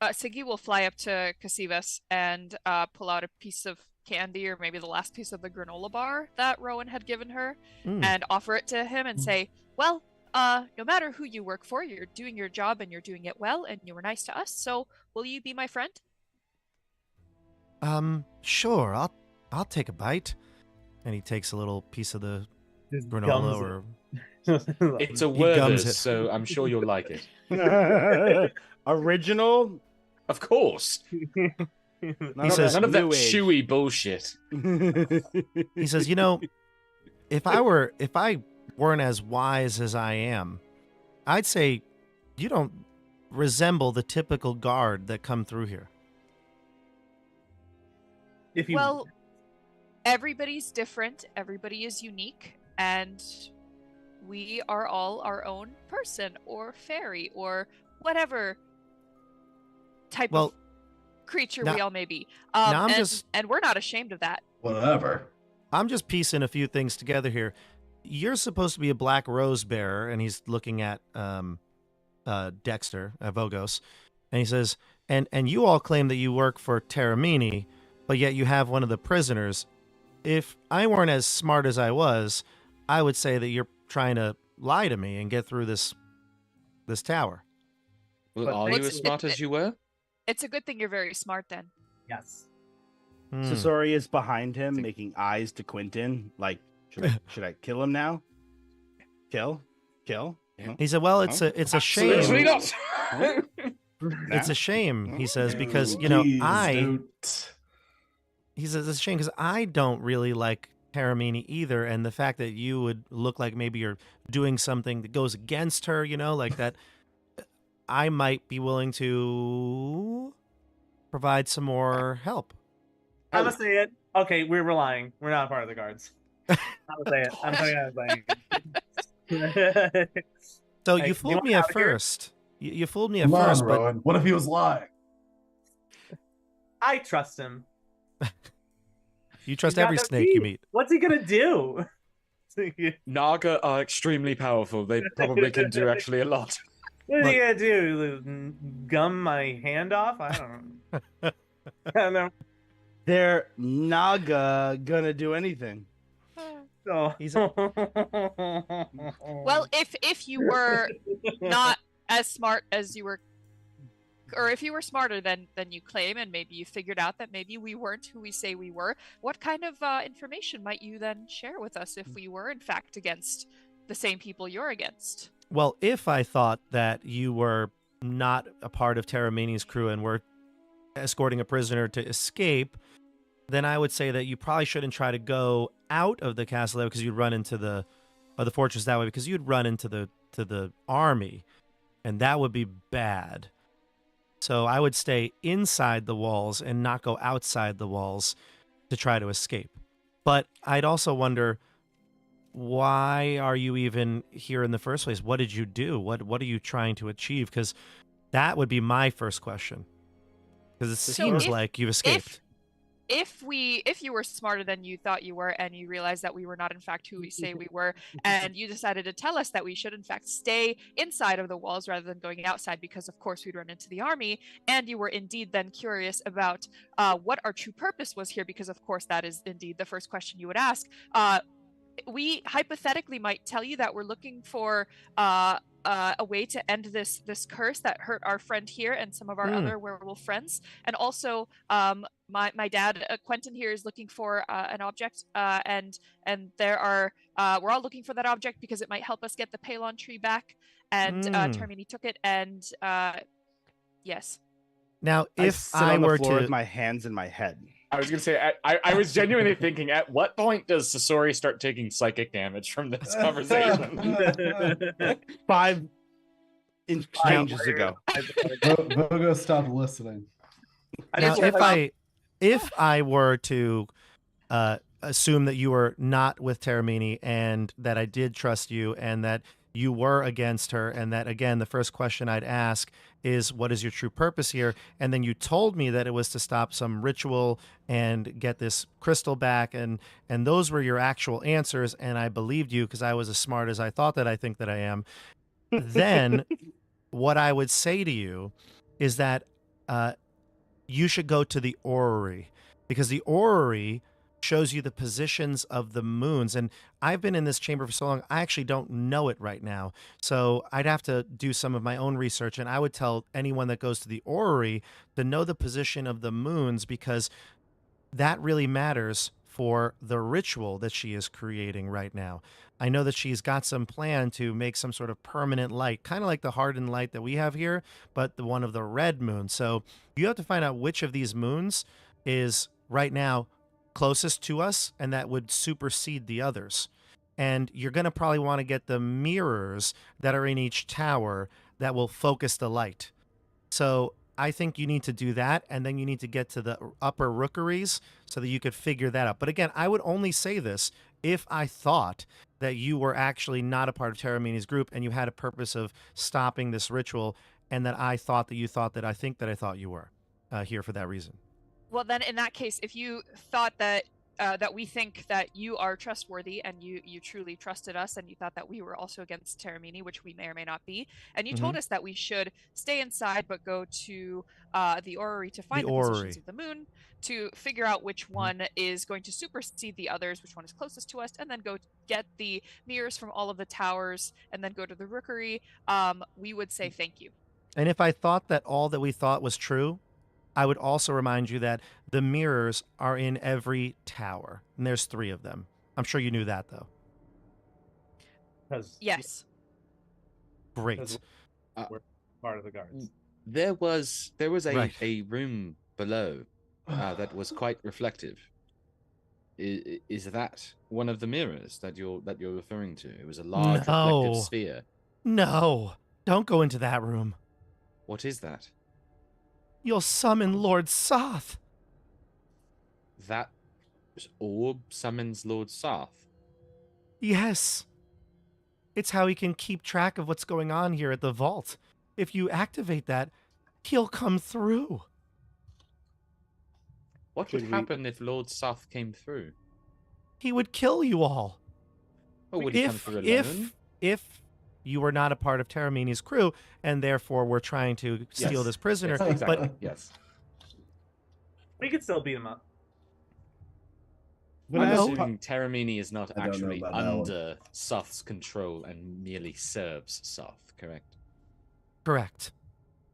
Siggy will fly up to Casivas and pull out a piece of candy, or maybe the last piece of the granola bar that Rowan had given her, and offer it to him and say, well, no matter who you work for, you're doing your job and you're doing it well, and you were nice to us, so will you be my friend? Sure, I'll take a bite. And he takes a little piece of the Just granola gums or it. It's a He gums Werther's, it. so I'm sure you'll like it. Original? Of course. None says- None of that new age. chewy bullshit. he says, you know, if I weren't as wise as I am, I'd say you don't resemble the typical guard that come through here. If you Well, everybody's different, everybody is unique, and we are all our own person or fairy or whatever type Well, of creature now- we all may be. now I'm and, just- and we're not ashamed of that. Whatever. I'm just piecing a few things together here. You're supposed to be a Black Rose bearer, and he's looking at Dexter, Vogos, and he says, and you all claim that you work for Terramini, but yet you have one of the prisoners. If I weren't as smart as I was, I would say that you're trying to lie to me and get through this tower. Well, But are you it's- as smart as you were? It's a good thing you're very smart then. yes. Sasori is behind him, Think- making eyes to Quentin. Like, should I kill him now? Kill? Yeah. He said, "Well, it's a shame. Absolutely not. It's a shame," he says, because you know Please I. don't. He says it's a shame because I don't really like Terramini either, and the fact that you would look like maybe you're doing something that goes against her, you know, like that, I might be willing to provide some more help. I'm gonna say it. Okay, we're relying. We're not part of the guards. I'm gonna say it. I'm gonna say it. So Hey, you you fooled want me out at of here? first. You fooled me at Come on, first, but Rowan. What if he was lying? I trust him. you trust He's got every no snake you teeth. meet. What's he gonna do? Naga are extremely powerful. They probably can do actually a lot. What is Look- he gonna do? Gum my hand off? I don't know. I don't know. They're Naga gonna do anything. So... He's Well, if you were not as smart as you were, or if you were smarter than you claim, and maybe you figured out that maybe we weren't who we say we were, what kind of information might you then share with us if we were in fact against the same people you're against? Well, if I thought that you were not a part of Terramini's crew and were escorting a prisoner to escape, then I would say that you probably shouldn't try to go out of the castle that way, because you'd run into the fortress that way, because you'd run into the army. and that would be bad. So I would stay inside the walls and not go outside the walls to try to escape. But I'd also wonder, why are you even here in the first place? What did you do? What are you trying to achieve? Because that would be my first question. Because it seems like you've escaped. If you were smarter than you thought you were, and you realized that we were not in fact who we say we were, and you decided to tell us that we should in fact stay inside of the walls rather than going outside, because of course we'd run into the army, and you were indeed then curious about what our true purpose was here, because of course that is indeed the first question you would ask, we hypothetically might tell you that we're looking for a way to end this curse that hurt our friend here and some of our other werewolf friends. And also, my dad Quentin here is looking for an object, and there are we're all looking for that object because it might help us get the Palon tree back. And Termini took it, and yes. Now, if I sit on the were floor to with my hands in my head. I was gonna say, I was genuinely thinking, at what point does Sasori start taking psychic damage from this conversation? 5 exchanges ago. Vogo stopped listening. Now, if I were to assume that you were not with Termini and that I did trust you and that you were against her, and that, again, the first question I'd ask is, what is your true purpose here? And then you told me that it was to stop some ritual and get this crystal back, and those were your actual answers, and I believed you because I was as smart as I thought that I think that I am. Then what I would say to you is that you should go to the orrery, because the orrery shows you the positions of the moons. And I've been in this chamber for so long, I actually don't know it right now. So I'd have to do some of my own research. And I would tell anyone that goes to the orrery to know the position of the moons, because that really matters for the ritual that she is creating right now. I know that she's got some plan to make some sort of permanent light, kind of like the hardened light that we have here, but the one of the red moon. So you have to find out which of these moons is right now closest to us, and that would supersede the others. And you're going to probably want to get the mirrors that are in each tower that will focus the light. So I think you need to do that, and then you need to get to the upper rookeries so that you could figure that out. But again, I would only say this if I thought that you were actually not a part of Terramini's group and you had a purpose of stopping this ritual, and that I thought that you thought that I thought you were here for that reason. Well, then in that case, if you thought that that we think that you are trustworthy and you truly trusted us, and you thought that we were also against Terramini, which we may or may not be, and you told us that we should stay inside but go to the orrery to find the positions of the moon, to figure out which one is going to supersede the others, which one is closest to us, and then go get the mirrors from all of the towers, and then go to the rookery, we would say thank you. And if I thought that all that we thought was true, I would also remind you that the mirrors are in every tower, and there's 3 of them. I'm sure you knew that, though. Yes. Great. We're part of the guards. There was a room below that was quite reflective. Is that one of the mirrors that you're referring to? It was a large reflective sphere. No, don't go into that room. What is that? You'll summon Lord Soth. That orb summons Lord Soth? Yes. It's how he can keep track of what's going on here at the vault. If you activate that, he'll come through. What would happen if Lord Soth came through? He would kill you all. Oh, would he come through alone? If you were not a part of Terramini's crew, and therefore we're trying to steal this prisoner. Yes, exactly. But yes. We could still beat him up. I'm assuming Terramini is not actually under Soth's control and merely serves Soth, correct? Correct.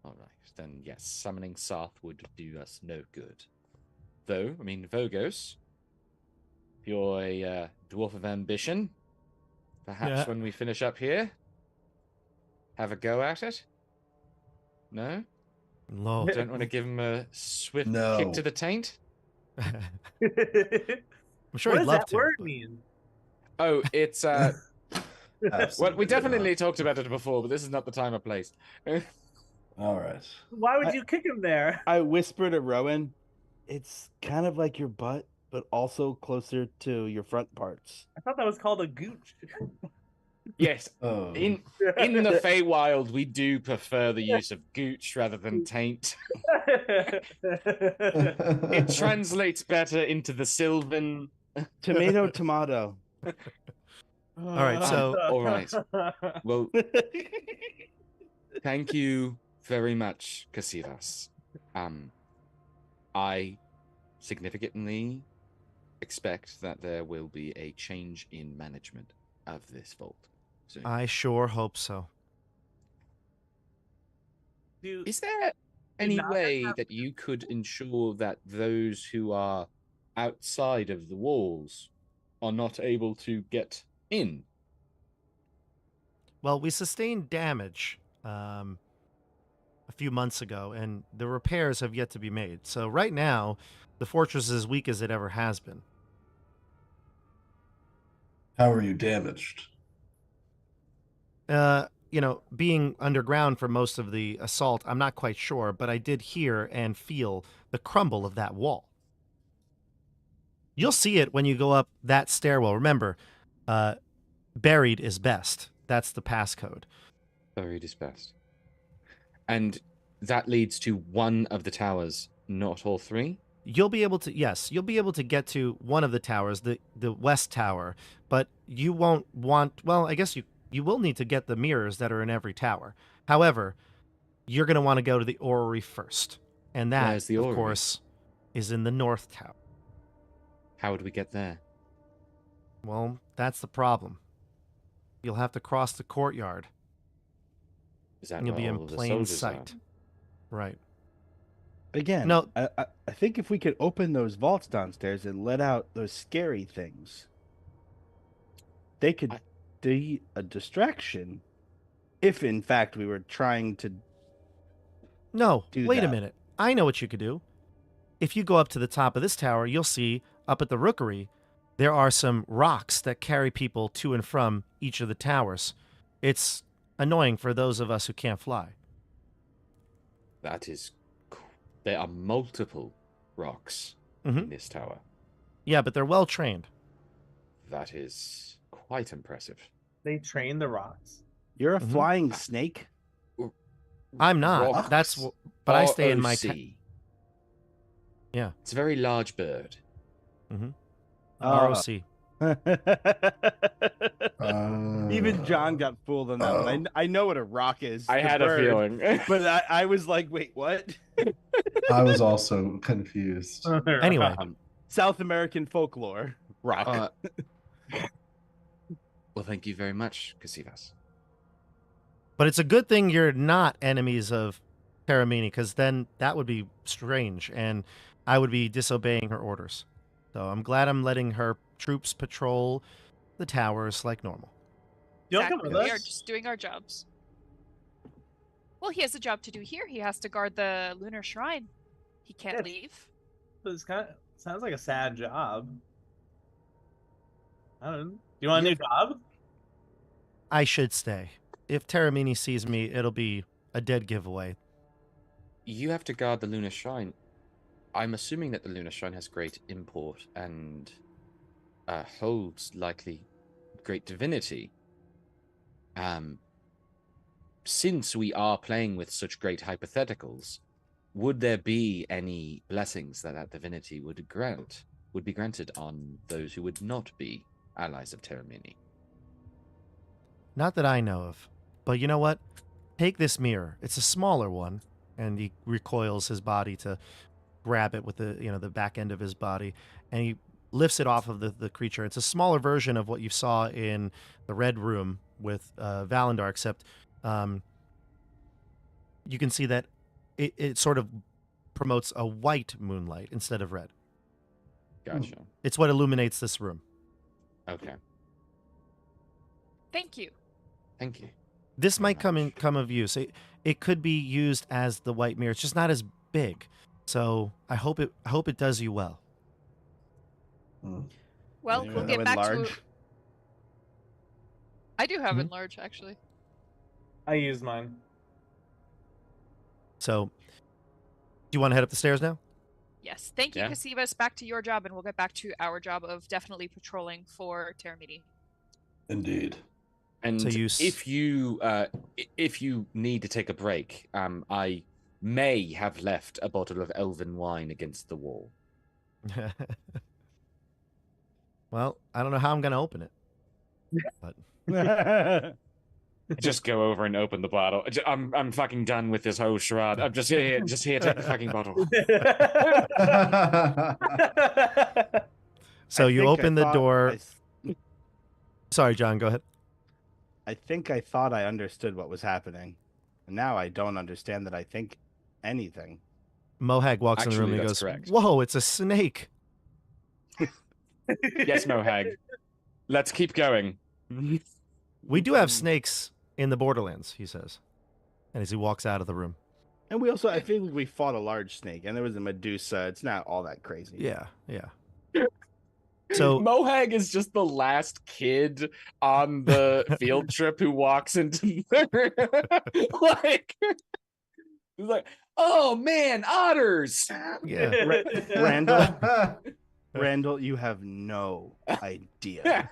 All right, then yes, summoning Soth would do us no good. Though, I mean, Vogos, if you're a dwarf of ambition, perhaps when we finish up here, have a go at it? No? No. Don't want to give him a swift kick to the taint? I'm sure what he'd does love that to. word mean? Oh, it's Well, we Absolutely definitely not. talked about it before, but this is not the time or place. All right. Why would you kick him there? I whisper to Rowan, it's kind of like your butt, but also closer to your front parts. I thought that was called a gooch. Yes, Oh. in the Feywild, we do prefer the use of gooch rather than taint. It translates better into the Sylvan. Tomato, tomato. All right, so all right. Well, thank you very much, Casitas. I significantly expect that there will be a change in management of this vault soon. I sure hope so. Is there any way that you could ensure that those who are outside of the walls are not able to get in? Well, we sustained damage a few months ago, and the repairs have yet to be made. So right now, the fortress is as weak as it ever has been. How are you damaged? Being underground for most of the assault, I'm not quite sure, but I did hear and feel the crumble of that wall. You'll see it when you go up that stairwell. Remember, buried is best. That's the passcode. Buried is best. And that leads to one of the towers, not all three? You'll be able to get to one of the towers, the west tower, but you won't want, well, I guess you will need to get the mirrors that are in every tower. However, you're going to want to go to the orrery first. And that, Where's the of orrery? course, is in the north tower. How would we get there? Well, that's the problem. You'll have to cross the courtyard. Is that And you'll where be in all of the plain soldiers sight. Right. Again, No. I think if we could open those vaults downstairs and let out those scary things, they could be a distraction if, in fact, we were trying to No, wait a that. minute. I know what you could do. If you go up to the top of this tower, you'll see up at the rookery, there are some rocks that carry people to and from each of the towers. It's annoying for those of us who can't fly. That is... There are multiple rocks in this tower. Yeah, but they're well trained. That is quite impressive. They train the rocks. You're a flying snake? I'm not. Rocks. But I stay in my ROC. Yeah. It's a very large bird. ROC. Even John got fooled on that one. I know what a rock is. I the had bird, a feeling. But I was like, wait, what? I was also confused. Anyway. South American folklore. Rock. Well, thank you very much, Casitas. But it's a good thing you're not enemies of Taramini, because then that would be strange, and I would be disobeying her orders. So I'm glad I'm letting her troops patrol the towers like normal. You'll come with We are us. just doing our jobs. Well, he has a job to do here. He has to guard the lunar shrine. He can't leave. But it's kind of sounds like a sad job. I don't know. Do you want a new job? I should stay. If Taramini sees me, it'll be a dead giveaway. You have to guard the lunar shrine. I'm assuming that the lunar shrine has great import and holds likely great divinity. Since we are playing with such great hypotheticals, would there be any blessings that divinity would be granted on those who would not be allies of Taramini? Not that I know of. But you know what? Take this mirror. It's a smaller one. And he recoils his body to grab it with the back end of his body. And he lifts it off of the creature. It's a smaller version of what you saw in the Red Room with Valendar, except you can see that it sort of promotes a white moonlight instead of red. Gotcha. It's what illuminates this room. Okay. Thank you. Thank you. This might come of use. It could be used as the white mirror. It's just not as big. So I hope it does you well. Well, we'll get back to. I do have enlarge, actually. I used mine. So, do you want to head up the stairs now? Yes. Thank you, Yeah. Casivas. Back to your job, and we'll get back to our job of definitely patrolling for Terramiti. Indeed. And So if you need to take a break, I may have left a bottle of elven wine against the wall. Well, I don't know how I'm going to open it. But Just go over and open the bottle. I'm fucking done with this whole charade. I'm just here, take the fucking bottle. so you open the door. I Sorry, John, go ahead. think I thought I understood what was happening. And now I don't understand that I think anything. Mohag walks in the room and he Actually, that's goes, correct. "Whoa, it's a snake." Yes, Mohag. Let's keep going. We do have snakes in the Borderlands, he says. And as he walks out of the room. And we also, I feel like we fought a large snake and there was a Medusa. It's not all that crazy. Yeah. So Mohag is just the last kid on the field trip who walks into like he's like, oh man, otters. yeah. Randall, you have no idea.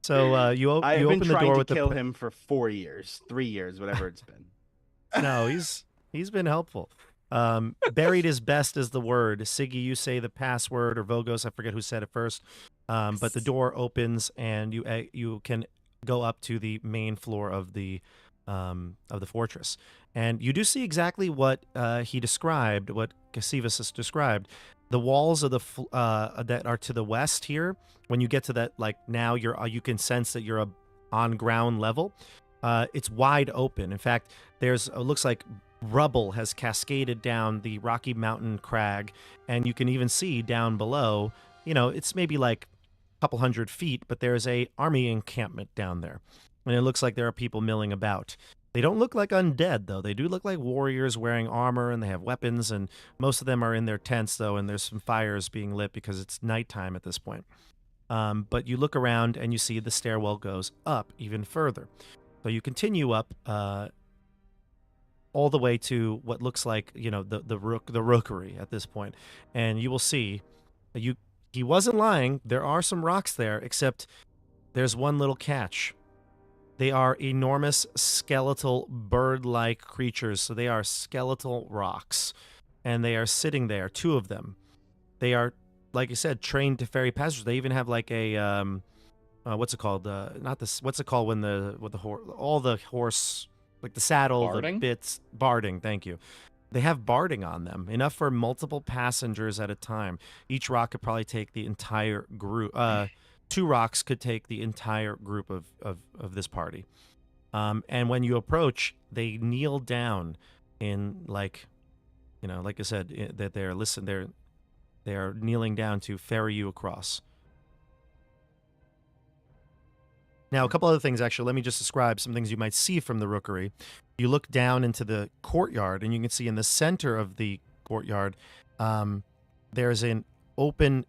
So you I've been open the trying door to with kill the him for 4 years, 3 years, whatever it's been. No, he's been helpful. Buried is best is the word. Siggy, you say the password, or Vogos, I forget who said it first. But the door opens and you can go up to the main floor of the fortress, and you do see exactly what he described, what Casivas has described. The walls of that are to the west here. When you get to that, like now you can sense that you're on ground level. It's wide open. In fact, there's looks like rubble has cascaded down the Rocky Mountain crag, and you can even see down below. It's maybe like a couple 100 feet, but there's a army encampment down there, and it looks like there are people milling about. They don't look like undead, though. They do look like warriors wearing armor, and they have weapons, and most of them are in their tents, though, and there's some fires being lit because it's nighttime at this point. But you look around, and you see the stairwell goes up even further. So you continue up all the way to what looks like, the rookery at this point. And you will see, he wasn't lying. There are some rocks there, except there's one little catch. They are enormous skeletal bird-like creatures. So they are skeletal rocks. And they are sitting there, 2 of them. They are, like I said, trained to ferry passengers. They even have like a, what's it called? What's it called when all the horse, like the saddle, Barding? the bits, barding, thank you. They have barding on them, enough for multiple passengers at a time. Each rock could probably take the entire group. 2 rocks could take the entire group of this party. And when you approach, they kneel down in like I said, that they are kneeling down to ferry you across. Now, a couple other things, actually. Let me just describe some things you might see from the rookery. You look down into the courtyard, and you can see in the center of the courtyard, there's an open,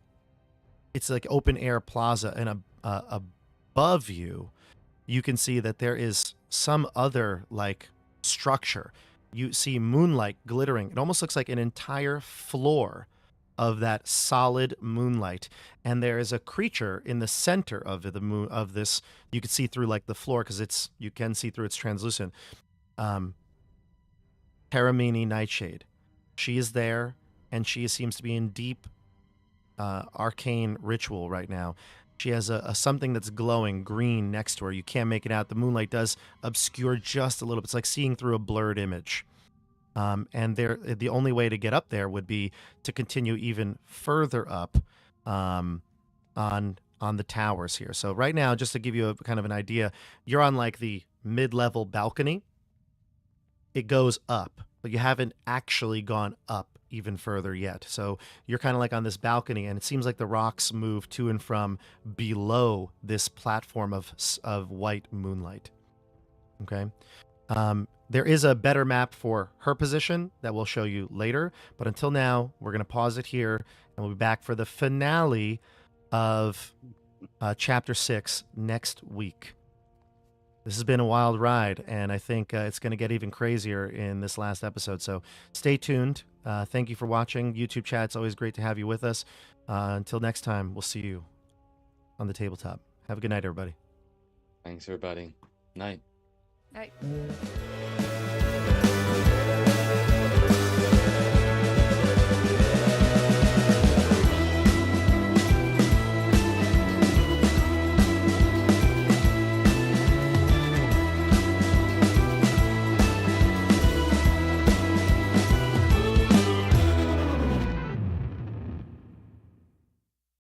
it's like open air plaza, and above you, you can see that there is some other like structure. You see moonlight glittering. It almost looks like an entire floor of that solid moonlight, and there is a creature in the center of the moon of this. You can see through like the floor because you can see through, it's translucent. Terramini Nightshade. She is there, and she seems to be in deep arcane ritual right now. She has a something that's glowing green next to her. You can't make it out. The moonlight does obscure just a little bit. It's like seeing through a blurred image. And the only way to get up there would be to continue even further up on the towers here. So right now, just to give you a kind of an idea, you're on like the mid-level balcony. It goes up, but you haven't actually gone up even further yet. So you're kind of like on this balcony, and it seems like the rocks move to and from below this platform of white moonlight. Okay. There is a better map for her position that we'll show you later. But until now, we're going to pause it here, and we'll be back for the finale of Chapter 6 next week. This has been a wild ride, and I think it's going to get even crazier in this last episode. So stay tuned. Thank you for watching. YouTube chat, it's always great to have you with us. Until next time, we'll see you on the tabletop. Have a good night, everybody. Thanks, everybody. Night. Right.